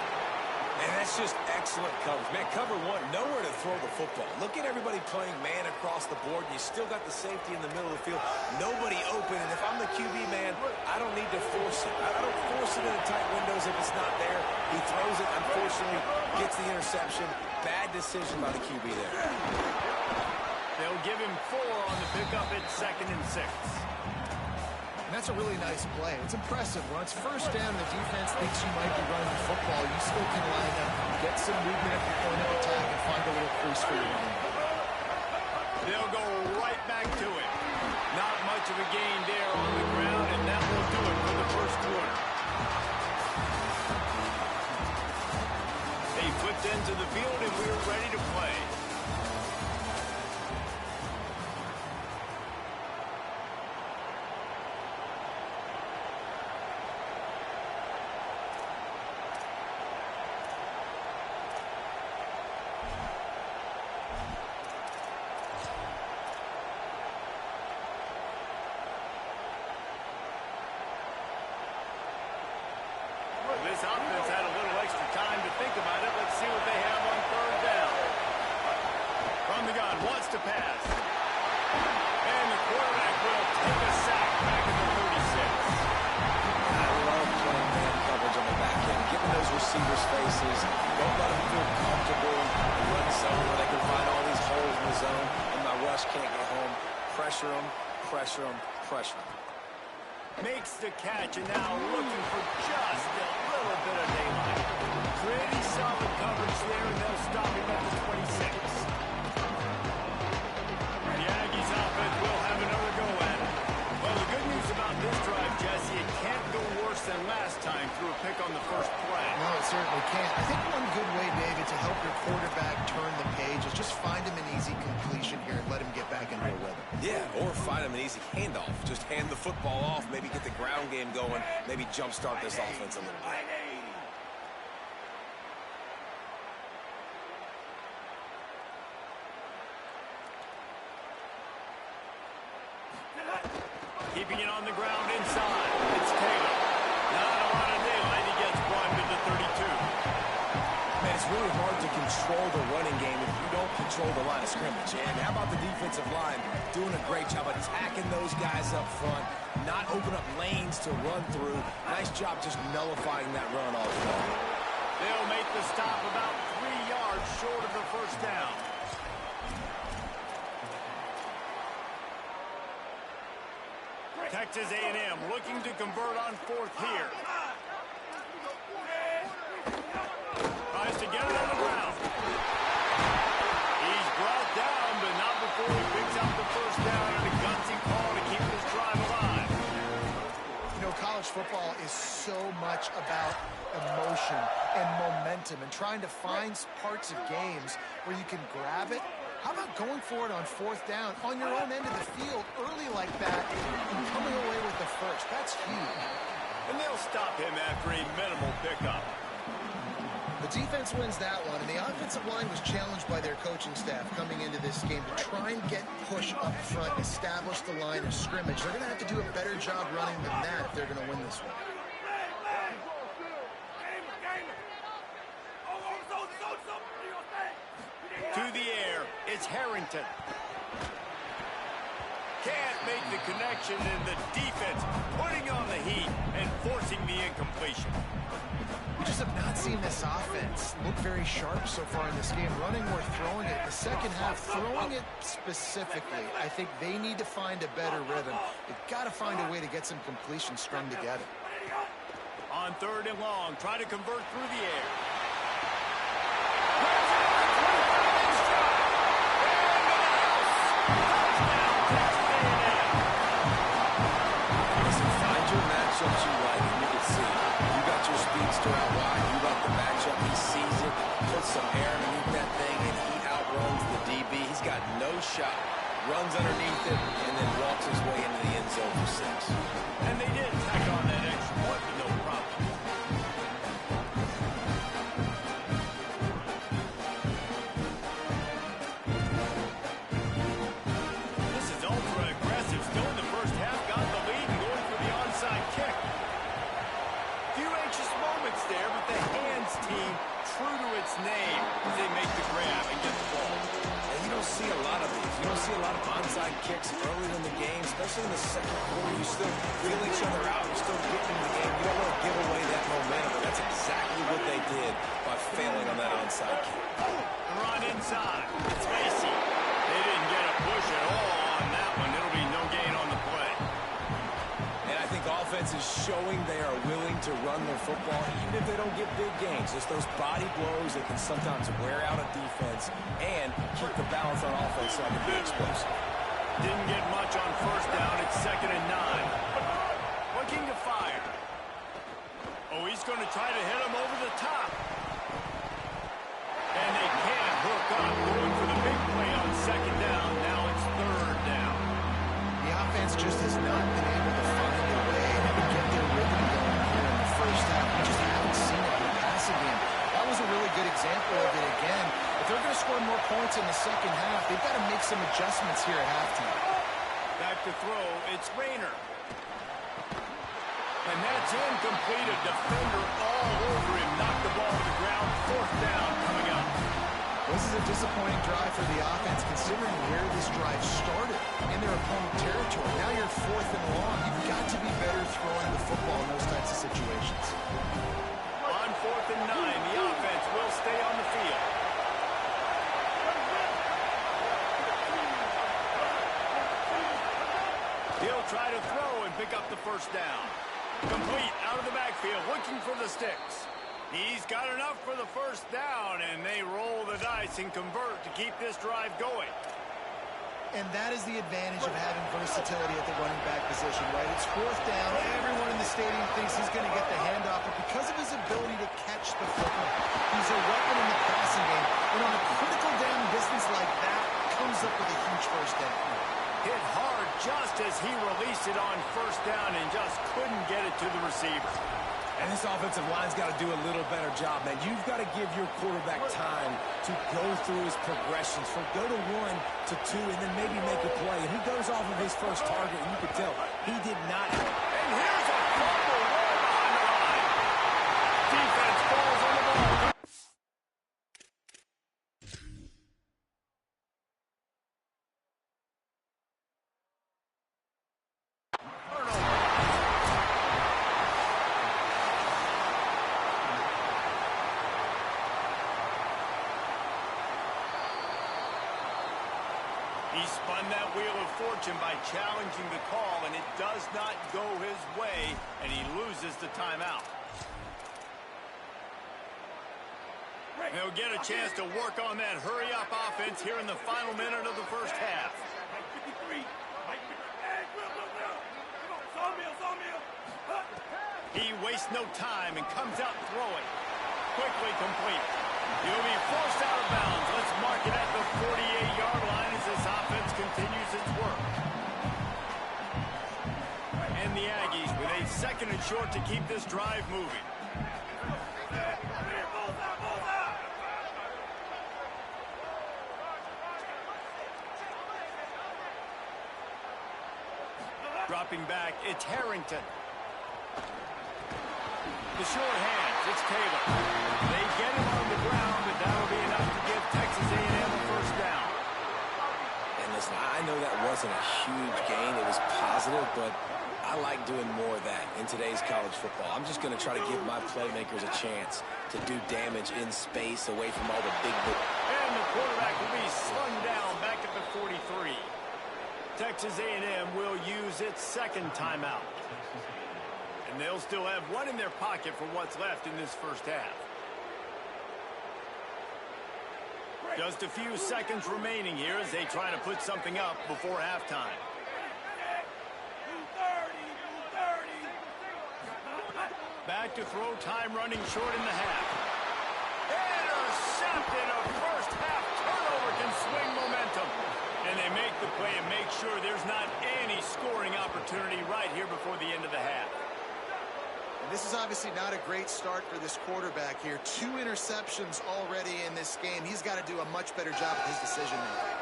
Speaker 4: And that's just excellent coverage. Man, cover one, nowhere to throw the football. Look at everybody playing man across the board, and you still got the safety in the middle of the field. Nobody open, and if I'm the QB, man, I don't need to force it. I don't force it into tight windows if it's not there. He throws it, unfortunately, gets the interception. Bad decision by the QB there.
Speaker 1: They'll give him 4 on the pickup at 2nd and 6.
Speaker 3: And that's a really nice play. It's impressive. When it's first down, the defense thinks you might be running the football. You still can line up, get some movement at the point of attack, and find a little crease for your run.
Speaker 1: They'll go right back to it. Not much of a gain there on the ground, and that will do it for the first quarter. They flipped into the field, and we're ready to play. This offense had a little extra time to think about it. Let's see what they have on 3rd down. From the gun, wants to pass. And the quarterback will take a sack back at the 36.
Speaker 4: I love playing man coverage on the back end, getting those receivers' faces. Don't let them feel comfortable in run zone where they can find all these holes in the zone, and my rush can't get home. Pressure them, pressure them, pressure them.
Speaker 1: Makes the catch, and now looking for just a little bit of daylight. Pretty solid coverage there, and they'll stop him at the 26. The Aggies offense will have another go at it. Well, the good news about this drive, Jesse, it can't go worse than last time through a pick on the first play.
Speaker 3: No, it certainly can't. I think one good way, David, to help your quarterback turn the page is just find him an easy completion here and let him get back into a rhythm.
Speaker 4: Yeah, or find him an easy handoff. Just hand the football off, maybe get the ground game going, maybe jumpstart this offense a little bit.
Speaker 1: Keeping it on the ground inside. It's Taylor. Not a lot of daylight. He gets one to the 32.
Speaker 4: Man, it's really hard to control the running game if you don't control the line of scrimmage. And how about the defensive line doing a great job attacking those guys up front, not open up lanes to run through. Nice job just nullifying that run all along.
Speaker 1: They'll make the stop about 3 yards short of the first down. Texas A&M looking to convert on 4th here. Tries to get it on the ground. He's brought down, but not before he picks up the first down and a gutsy call to keep this drive alive.
Speaker 3: You know, college football is so much about emotion and momentum and trying to find parts of games where you can grab it. How about going for it on 4th down on your own end of the field early like that and coming away with the first? That's huge.
Speaker 1: And they'll stop him after a minimal pickup.
Speaker 3: The defense wins that one, and the offensive line was challenged by their coaching staff coming into this game to try and get push up front, establish the line of scrimmage. They're going to have to do a better job running than that if they're going to win this one.
Speaker 1: To the air, it's Harrington. Can't make the connection, and the defense putting on the heat and forcing the incompletion.
Speaker 3: We just have not seen this offense look very sharp so far in this game, running or throwing it. The second half, throwing it specifically, I think they need to find a better rhythm. They've got to find a way to get some completion strung together.
Speaker 1: On 3rd and long, try to convert through the air.
Speaker 4: Matchups you like, and you can see you got your speedster out wide. You like the matchup. He sees it, puts some air underneath that thing, and he outruns the DB. He's got no shot. Runs underneath it, and then walks his way into the end zone for 6.
Speaker 1: And they did tack on that extra point with no problem. This is ultra aggressive. Still in the first half, got the lead and going for the onside kick. Few anxious moments there, but the hands team true to its name as they make the grab and get the ball.
Speaker 4: And you don't see a lot of these. You don't see a lot of onside kicks early in the game, especially in the second quarter. You still feel each other out. You're still getting in the game. You don't want to give away that momentum. That's exactly what they did by failing on that onside kick.
Speaker 1: Run inside. It's Lacy. They didn't get a push at all on that one. It'll be no gain on the play.
Speaker 4: And I think offense is showing they are willing to run the football, even if they don't get big gains. Just those body blows that can sometimes wear out a defense and keep the balance on offense so I can be explosive.
Speaker 1: Didn't get much on 1st down. It's 2nd and 9. Looking to fire. Oh, he's going to try to hit him over the top. And they can't hook up. Going for the big play on 2nd down. Now it's 3rd down.
Speaker 3: The offense just has not been able to find a way to get their rhythm going here in the first half. We just haven't seen it in the passing game. That was a really good example of it again. If they're going to score more points in the second half, they've got to make some adjustments here at halftime.
Speaker 1: Back to throw. It's Rayner. And that's incomplete. A defender all over him. Knocked the ball to the ground. 4th down coming up.
Speaker 3: This is a disappointing drive for the offense, considering where this drive started in their opponent territory. Now you're 4th and long. You've got to be better throwing the football in those types of situations.
Speaker 1: On 4th and 9, the offense will stay on the field. He'll try to throw and pick up the 1st down. Complete out of the backfield, looking for the sticks. He's got enough for the 1st down, and they roll the dice and convert to keep this drive going.
Speaker 3: And that is the advantage of having versatility at the running back position, right? It's 4th down. Everyone in the stadium thinks he's going to get the handoff, but because of his ability to catch the football, he's a weapon in the passing game. And on a critical down distance like that, comes up with a huge 1st down.
Speaker 1: Hit hard just as he released it on 1st down and just couldn't get it to the receiver.
Speaker 4: And this offensive line's got to do a little better job, man. You've got to give your quarterback time to go through his progressions, from go to 1 to 2, and then maybe make a play. And he goes off of his first target, and you can tell he did not.
Speaker 1: And here's a fumble right behind the line. Defense falls on the ball. He spun that wheel of fortune by challenging the call, and it does not go his way, and he loses the timeout. They'll get a chance to work on that hurry-up offense here in the final minute of the first half. He wastes no time and comes out throwing. Quickly complete. He'll be forced out of bounds. Let's mark it at the 48-yard line as this offense continues its work. And the Aggies with a 2nd and short to keep this drive moving. Dropping back, it's Harrington. The short hands, it's Taylor. They get him on the ground, but that'll be enough to give Texas A&M a 1st down.
Speaker 4: And listen, I know that wasn't a huge gain. It was positive, but I I like doing more of that in today's college football. I'm just going to try to give my playmakers a chance to do damage in space away from all the big...
Speaker 1: And the quarterback will be slung down back at the 43. Texas A&M will use its second timeout. And they'll still have one in their pocket for what's left in this first half. Just a few seconds remaining here as they try to put something up before halftime. Back to throw, time running short in the half. Intercepted, a first half turnover can swing momentum. And they make the play and make sure there's not any scoring opportunity right here before the end of the half.
Speaker 3: And this is obviously not a great start for this quarterback here. 2 interceptions already in this game. He's got to do a much better job with his decision making.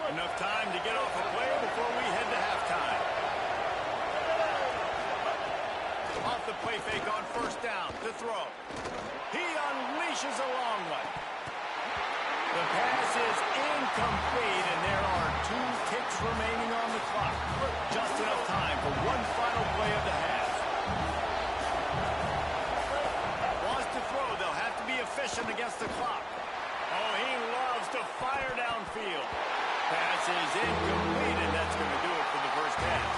Speaker 1: Enough time to get off a play before we head to halftime. Off the play fake on first down to throw. He unleashes a long one. The pass is incomplete, and there are 2 ticks remaining on the clock. Just enough time for one final play of the half. Wants to throw. They'll have to be efficient against the clock. Oh, he loves to fire downfield. Pass is incomplete, and that's going to do it for the first half.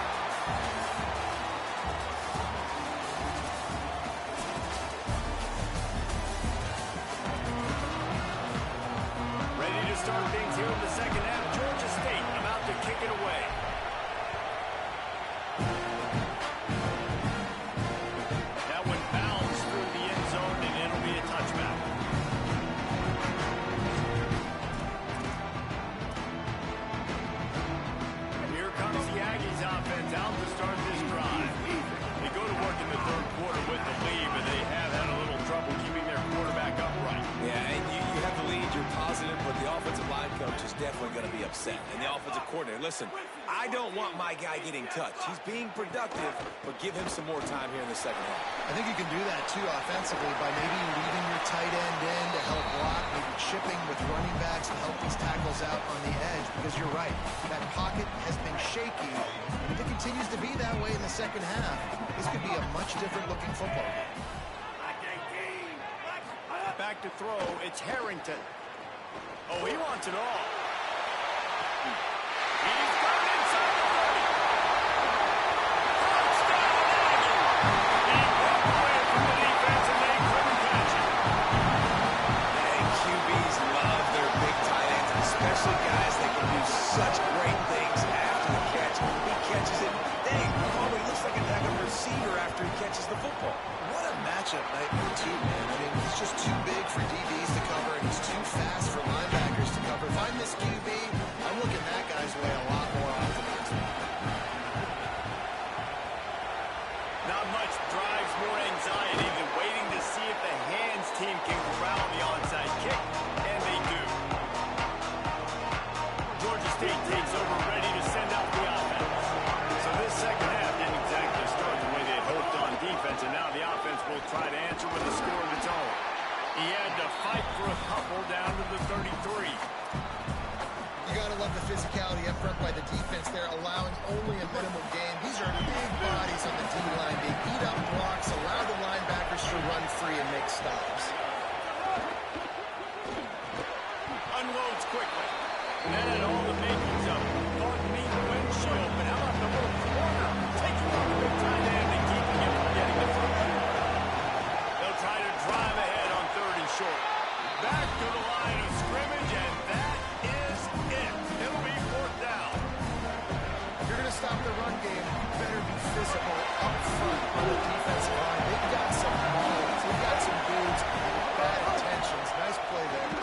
Speaker 1: Ready to start things here in the second half. Georgia State about to kick it away. That one bounced through the end zone, and it'll be a touchback. Offense out to start this drive. They go to work in the third quarter with the lead, but they have had a little trouble keeping their quarterback upright.
Speaker 4: Yeah, and you have the lead, you're positive, but the offensive line coach is definitely going to be upset. And the offensive coordinator, listen, I don't want my guy getting touched. He's being productive, but give him some more time here in the second half.
Speaker 3: I think you can do that, too, offensively, by maybe leaving your tight end in to help block, maybe chipping with running backs to help these tackles out on the edge, because you're right. That pocket has been shaky. If it continues to be that way in the second half, this could be a much different-looking football game.
Speaker 1: Back to throw. It's Harrington. Oh, he wants it all. He's got it inside the 30. Touchdown, Aggie. He broke away from the defense, and they couldn't catch it.
Speaker 4: And QBs love their big tight ends, especially guys that can do such great things after the catch. He catches it. Dang, he looks like a backup receiver after he catches the football.
Speaker 3: What a matchup night for 2, man. I mean, he's just too big for DBs to cover, and he's too fast for linebackers to cover. If I'm this QB, I'm looking that guy's way a lot more often than this one.
Speaker 1: Not much drives more anxiety than waiting to see if the hands team can corral the onside kick, and they do. Georgia State takes over, ready to send out the offense. So this second half didn't exactly start the way they had hoped on defense, and now the offense will try to answer with a score of its own. He had to fight for a couple down to the 33.
Speaker 3: You got to love the physicality up front by the defense there, allowing only a minimal gain. These are big bodies on the D-line. They eat up blocks, allow the linebackers to run free and make stops.
Speaker 1: Unloads quickly. And all the makings of thought meet windshield, but how about the little corner? Taking on the big tight end and keeping him from getting the front. They'll try to drive ahead on 3rd and short. Back to the line of scrimmage, and that is it. It'll be 4th down.
Speaker 3: If you're going to stop the run game, you better be physical up front on the defensive line. They've got some balls. They've got some dudes with bad intentions. Nice play there.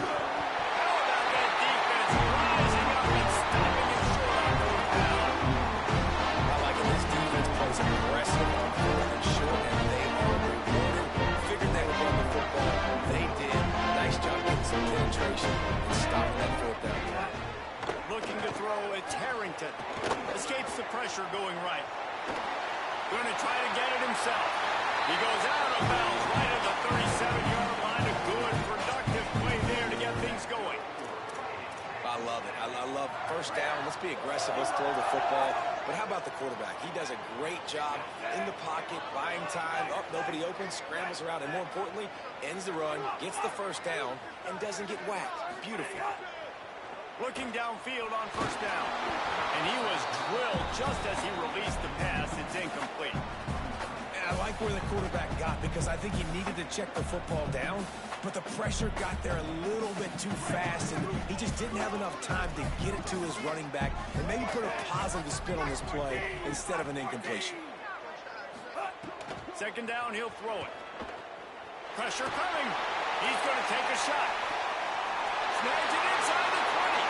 Speaker 1: How about that defense rising up and stopping it short on 4th down?
Speaker 4: I like it. This defense plays aggressive on 4th and short, and they are rewarded. Figured they would run the football. They did. Nice job getting some penetration and stopping that 4th down play.
Speaker 1: Looking to throw, it's Harrington. Escapes the pressure going right. Going to try to get it himself. He goes out of bounds right at the 37-yard line. A good, productive play there to get things going.
Speaker 4: I love it. I love first down. Let's be aggressive. Let's throw the football. But how about the quarterback? He does a great job in the pocket, buying time. Up, nobody open, scrambles around, and more importantly, ends the run, gets the first down, and doesn't get whacked. Beautiful.
Speaker 1: Looking downfield on first down. And he was drilled just as he released the pass. It's incomplete.
Speaker 4: And I like where the quarterback got because I think he needed to check the football down, but the pressure got there a little bit too fast, and he just didn't have enough time to get it to his running back and maybe put a positive spin on his play instead of an incompletion.
Speaker 1: Second down, he'll throw it. Pressure coming. He's going to take a shot. Snags it inside the 20.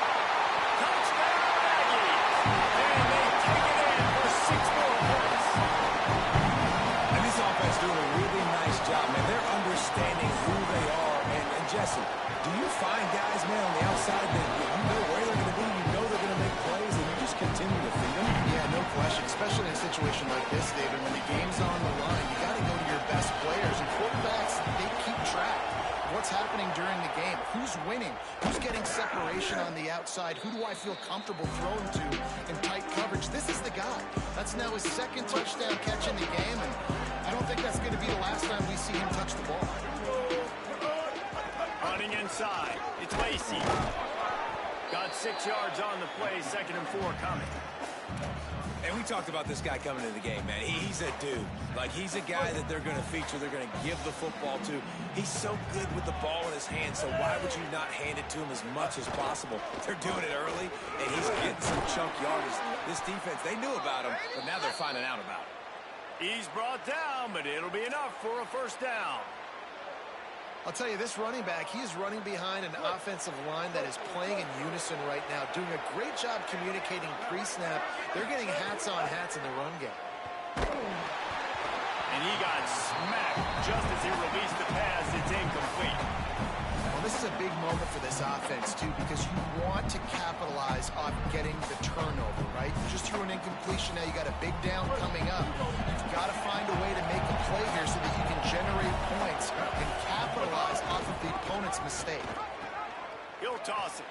Speaker 1: Touchdown, Aggies. And they take it in for 6 more points.
Speaker 4: And this offense doing a really nice job, man. They're understanding who they are. And Jesse, do you find guys, man, on the outside that you know where they're going to be, you know they're going to make plays, and you just continue to feed them?
Speaker 3: Yeah, no question, especially in a situation like this, David, when the game's on the line, you got to go to your best players, and quarterbacks, they keep track of what's happening during the game. Who's winning? Who's getting separation on the outside? Who do I feel comfortable throwing to in tight coverage? This is the guy. That's now his second touchdown catch in the game, and I don't think that's going to be the last time we see him touch the ball.
Speaker 1: Running inside. It's Lacy. Got 6 yards on the play. 2nd and 4 coming.
Speaker 4: And we talked about this guy coming into the game, man. He's a dude. Like, he's a guy that they're going to feature, they're going to give the football to. He's so good with the ball in his hand, so why would you not hand it to him as much as possible? They're doing it early, and he's getting some chunk yardage. This defense, they knew about him, but now they're finding out about him.
Speaker 1: He's brought down, but it'll be enough for a first down.
Speaker 3: I'll tell you, this running back, he is running behind an offensive line that is playing in unison right now, doing a great job communicating pre-snap. They're getting hats on hats in the run game.
Speaker 1: And he got smacked just as he released the pass. It's incomplete.
Speaker 3: Well, this is a big moment for this offense, too, because you want to capitalize on getting the turnover, right? You just threw an incompletion. Now you got a big down coming up. You've got to find a way to make a play here so that you can generate points and capitalize off of the opponent's mistake.
Speaker 1: He'll toss it.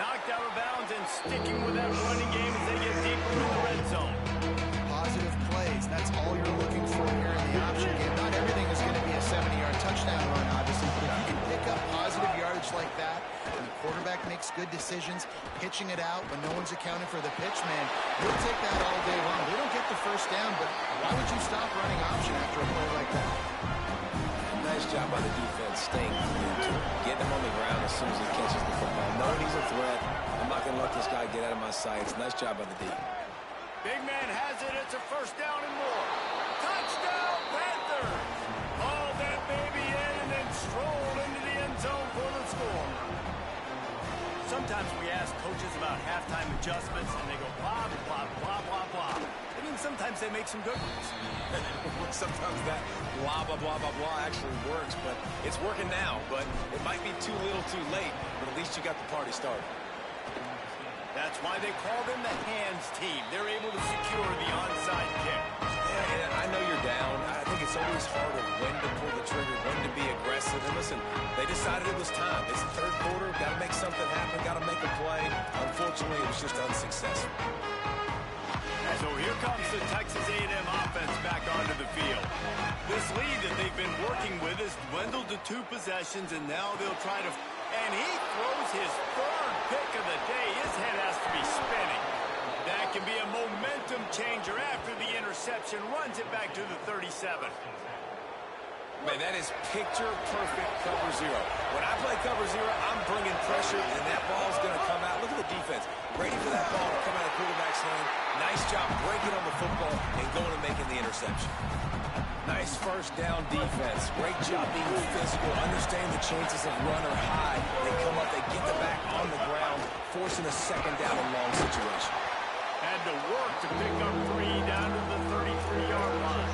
Speaker 1: Knocked out of bounds and sticking with that running game as they get deeper in the red zone.
Speaker 3: Positive plays. That's all you're looking for here in the option game. Not everything is going to be a 70-yard touchdown run, obviously, but if you can pick up positive yardage like that, and the quarterback makes good decisions, pitching it out when no one's accounting for the pitch, man, you'll take that all day long. They don't get the first down, but why would you stop running option after a play like that?
Speaker 4: Nice job by the defense, staying glued to him, getting him on the ground as soon as he catches the football. Knowing he's a threat, I'm not going to let this guy get out of my sights. Nice job by the D.
Speaker 1: Big man has it. It's a first down and more. Touchdown, Panthers! Hauled that baby in and then strolled into the end zone for the score. Sometimes we ask coaches about halftime adjustments, and they go blah, blah, blah, blah, blah. I mean, sometimes they make some good ones.
Speaker 4: Sometimes that blah, blah, blah, blah, blah actually works, but it's working now. But it might be too little too late, but at least you got the party started.
Speaker 1: That's why they call them the hands team. They're able to secure the onside kick.
Speaker 4: Yeah, and I know you're down. I think it's always harder when to pull the trigger, when to be aggressive. And listen, they decided it was time. It's the third quarter. Got to make something happen. Got to make a play. Unfortunately, it was just unsuccessful.
Speaker 1: So here comes the Texas A&M offense back onto the field. This lead that they've been working with has dwindled to 2 possessions, and now they'll try to... And he throws his 3rd pick of the day. His head has to be spinning. That can be a momentum changer after the interception. Runs it back to the 37.
Speaker 4: Man, that is picture-perfect cover zero. When I play cover zero, I'm bringing pressure, and that ball's going to come out. Look at the defense. Ready for that ball to come out of the quarterback's hand. Nice job breaking on the football and going and making the interception. Nice first down defense. Great job being physical, understanding the chances of run or high. They come up, they get the back on the ground, forcing a second down and long situation.
Speaker 1: Had to work to pick up 3 down to the 33-yard line.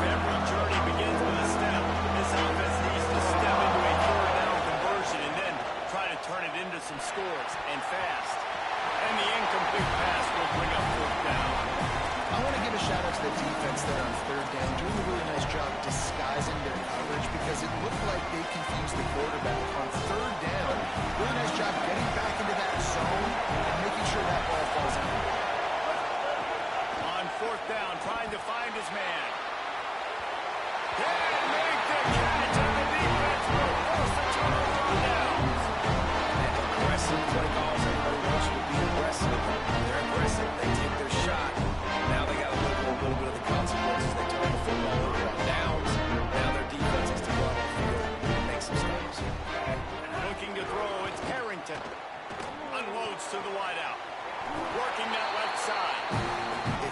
Speaker 1: Every journey begins with a step. This offense needs to step into a 3rd down conversion and then try to turn it into some scores, and fast. And the incomplete pass will bring up 4th down.
Speaker 3: I want to give a shout out to the defense there on 3rd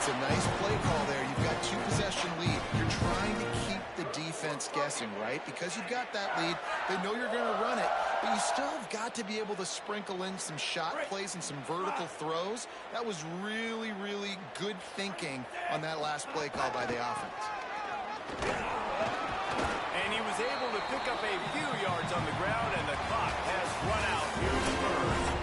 Speaker 3: It's a nice play call there. You've got 2-possession lead. You're trying to keep the defense guessing, right? Because you've got that lead, they know you're going to run it, but you still have got to be able to sprinkle in some shot plays and some vertical throws. That was really, really good thinking on that last play call by the offense.
Speaker 1: And he was able to pick up a few yards on the ground, and the clock has run out. Here's Spurs.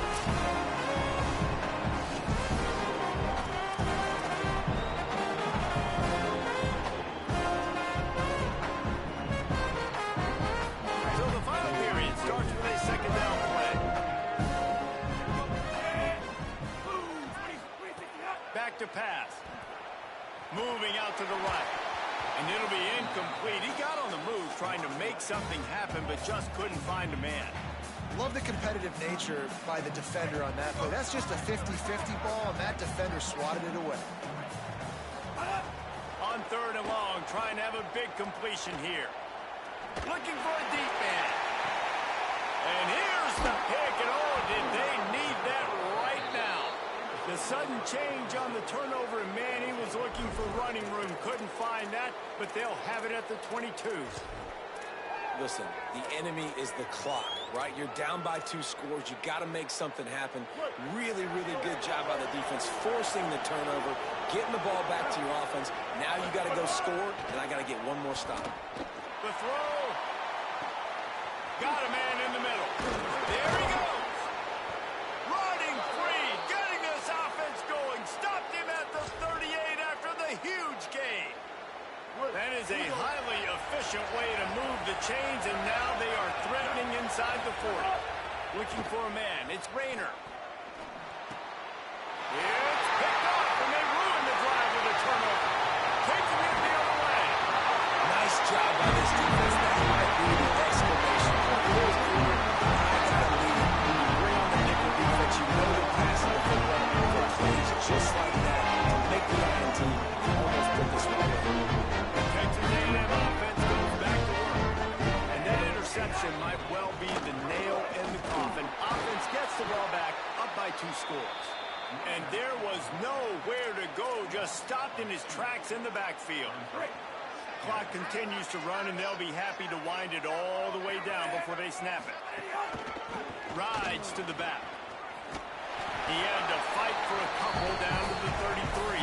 Speaker 1: So the final period starts with a second down play. Back to pass. Moving out to the right. And it'll be incomplete. He got on the move trying to make something happen, but just couldn't find a man.
Speaker 3: Love the competitive nature by the defender on that play. That's just a 50-50 ball, and that defender swatted it away.
Speaker 1: On third and long, trying to have a big completion here. Looking for a deep man. And here's the pick, and oh, did they need that right now. The sudden change on the turnover, and man, he was looking for running room. Couldn't find that, but they'll have it at the 22s.
Speaker 4: Listen, the enemy is the clock, right? You're down by 2 scores. You got to make something happen. Really, really good job by the defense, forcing the turnover, getting the ball back to your offense. Now you got to go score, and I got to get one more stop.
Speaker 1: The throw. Got a man in the middle. There he goes. Running free, getting this offense going. Stopped him at the 38 after the huge gain. That is a highly efficient way to move the chains, and now they are threatening inside the 40. Looking for a man. It's Rayner. It's picked off, and they ruin the drive with a turnover. Taking it the other way.
Speaker 4: Nice job by this defense. That might be the exclamation point. Here's Cooper. I got to lead. When you bring on the nickel defense, you know they're passing the football for plays just like that to make the INT almost put this one away.
Speaker 1: Texas A&M offense goes back to work. And that interception might well be the nail in the coffin. Offense gets the ball back, up by 2 scores. And there was nowhere to go, just stopped in his tracks in the backfield. Clock continues to run, and they'll be happy to wind it all the way down before they snap it. Rides to the back. He had to fight for a couple down to the 33.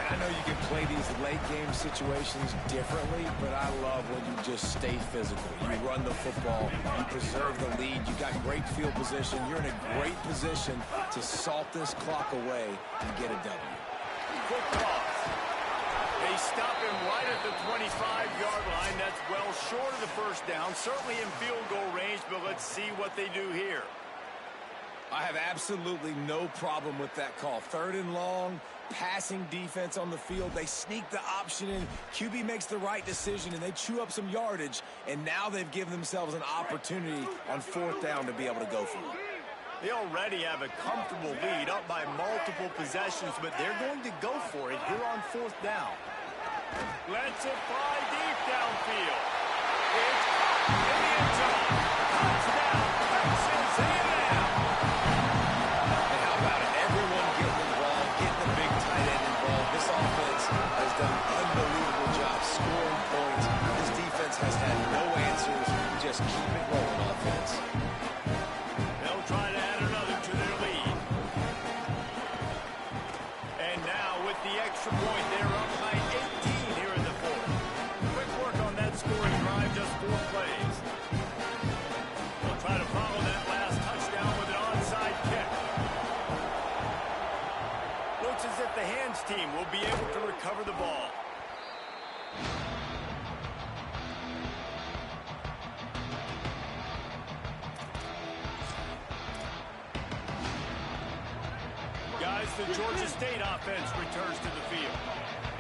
Speaker 4: And I know you can play these late-game situations differently, but I love when you just stay physical. You run the football, you preserve the lead, you got great field position, you're in a great position to salt this clock away and get a W.
Speaker 1: Quick toss. They stop him right at the 25-yard line. That's well short of the first down, certainly in field goal range, but let's see what they do here.
Speaker 4: I have absolutely no problem with that call. Third and long, passing defense on the field. They sneak the option in. QB makes the right decision, and they chew up some yardage, and now they've given themselves an opportunity on 4th down to be able to go for it.
Speaker 1: They already have a comfortable lead, up by multiple possessions, but they're going to go for it here on 4th down. Lets it fly deep downfield. It's caught in the end zone. Touchdown, Texas A&M.
Speaker 4: And how about it? Everyone getting involved, getting the big tight end involved. This offense has done an unbelievable job scoring points. This defense has had no answers. Just keep it rolling, offense.
Speaker 1: They'll try to add another to their lead. And now with the extra point, they're up by 18 here in the 4th. Quick work on that scoring drive, just 4 plays. They'll try to follow that last touchdown with an onside kick. Looks as if the hands team will be able to recover the ball. Guys, the Georgia State offense returns to the field.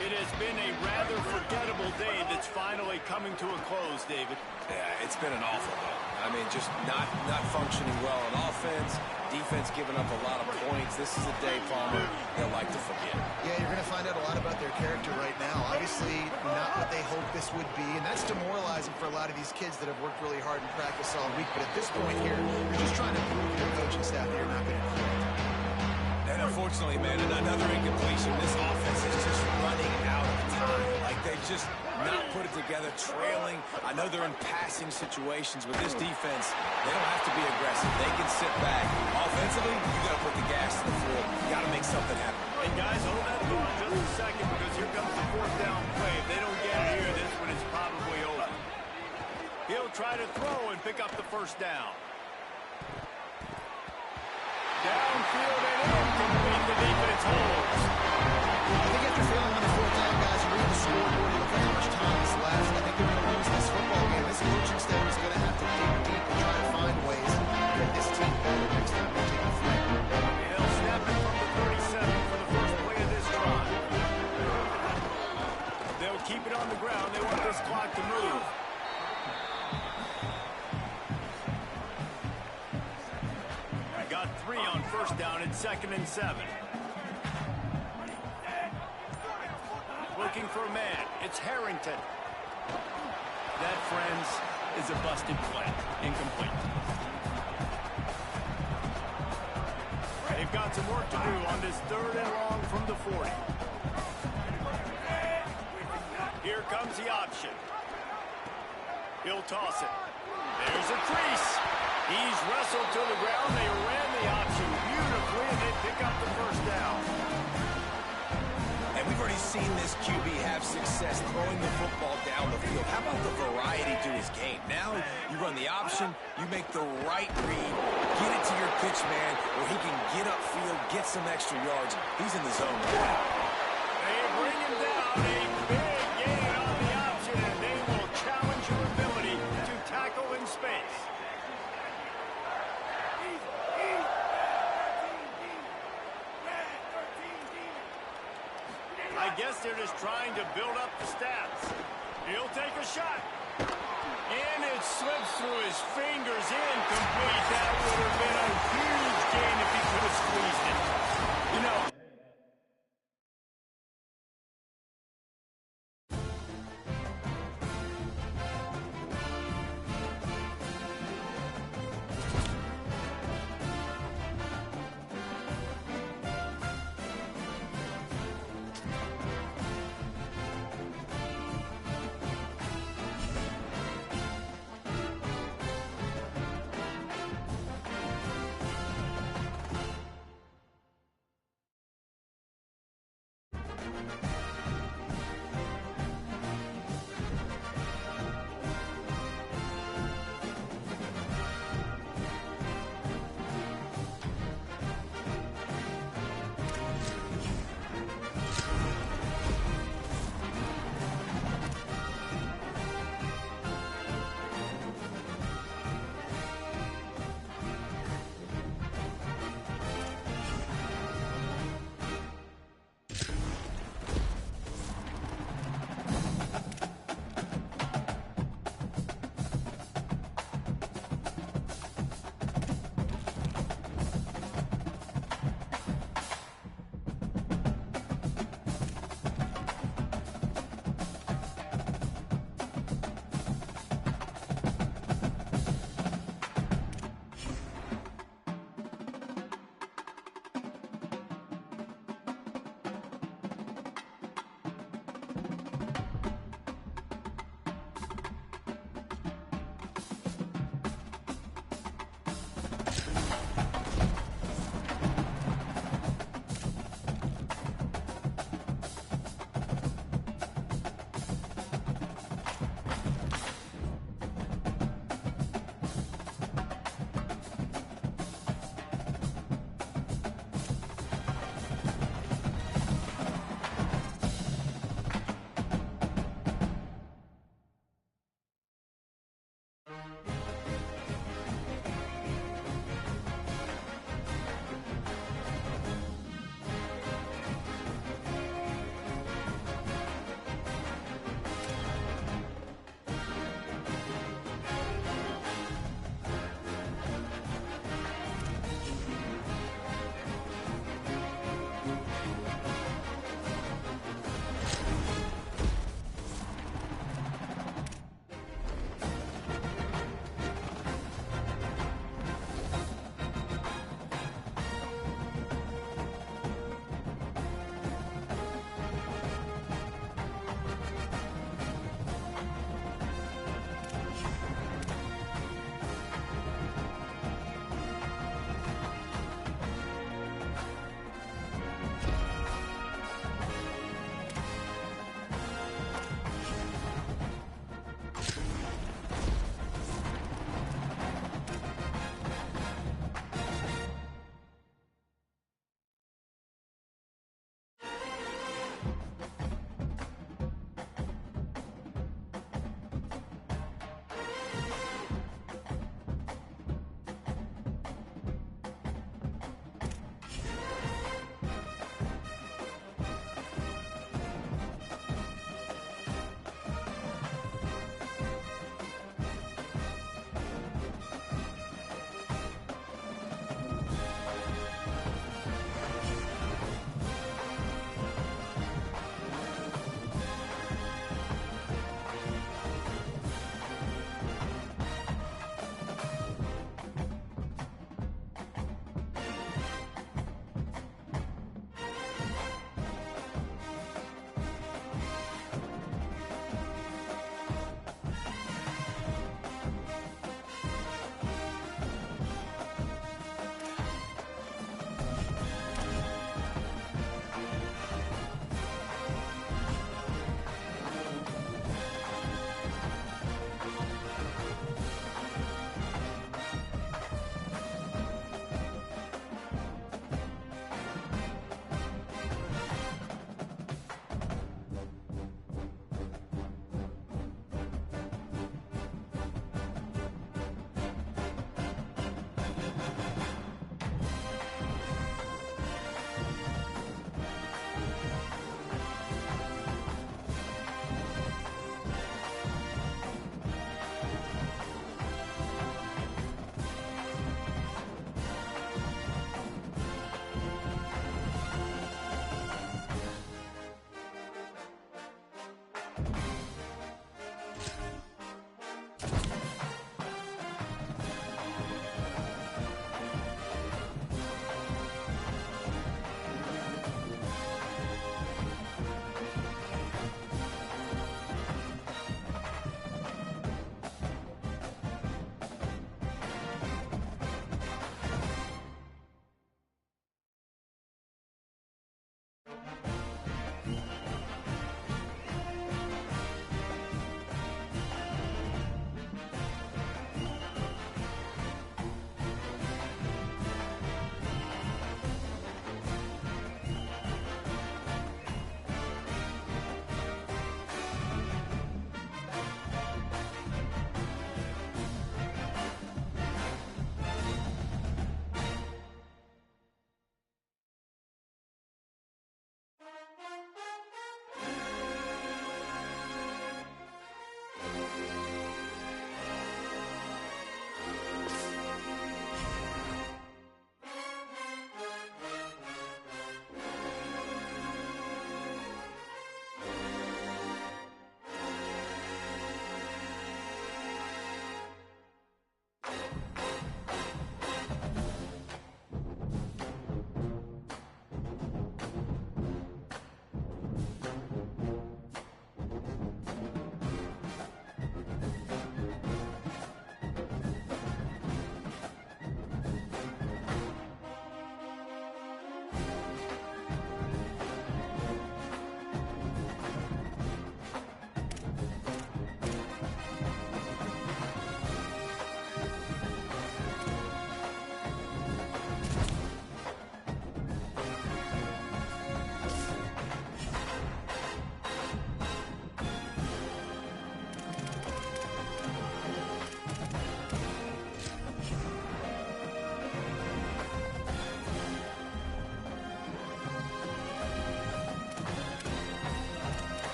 Speaker 1: It has been a rather forgettable day that's finally coming to a close, David.
Speaker 4: Yeah, it's been an awful day. I mean, just not functioning well on offense. Defense giving up a lot of points. This is a day, Palmer, they'll like to forget.
Speaker 3: Yeah, you're going to find out a lot about their character right now. Obviously, not what they hoped this would be, and that's demoralizing for a lot of these kids that have worked really hard in practice all week. But at this point here, you're just trying to prove your coaching staff that you're not going to quit.
Speaker 4: And a Unfortunately, man, another incompletion. This offense is just running out of time. Like, they've just not put it together, trailing. I know they're in passing situations, but this defense, they don't have to be aggressive. They can sit back. Offensively, you got to put the gas to the floor. You got to make something happen.
Speaker 1: And guys, hold that thought just a second, because here comes the fourth down play. If they don't get it here, this one is probably over. He'll try to throw and pick up the first down. Downfield and incomplete. The defense holds.
Speaker 3: I think after failing on the fourth down, guys, you read the scoreboard, you look at how much time is left. I think they're going to lose this football game. This coaching staff is going to have to dig deep and try to find ways to get this team better next time they take the field.
Speaker 1: They'll snap it from the 37 for the first play of this drive. They'll keep it on the ground. They want this clock to move. Got 3 on first down and 2nd and 7. Looking for a man. It's Harrington. That, friends, is a busted play. Incomplete. They've got some work to do on this 3rd and long from the 40. Here comes the option. He'll toss it. There's a crease. He's wrestled to the ground. They ran the option beautifully, and they pick up the first down.
Speaker 4: And we've already seen this QB have success throwing the football down the field. How about the variety to his game? Now you run the option, you make the right read, get it to your pitch man where he can get upfield, get some extra yards. He's in the zone right now.
Speaker 1: They bring him down. A big gain on the option, and they will challenge your ability to tackle in space. I guess they're just trying to build up the stats. He'll take a shot. And it slips through his fingers. Incomplete. That would have been a huge gain if he could have squeezed it. You know,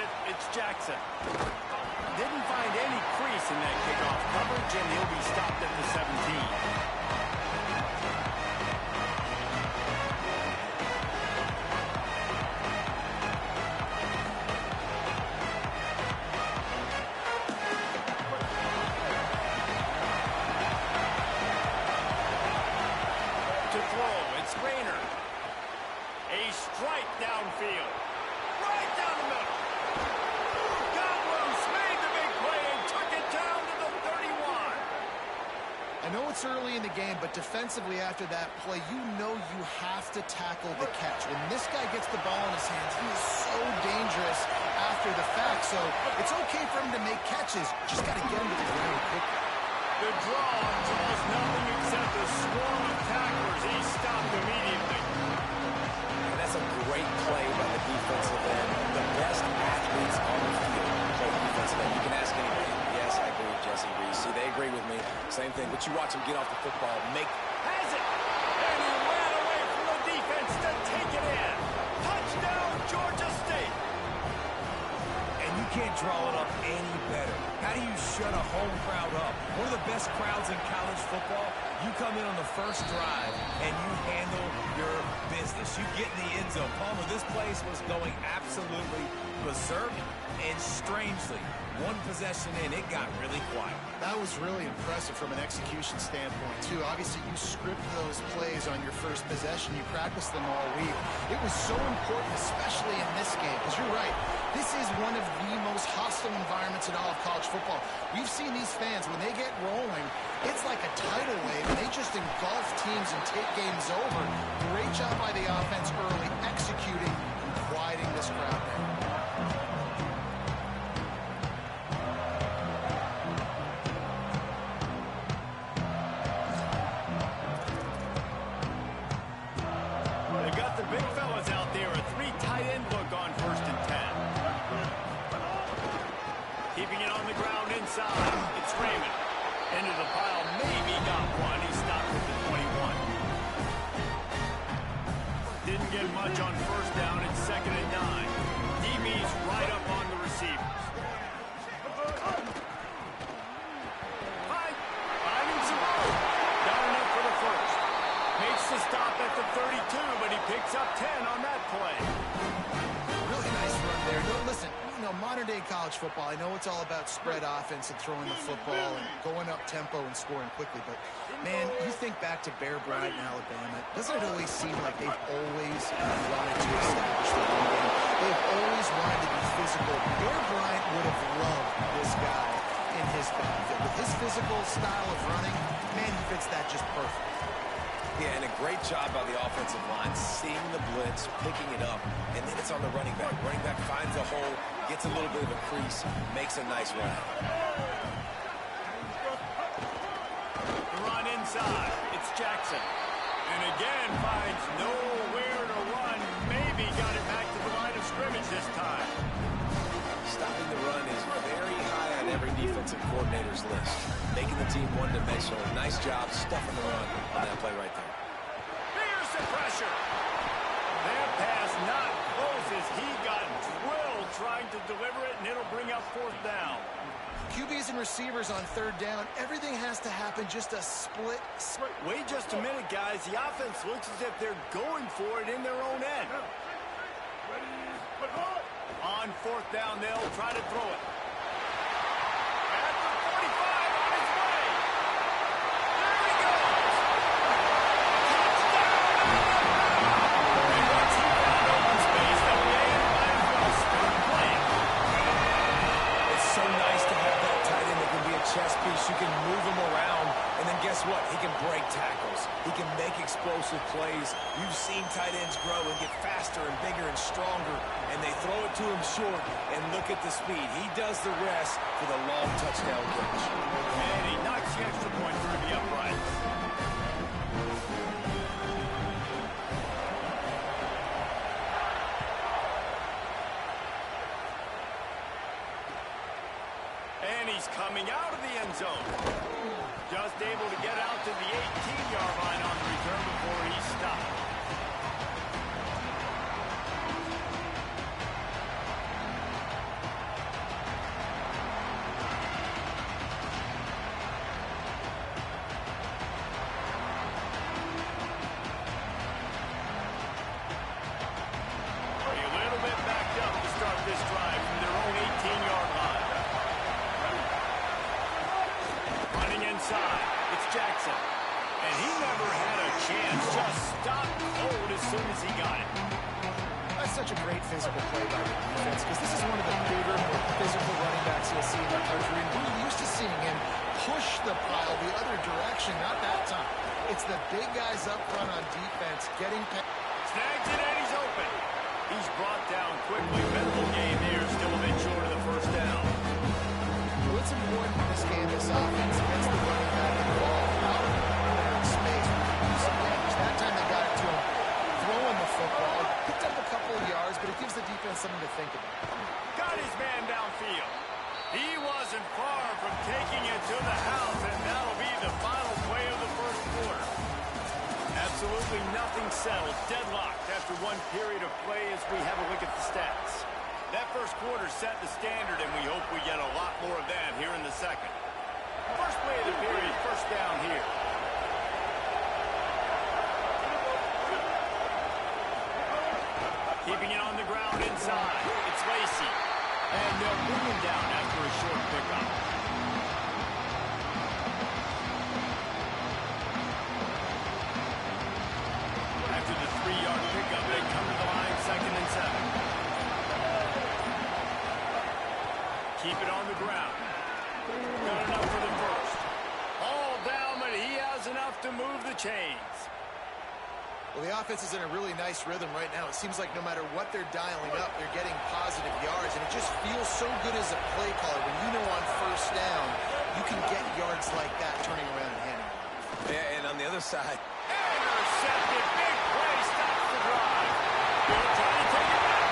Speaker 1: it. It's Jackson. Didn't find any crease in that kickoff coverage, and he'll be stopped at the 17. Strike downfield. Right down the middle. Got loose, made the big play, and took it down to the 31.
Speaker 3: I know it's early in the game, but defensively after that play, you know you have to tackle the catch. When this guy gets the ball in his hands, he is so dangerous after the fact. So it's okay for him to make catches. Just got to get him to the ground quickly.
Speaker 1: The draw draws nothing except a swarm of tacklers. He's stopped immediately.
Speaker 4: That's a great play by the defensive end. The best athletes on the field play defensive end. You can ask anybody. Yes, I agree with Jesse Reese. See, they agree with me. Same thing. But you watch him get off the football,
Speaker 1: Has it! And he ran away from the defense to take it in. Touchdown, Georgia State.
Speaker 6: And you can't draw it up any better. How do you shut a home crowd up? One of the best crowds in college football. You come in on the first drive, and you handle your business. You get in the end zone. Palmer, this place was going absolutely berserk, and strangely, one possession in, it got really quiet.
Speaker 3: That was really impressive from an execution standpoint, too. Obviously, you script those plays on your first possession. You practice them all week. It was so important, especially in this game, because you're right. This is one of the most hostile environments in all of college football. We've seen these fans, when they get rolling, it's like a tidal wave, and they just engulf teams and take games over. Great job by the offense early, executing and quieting this crowd down.
Speaker 1: They got the big fellas out there. A three tight end look on 1st and 10. Keeping it on the ground inside. It's Raymond. Into the pile. Maybe got one. He stopped at the 21. Didn't get much on 1st down. It's 2nd and 9. DB's right up on the receivers. Finding some room. Got enough for the 1st. Makes the stop at the 32, but he picks up 10 on that play.
Speaker 3: Really nice run there. No, listen, modern-day college football, I know it's all about spread offense and throwing the football and going up tempo and scoring quickly, but, man, you think back to Bear Bryant in Alabama, doesn't it always seem like they've always wanted to establish the run game? They've always wanted to be physical. Bear Bryant would have loved this guy in his backfield. With his physical style of running, man, he fits that just perfect.
Speaker 4: Yeah, and a great job by the offensive line, seeing the blitz, picking it up, and then it's on the running back. Running back finds a hole, gets a little bit of a crease, makes a nice run.
Speaker 1: Run inside. It's Jackson. And again finds nowhere to run. Maybe got it back to the line of scrimmage this time.
Speaker 4: Stopping the run is very high on every defensive coordinator's list. Making the team one-dimensional. Nice job stuffing the run on that play right there.
Speaker 1: Here's the pressure. That pass not close as he got drilled trying to deliver it, and it'll bring up 4th down.
Speaker 3: QBs and receivers on 3rd down, everything has to happen just a split.
Speaker 1: Wait just a minute, guys. The offense looks as if they're going for it in their own end. On 4th down, they'll try to throw it. At the 45, on his way. There he goes. Touchdown! And once he found open space, the man might as well start playing.
Speaker 6: It's so nice to have that tight end that can be a chess piece. You can move him around, and then guess what? He can break tackles. He can make explosive plays. You've seen tight ends grow and get faster and bigger and stronger, and they throw it to him short, and look at the speed. He does the rest for the long touchdown catch.
Speaker 1: And he knocks the extra point through the uprights. And he's coming out of the end zone. Just able to get out to the 18-yard line on the return before he stopped.
Speaker 3: physical play by the defense, because this is one of the bigger, more physical running backs you'll see in the country, and we're used to seeing him push the pile the other direction. Not that time. It's the big guys up front on defense getting past.
Speaker 1: Snags it and he's open. He's brought down quickly. Medical game here, still a bit short of the first down.
Speaker 3: Well, it's important in this game, this offense gets the running back involved out of there in space. Do some damage. That time they got it to him throwing the football. Picked up a couple of yards, but it gives the defense something to think about.
Speaker 1: Got his man downfield. He wasn't far from taking it to the house, and that'll be the final play of the first quarter. Absolutely nothing settled. Deadlocked after one period of play as we have a look at the stats. That first quarter set the standard, and we hope we get a lot more of that here in the second. First play of the period, first down here. Keeping it on the ground inside. It's Lacy. And they'll bring him down after a short pickup. After the 3-yard pickup, they come to the line, 2nd and 7. Keep it on the ground. Good enough for the first. All down, but he has enough to move the chains.
Speaker 3: Well, the offense is in a really nice rhythm right now. It seems like no matter what they're dialing up, they're getting positive yards, and it just feels so good as a play caller when you know on first down you can get yards like that turning around and handing it.
Speaker 4: Yeah, and on the other side,
Speaker 1: Intercepted. Big play. Stops the drive. Bill trying to take it back.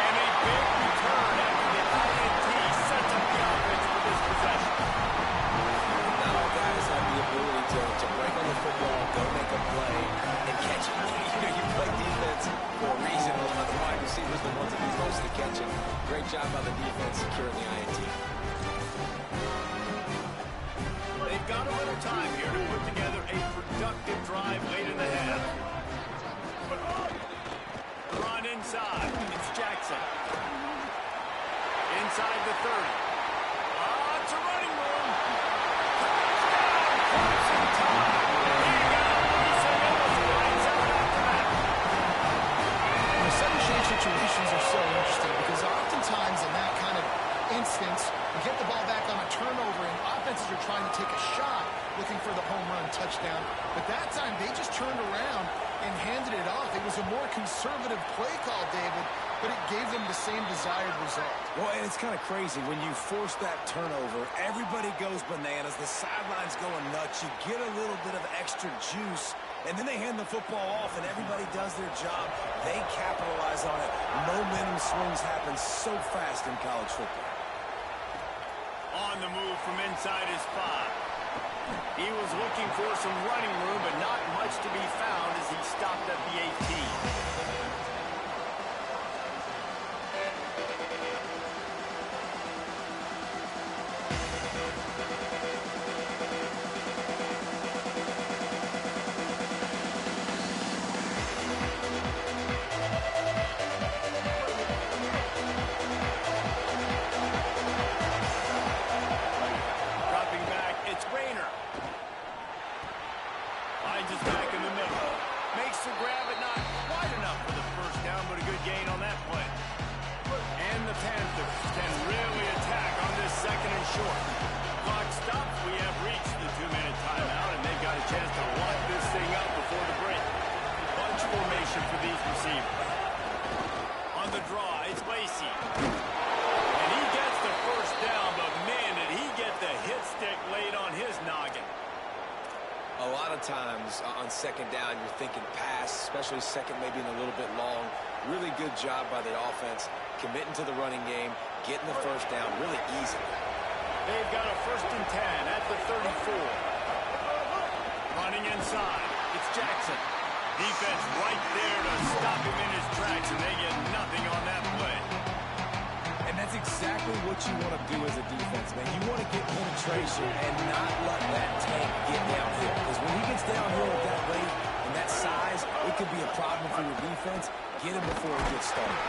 Speaker 1: And a big return after the INT sets up the offense for this possession.
Speaker 4: not all guys have the ability to break on the football, go make a play, and catch it. You play defense for a reason. The wide receivers the ones that do most of the catching. Great job by the defense securing the INT.
Speaker 1: They've got a little time here to put together a productive drive late in the half. Run inside. It's Jackson. Inside the 30. It's a running room. Touchdown, Clemson. He got a piece of it. Lights out after that.
Speaker 3: The sudden change situations are so interesting because oftentimes in that kind of instance, you get the ball back on a turnover and offenses are trying to take a shot looking for the home run touchdown. But that time they just turned around and handed it off. It was a more conservative play call, David, but it gave them the same desired result.
Speaker 6: Well, and it's kind of crazy. When you force that turnover, everybody goes bananas. The sideline's going nuts. You get a little bit of extra juice, and then they hand the football off, and everybody does their job. They capitalize on it. Momentum swings happen so fast in college football.
Speaker 1: On the move from inside his 5. He was looking for some running room, but not much to be found as he stopped at the 18.
Speaker 4: Times on second down, you're thinking pass, especially second, maybe a little bit long. Really good job by the offense, committing to the running game, getting the first down, really easy.
Speaker 1: They've got a 1st and 10 at the 34. Running inside, it's Jackson. Defense right there to stop him in his tracks, and they get nothing on that play.
Speaker 6: And that's exactly what you want to do as a defense, man. You want to get penetration and not let that tank get downhill. Because when he gets downhill at that rate and that size, it could be a problem for your defense. Get him before he gets started.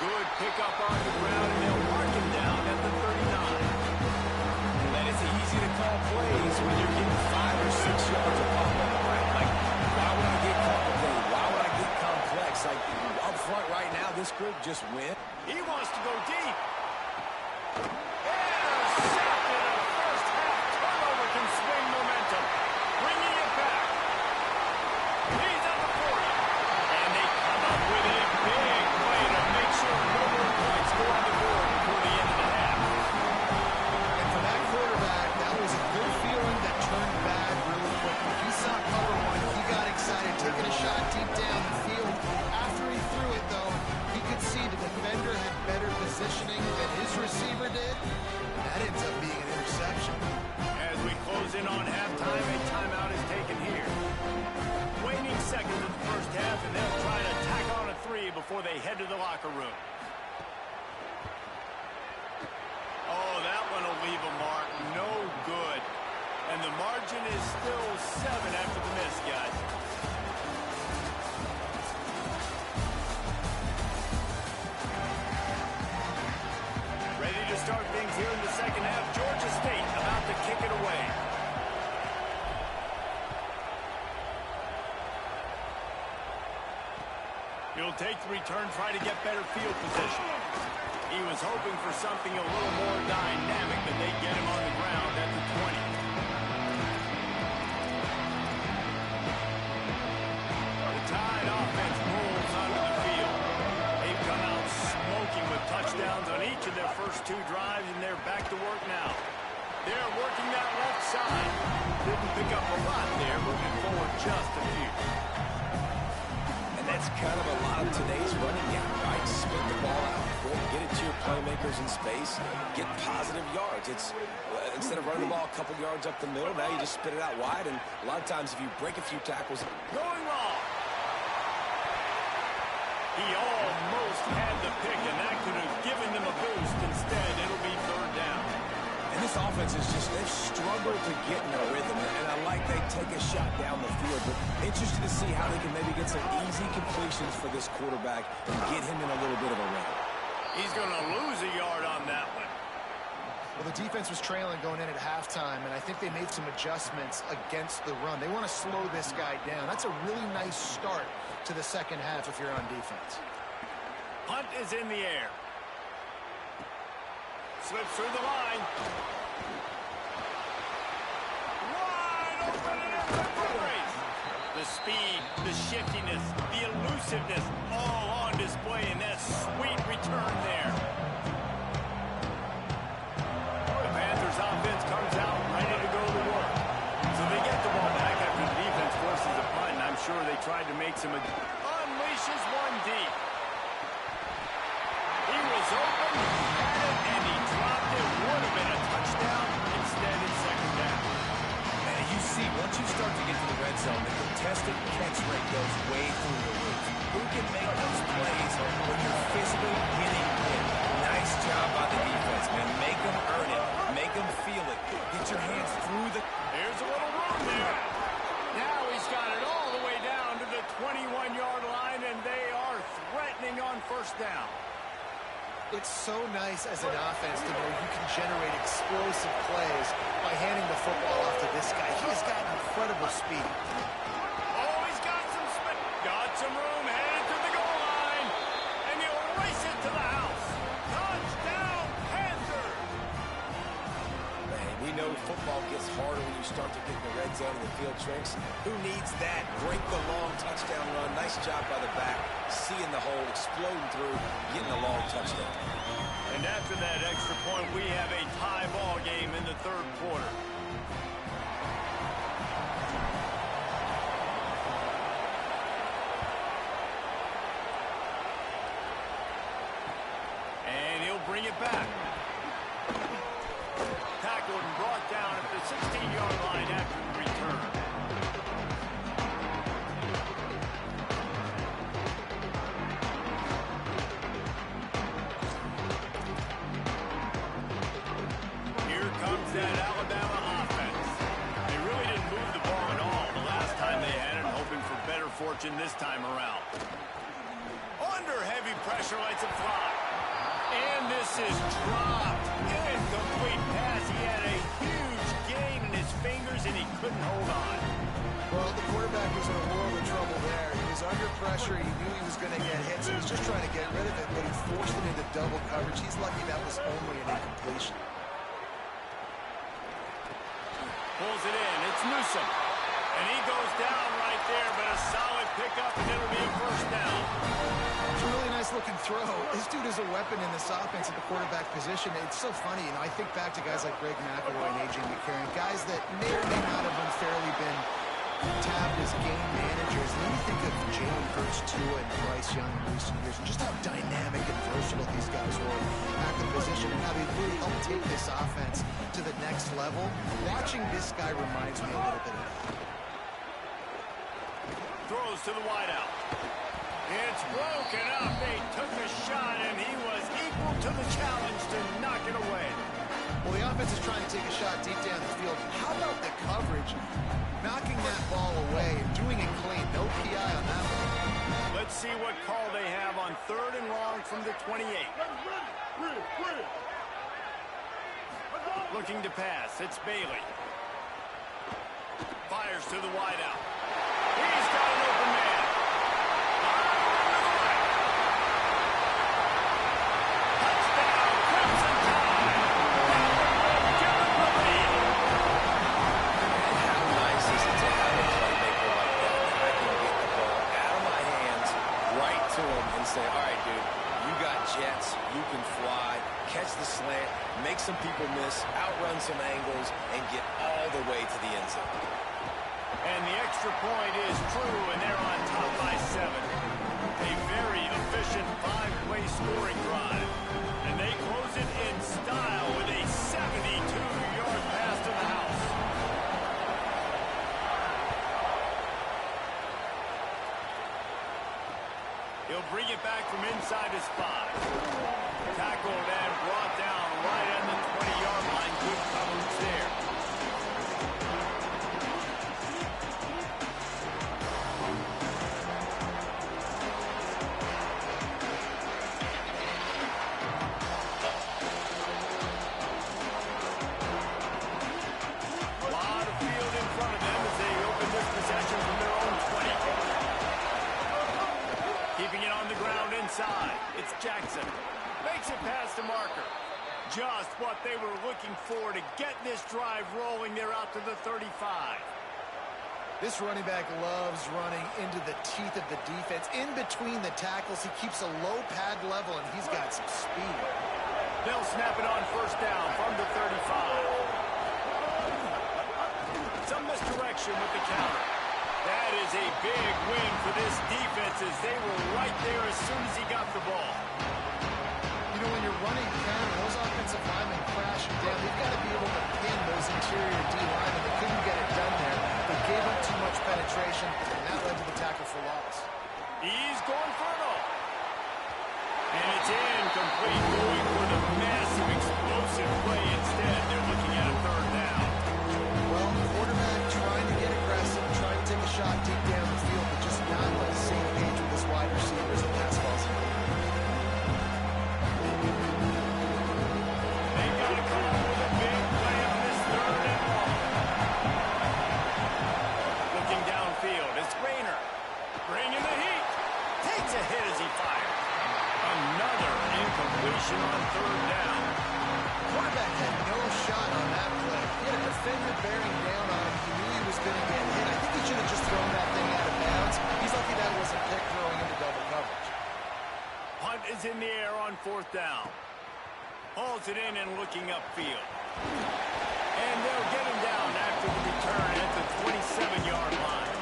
Speaker 1: Good pickup on the ground, and they'll mark him down at the 39.
Speaker 6: And it's easy to call plays when you're getting 5 or 6 yards of pop on the ground. Like, why would I get complicated? Why would I get complex? Like, up front right now, this group
Speaker 4: just win.
Speaker 1: He wants to go deep. Intercepted. A first half turnover can swing momentum. Bringing it back. He's at the 40. And they come up with a big play to make sure no more points go on the board before the end of the half.
Speaker 3: And for that quarterback, that was a good feeling that turned bad really quickly. He saw cover one. He got excited, taking a shot deep down the field. After he threw it, though, he could see the defender had better positioning than his receiver did. And that ends up being an interception.
Speaker 1: As we close in on halftime, a timeout is taken here. Waning seconds in the first half, and they'll try to tack on a 3 before they head to the locker room. Oh, that one will leave a mark. No good. And the margin is still 7 after the miss, guys. Ready to start things here in the second half. Georgia State about to kick it away. He'll take the return, try to get better field position. He was hoping for something a little more dynamic, but they get him on the ground at the 20. The Tide offense rolls onto the field. They've come out smoking with touchdowns on each of their first 2 drives, and they're back to work now. They're working that left side. Didn't pick up a lot there, moving forward just a few.
Speaker 4: That's kind of a lot of today's running game, right? Split the ball out quick, get it to your playmakers in space, get positive yards. It's instead of running the ball a couple yards up the middle, now you just spit it out wide, and a lot of times if you break a few tackles...
Speaker 1: Going long. He almost had the pick, and that could have given them a boost. Instead, it'll be 3rd down.
Speaker 4: And this offense is just, they've struggled to get in a rhythm, and I like they take a shot down the field, but interested to see how they can maybe get some easy completions for this quarterback and get him in a little bit of a rhythm.
Speaker 1: He's going to lose a yard on that one.
Speaker 3: Well, the defense was trailing going in at halftime, and I think they made some adjustments against the run. They want to slow this guy down. That's a really nice start to the second half if you're on defense.
Speaker 1: Punt is in the air. Slips through the line. Wide open and it's a good race. The speed, the shiftiness, the elusiveness, all on display in that sweet return there. The Panthers offense comes out ready to go to work. So they get the ball back after the defense forces a punt, and I'm sure they tried to make some... Unleashes one deep. He was open, had it, and he dropped it. Would have been a touchdown. Instead, it's 2nd down.
Speaker 6: Man, you see, once you start to get to the red zone, the contested catch rate goes way through the roof. Who can make those plays when you're physically getting hit? Nice job by the defense, man. Make them earn it. Make them feel it. Get your hands through the...
Speaker 1: Here's a little room there. Now he's got it all the way down to the 21-yard line, and they are threatening on 1st down.
Speaker 3: It's so nice as an offense to know you can generate explosive plays by handing the football off to this guy. He has got incredible speed.
Speaker 1: Oh, he's got some speed. Got some room, headed to the goal line, and he'll race it to the house. Touchdown, Panthers!
Speaker 4: Man, we know football gets harder when you start to get in the red zone and the field shrinks. Who needs that? Break the long touchdown run. Nice job by the back. Seeing the hole, exploding through, getting a long touchdown.
Speaker 1: And after that extra point, we have a tie ball game in the 3rd quarter. And he'll bring it back. Tackled and brought down at the 16-yard line after the return. That Alabama offense. They really didn't move the ball at all the last time they had it, hoping for better fortune this time around. Under heavy pressure, lets it fly. And this is dropped. Incomplete pass. He had a huge gain in his fingers, and he couldn't hold on.
Speaker 3: Well, the quarterback was in a world of trouble there. He was was under pressure. He knew he was going to get hit, so he was just trying to get rid of it, but he forced it into double coverage. He's lucky that was only an incompletion.
Speaker 1: Pulls it in. It's Newsome. And he goes down right there, but a solid pickup, and it'll be a first down.
Speaker 3: It's a really nice-looking throw. This dude is a weapon in this offense at the quarterback position. It's so funny. You know, I think back to guys like Greg McElroy and A.J. McCarron, guys that may or may not have unfairly been tabbed as game managers. And then you think of Jalen Hurts, Tua, and Bryce Young in recent years, and just how dynamic and versatile these guys were at the position and how they really helped take this offense to the next level. Watching this guy reminds me a little bit of that.
Speaker 1: Throws to the wideout. It's broken up. They took a shot, and he was equal to the challenge to knock it away.
Speaker 3: Well, the offense is trying to take a shot deep down the field. How about the coverage? Knocking that ball away and doing it clean. No PI on that one.
Speaker 1: Let's see what call they have on 3rd and long from the 28. Looking to pass. It's Bailey. Fires to the wideout. He's got an open man. Touchdown, Crimson Tide. Give him the lead.
Speaker 4: How nice is it to have a playmaker like that? I can get the ball out of my hands right to him and say, all right, dude, you got jets, you can fly, catch the slant, make some people miss, outrun some angles, and get all the way to the end zone.
Speaker 1: And the extra point is true, and they're on top by 7. A very efficient 5-play scoring drive. And they close it in style with a 72-yard pass to the house. He'll bring it back from inside his 5. Tackled and brought down right on the 20-yard line. Good coverage there. It's Jackson. Makes it past the marker. Just what they were looking for to get this drive rolling. They're out to the 35.
Speaker 3: This running back loves running into the teeth of the defense. In between the tackles, he keeps a low pad level, and he's got some speed.
Speaker 1: They'll snap it on first down from the 35. Some misdirection with the counter. That is a big win for this defense as they were right there as soon as he got the ball.
Speaker 3: You know, when you're running counter, those offensive linemen crashing down. They've got to be able to pin those interior D linemen. They couldn't get it done there. They gave up too much penetration, and that led to the tackle for loss.
Speaker 1: He's going for it all. And it's incomplete, going for the massive explosive play instead. They're looking at a 3rd down.
Speaker 3: Well, the quarterback trying to get aggressive, trying to take a shot deep down the field, but just not on the same page with his wide receivers and pass balls.
Speaker 1: They've got to come up with a big play on this 3rd and long. Looking downfield, it's Rayner. Bringing the heat. Takes a hit as he fires. Another incompletion on 3rd down.
Speaker 3: Quarterback had no shot on that play. He had a defender bearing down on him. He knew he was going to get hit. I think he should have just thrown that thing out of bounds. He's lucky that wasn't picked throwing into double coverage.
Speaker 1: Punt is in the air on 4th down. Hauls it in and looking upfield. And they'll get him down after the return at the 27-yard line.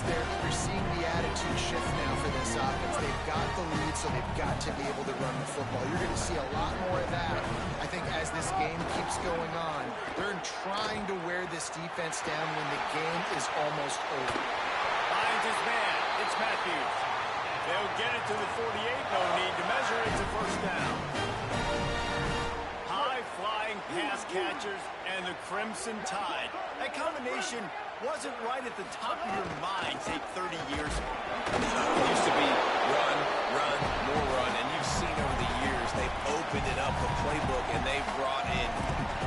Speaker 3: There, you're seeing the attitude shift now for this offense. They've got the lead, so they've got to be able to run the football. You're going to see a lot more of that, I think, as this game keeps going on. They're trying to wear this defense down when the game is almost over.
Speaker 1: Finds his man. It's Matthews. They'll get it to the 48. No need to measure. It's a first down. High-flying pass catchers and the Crimson Tide. That combination wasn't right at the top of your mind, say, 30 years ago.
Speaker 4: It used to be run, run, more run, and you've seen over the years they've opened it up, the playbook, and they've brought in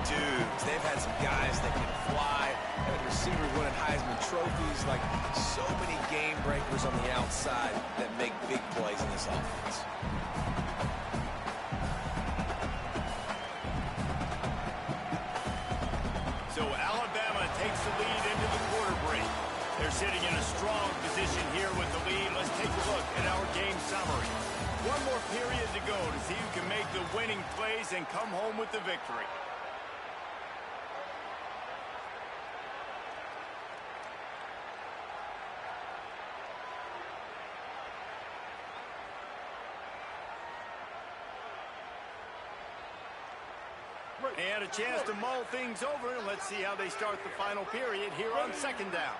Speaker 4: dudes. They've had some guys that can fly, and receivers winning Heisman trophies, like so many game breakers on the outside that make big plays in this offense.
Speaker 1: So Alabama takes the lead into the quarter break. They're sitting in a strong position here with the lead. Let's take a look at our game summary. One more period to go to see who can make the winning plays and come home with the victory. And a chance to mull things over, and let's see how they start the final period here on second down.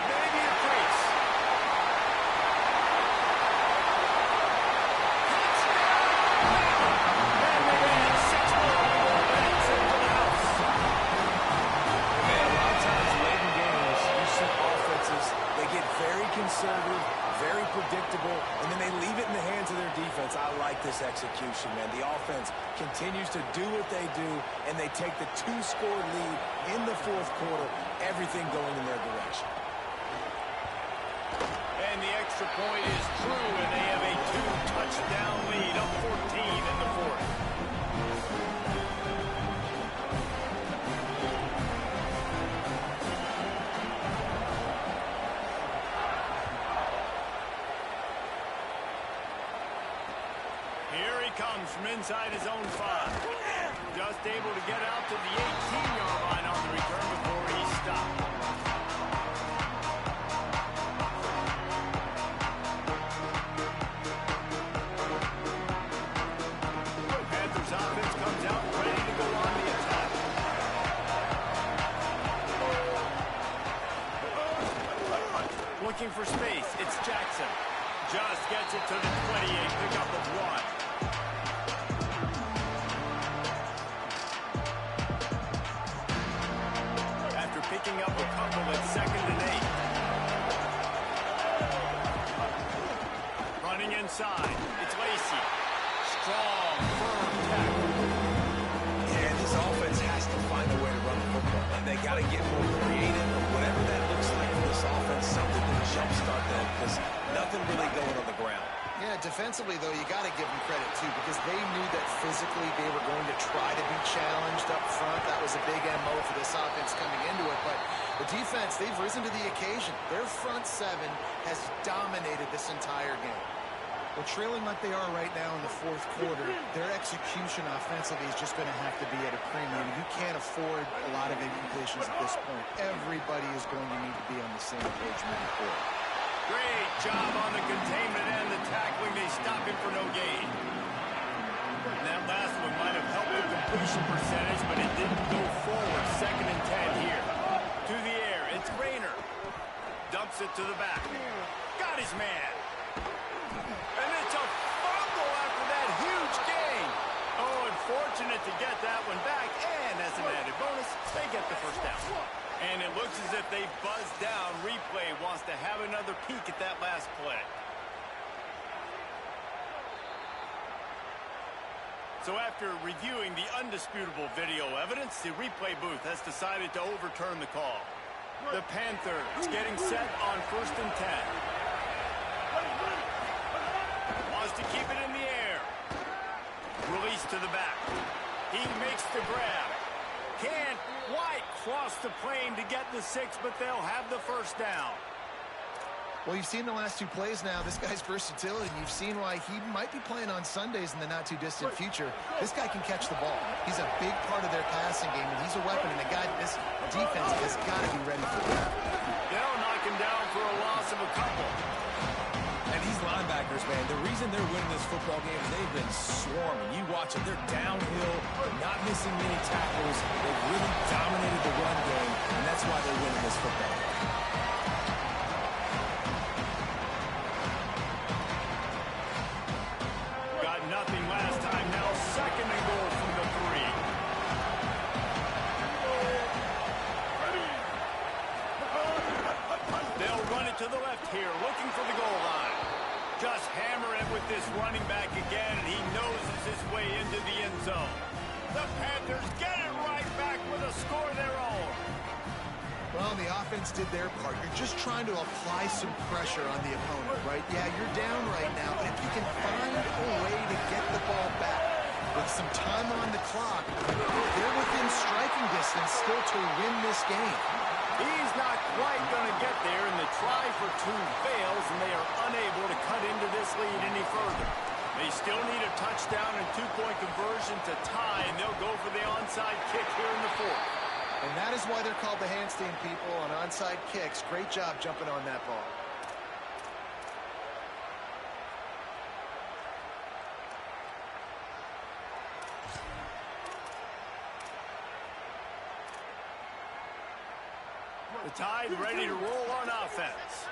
Speaker 1: Maybe a crease. And they add 6 more minutes into the house.
Speaker 4: Man, a lot of times late in games, you see offenses, they get very conservative, very predictable, and then they leave it in the hands of their defense. I like this execution, man. The offense continues to do what they do, and they take the 2-score lead in the fourth quarter, everything going in their direction.
Speaker 1: And the extra point is true, and they have a 2-touchdown lead, up 14 in the fourth. Here he comes from inside his own 5. Just able to get out to the 18-yard line on the return before he stopped. Panthers offense comes out ready to go on the attack. Looking for space, it's Jackson. Just gets it to the 28, pick up of 1. Picking up a couple at 2nd and 8. Running inside. It's Lacy. Strong, firm tackle.
Speaker 4: Yeah, this offense has to find a way to run the football, and they got to get more creative, or whatever that looks like for this offense, something to jumpstart them, because nothing really going on the ground.
Speaker 3: Yeah, defensively, though, you got to give them credit, too, because they knew that physically they were going to try to be challenged up front. That was a big MO for this offense coming into it. But the defense, they've risen to the occasion. Their front 7 has dominated this entire game.
Speaker 7: Well, trailing like they are right now in the fourth quarter, their execution offensively is just going to have to be at a premium. You can't afford a lot of incompletions at this point. Everybody is going to need to be on the same page moving forward.
Speaker 1: Great job on the containment and the tackling. They stop him for no gain. And that last one might have helped the completion percentage, but it didn't go forward. 2nd and 10 here. To the air, it's Rayner. Dumps it to the back. Got his man. And it's a fumble after that huge gain. Oh, unfortunate to get that one back. And as an added bonus, they get the first down. And it looks as if they buzzed down. Replay wants to have another peek at that last play. So after reviewing the undisputable video evidence, the replay booth has decided to overturn the call. The Panthers getting set on 1st and 10. Wants to keep it in the air. Release to the back. He makes the grab. Can't quite cross the plane to get the 6, but they'll have the first down.
Speaker 3: Well, you've seen the last 2 plays now. This guy's versatility. You've seen why he might be playing on Sundays in the not-too-distant future. This guy can catch the ball. He's a big part of their passing game, and he's a weapon, and a guy this defense has got to be ready for that.
Speaker 1: They'll knock him down for a loss of a couple.
Speaker 4: And these linebackers, man, the reason they're winning this football game is they've been swarming. You watch them, they're downhill, not missing
Speaker 6: missing many tackles. They've really dominated the run game, and that's why they're winning this football game.
Speaker 1: Got nothing last time. Now second and goal from the 3. They'll run it to the left here, looking for the goal line. Just hammer it with this running back again, and he noses his way into the end zone. The Panthers get it right back with a score of their own.
Speaker 3: Well, the offense did their part. You're just trying to apply some pressure on the opponent, right? Yeah, you're down right now, but if you can find a way to get the ball back with some time on the clock, they're within striking distance still to win this game.
Speaker 1: He's not quite going to get there, and the try for 2 fails, and they are unable to cut into this lead any further. They still need a touchdown and 2-point conversion to tie, and they'll go for the onside kick here in the 4th.
Speaker 3: And that is why they're called the Handstein people on onside kicks. Great job jumping on that ball.
Speaker 1: The Tide ready to roll on offense.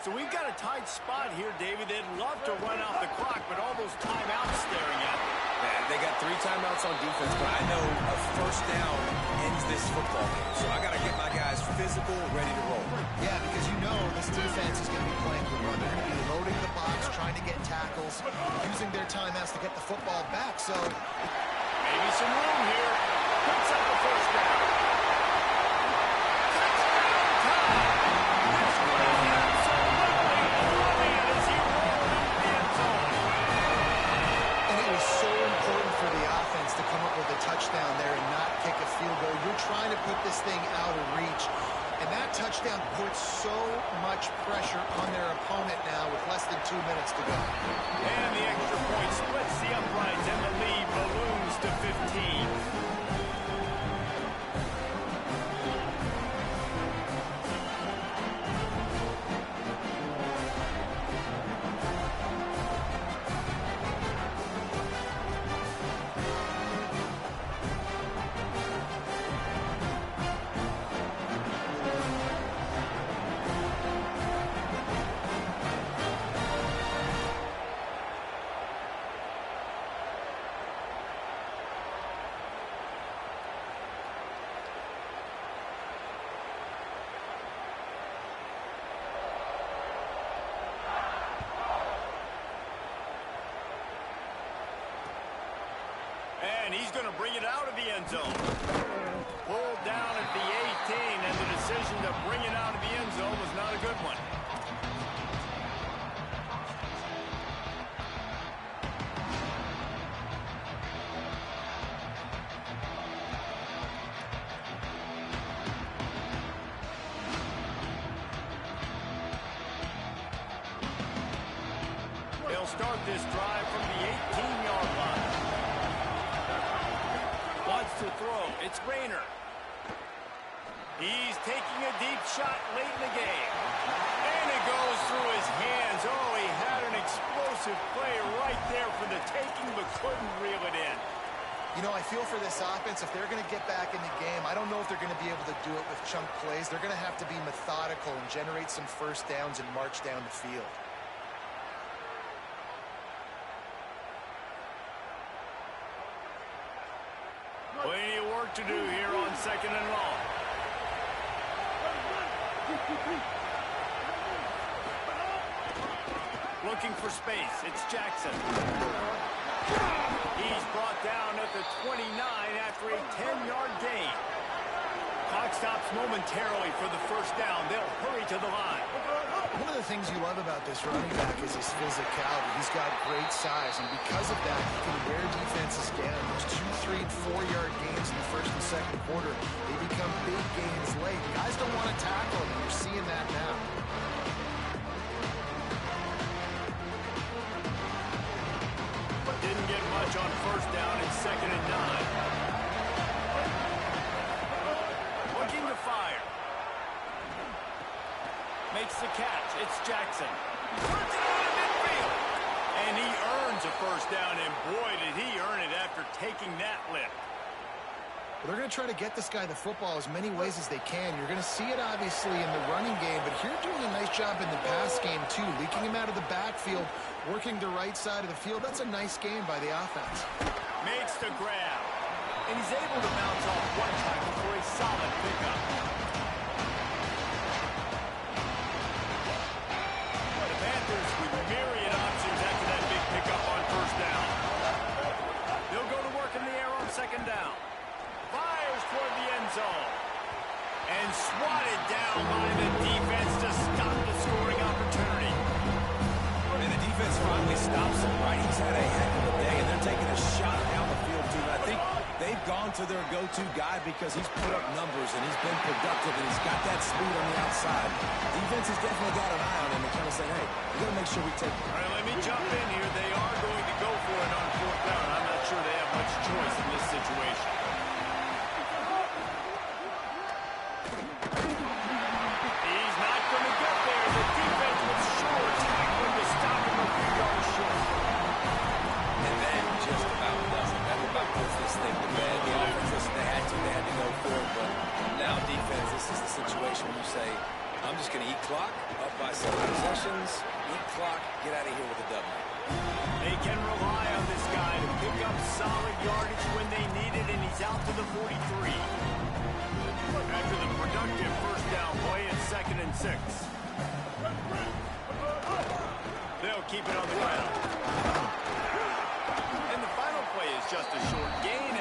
Speaker 1: So we've got a tight spot here, David. They'd love to run out the clock, but all those timeouts staring at them.
Speaker 6: Yeah, they got 3 timeouts on defense, but I know a first down ends this football game. So I got to get my guys physical, ready to roll.
Speaker 3: Yeah, because you know this defense is going to be playing the run. They're going to be loading the box, trying to get tackles, using their timeouts to get the football back. So
Speaker 1: maybe some room here. Picks up the first down.
Speaker 3: touchdown there and not kick a field goal. You're trying to put this thing out of reach, and that touchdown puts so much pressure on their opponent now with less than 2 minutes to go.
Speaker 1: And the extra point splits the uprights, and the lead balloons to 15. And he's going to bring it out of the end zone. Pulled down at the 18, and the decision to bring it out of the end zone was not a good one. They'll start this drive from the 18-yard line. Wants to throw. It's Rayner. He's taking a deep shot late in the game. And it goes through his hands. Oh, he had an explosive play right there for the taking, but couldn't reel it in.
Speaker 3: You know, I feel for this offense, if they're going to get back in the game, I don't know if they're going to be able to do it with chunk plays. They're going to have to be methodical and generate some first downs and march down the field.
Speaker 1: Plenty of work to do here on second and long. Looking for space. It's Jackson. He's brought down at the 29 after a 10-yard gain. Clock stops momentarily for the first down. They'll hurry to the line.
Speaker 3: One of the things you love about this running back is his physicality. He's got great size, and because of that, he can wear defenses down. Those 2, 3, and 4-yard gains in the first and second quarter, they become big gains late. Guys don't want to tackle him, and you're seeing that now.
Speaker 1: Didn't get much on first down and second and 9. Looking to fire. Makes the catch. It's Jackson. Puts it on midfield. And he earns a first down, and boy, did he earn it after taking that lift.
Speaker 3: They're going to try to get this guy the football as many ways as they can. You're going to see it, obviously, in the running game, but here doing a nice job in the pass game, too. Leaking him out of the backfield, working the right side of the field. That's a nice game by the offense.
Speaker 1: Makes the grab. And he's able to bounce off one tackle for a solid pickup. The Panthers with myriad options after that big pickup on first down. They'll go to work in the air on second down. Fires toward the end zone. And swatted down by the defense to stop the scoring opportunity.
Speaker 4: And the defense finally stops him, right? He's had a heck of a day, and they're taking a shot down the field, too. And I think they've gone to their go-to guy because he's put up numbers, and he's been productive, and he's got that speed on the outside. Defense has definitely got an eye on him and kind of saying, hey, we got to make sure we take it.
Speaker 1: All right, let me jump in here. They are going to go for it on fourth down. I'm not sure they have much choice in this situation. He's not going to get there. The defense was short, tackling to stop him a few yards short.
Speaker 4: And that just about does it. That about puts this thing to bed. The offense, listen, they had to go for it, but now defense, this is the situation where you say, I'm just going to eat clock, up by 7 possessions, eat clock, get out of here with a W.
Speaker 1: They can rely on this guy to pick up solid yardage when they need it, and he's out to the 43. After the productive first down play, it's 2nd and 6. They'll keep it on the ground. And the final play is just a short gain